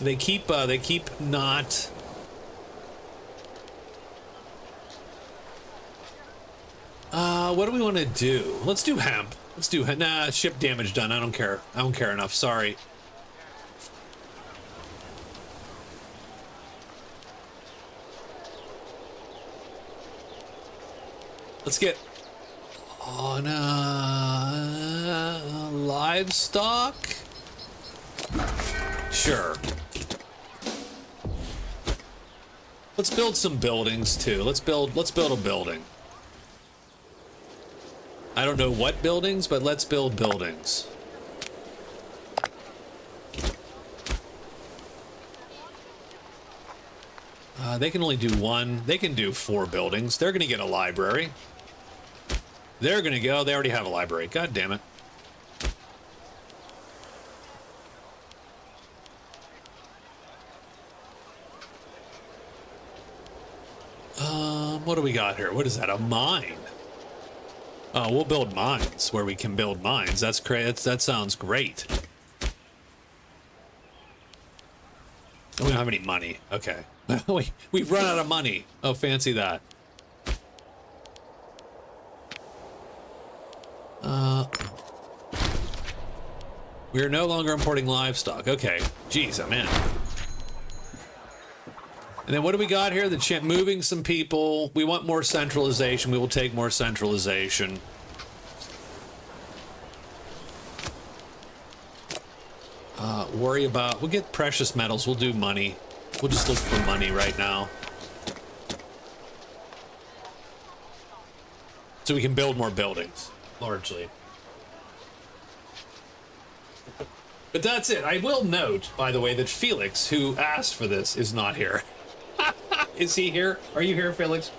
They keep not... what do we want to do? Let's do hemp. Let's do... Nah, ship damage done. I don't care. I don't care enough. Sorry. Let's get on livestock. Sure. Let's build some buildings too. Let's build a building. I don't know what buildings, but let's build buildings. They can only do one. They can do 4 buildings. They're going to get a library. They're going to go. They already have a library. God damn it. What do we got here? What is that? A mine? Oh, we'll build mines where we can build mines. That's great. That sounds great. We don't have any money. Okay. We've run out of money. Oh, fancy that. We are no longer importing livestock. Okay. Jeez, I'm in. And then what do we got here? The moving some people. We want more centralization. We will take more centralization. Worry about... We'll get precious metals. We'll do money. We'll just look for money right now. So we can build more buildings, largely. But that's it. I will note, by the way, that Felix, who asked for this, is not here. Is he here? Are you here, Felix?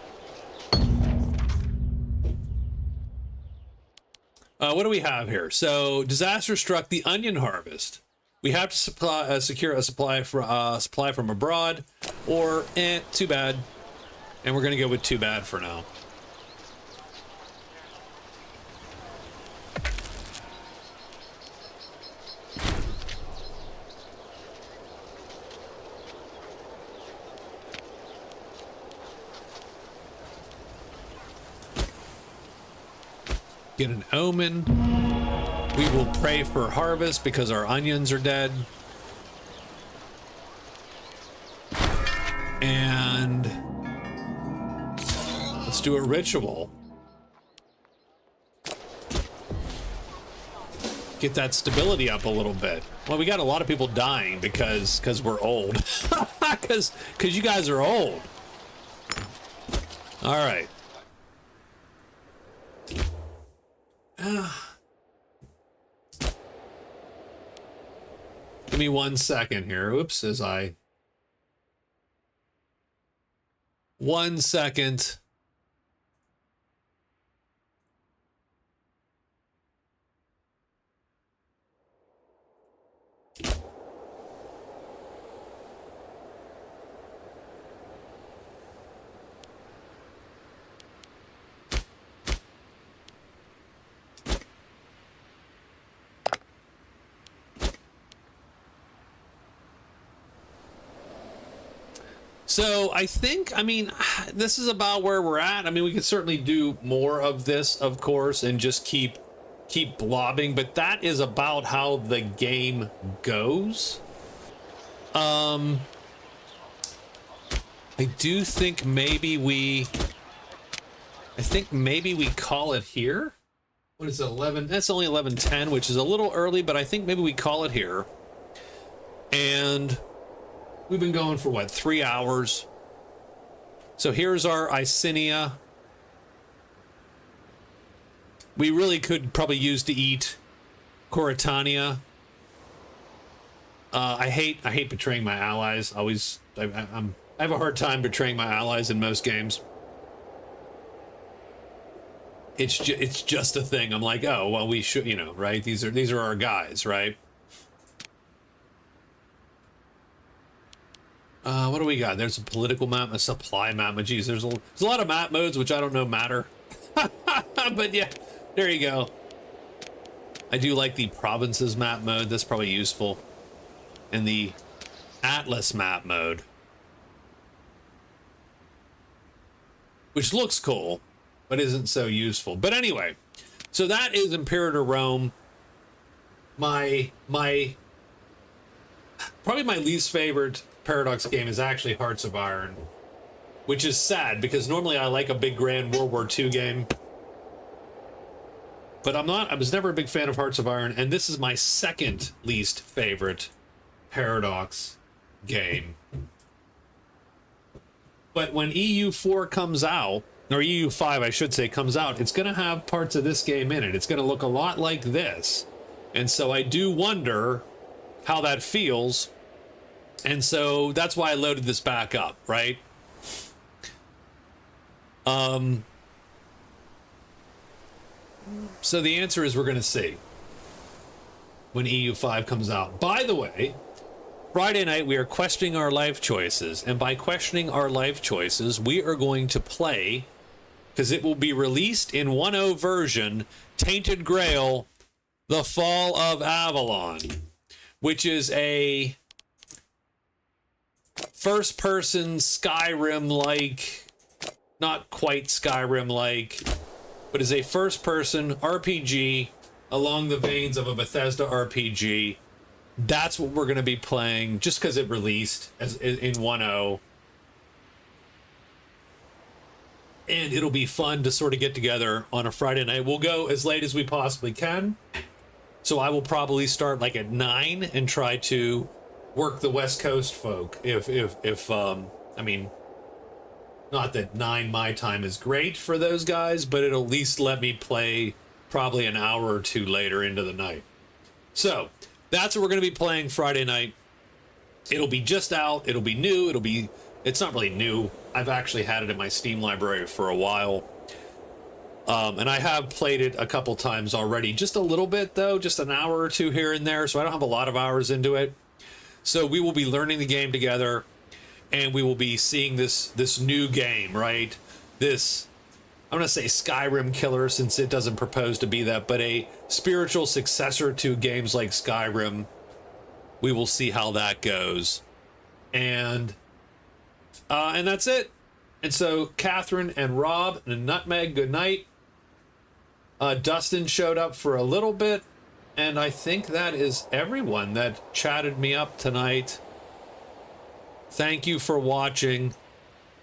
What do we have here? So, disaster struck the onion harvest. We have to secure a supply from abroad, or too bad. And we're gonna go with too bad for now. Get an omen. We will pray for harvest because our onions are dead. And let's do a ritual. Get that stability up a little bit. Well, we got a lot of people dying because we're old. Because you guys are old. All right. Give me 1 second here. Oops, 1 second. So I think, I mean, this is about where we're at. I mean, we could certainly do more of this, of course, and just keep blobbing, but that is about how the game goes. I do think maybe we call it here. What is it, 11? That's only 11:10, which is a little early, but I think maybe we call it here. And we've been going for, what, 3 hours? So here's our Icinia. We really could probably use to eat Coritania. I hate betraying my allies. I have a hard time betraying my allies in most games. It's just a thing. I'm like, oh well, we should, right? These are our guys, right? What do we got? There's a political map, a supply map. But geez, there's a lot of map modes which I don't know matter. But yeah, there you go. I do like the provinces map mode. That's probably useful. And the Atlas map mode, which looks cool, but isn't so useful. But anyway, so that is Imperator Rome. Probably my least favorite Paradox game is actually Hearts of Iron, which is sad because normally I like a big grand World War II game. But I was never a big fan of Hearts of Iron, and this is my second least favorite Paradox game. But when EU4 comes out, or EU5 I should say comes out, it's going to have parts of this game in it. It's going to look a lot like this. And so I do wonder how that feels. And so that's why I loaded this back up, right? So the answer is we're going to see when EU5 comes out. By the way, Friday night we are questioning our life choices. And by questioning our life choices, we are going to play, because it will be released in 1.0 version, Tainted Grail, The Fall of Avalon, which is a first-person Skyrim-like, not quite Skyrim-like, but is a first-person RPG along the veins of a Bethesda RPG. That's what we're going to be playing, just because it released as in 1.0. And it'll be fun to sort of get together on a Friday night. We'll go as late as we possibly can. So I will probably start like at 9 and try to work the West Coast folk. I mean, not that 9 my time is great for those guys, but it'll at least let me play probably an hour or two later into the night. So that's what we're going to be playing Friday night. It'll be just out. It'll be new. It's not really new. I've actually had it in my Steam library for a while. And I have played it a couple times already. Just a little bit, though. Just an hour or two here and there. So I don't have a lot of hours into it. So we will be learning the game together. And we will be seeing this new game, right? This, I'm going to say Skyrim killer, since it doesn't propose to be that, but a spiritual successor to games like Skyrim. We will see how that goes. And that's it. And so Catherine and Rob and Nutmeg, good night. Dustin showed up for a little bit, and I think that is everyone that chatted me up tonight. Thank you for watching,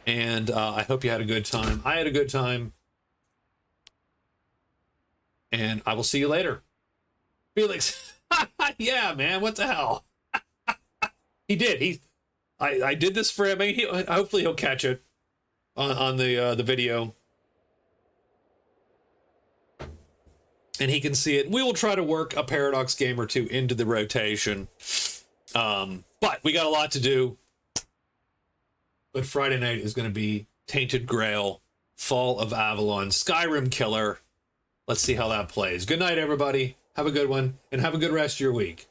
and I hope you had a good time. I had a good time, and I will see you later. Felix, yeah, man, what the hell? He did. I did this for him. Hopefully he'll catch it on the video, and he can see it. We will try to work a Paradox game or two into the rotation, but we got a lot to do. But Friday night is going to be Tainted Grail, Fall of Avalon, Skyrim killer. Let's see how that plays. Good night, everybody. Have a good one, and have a good rest of your week.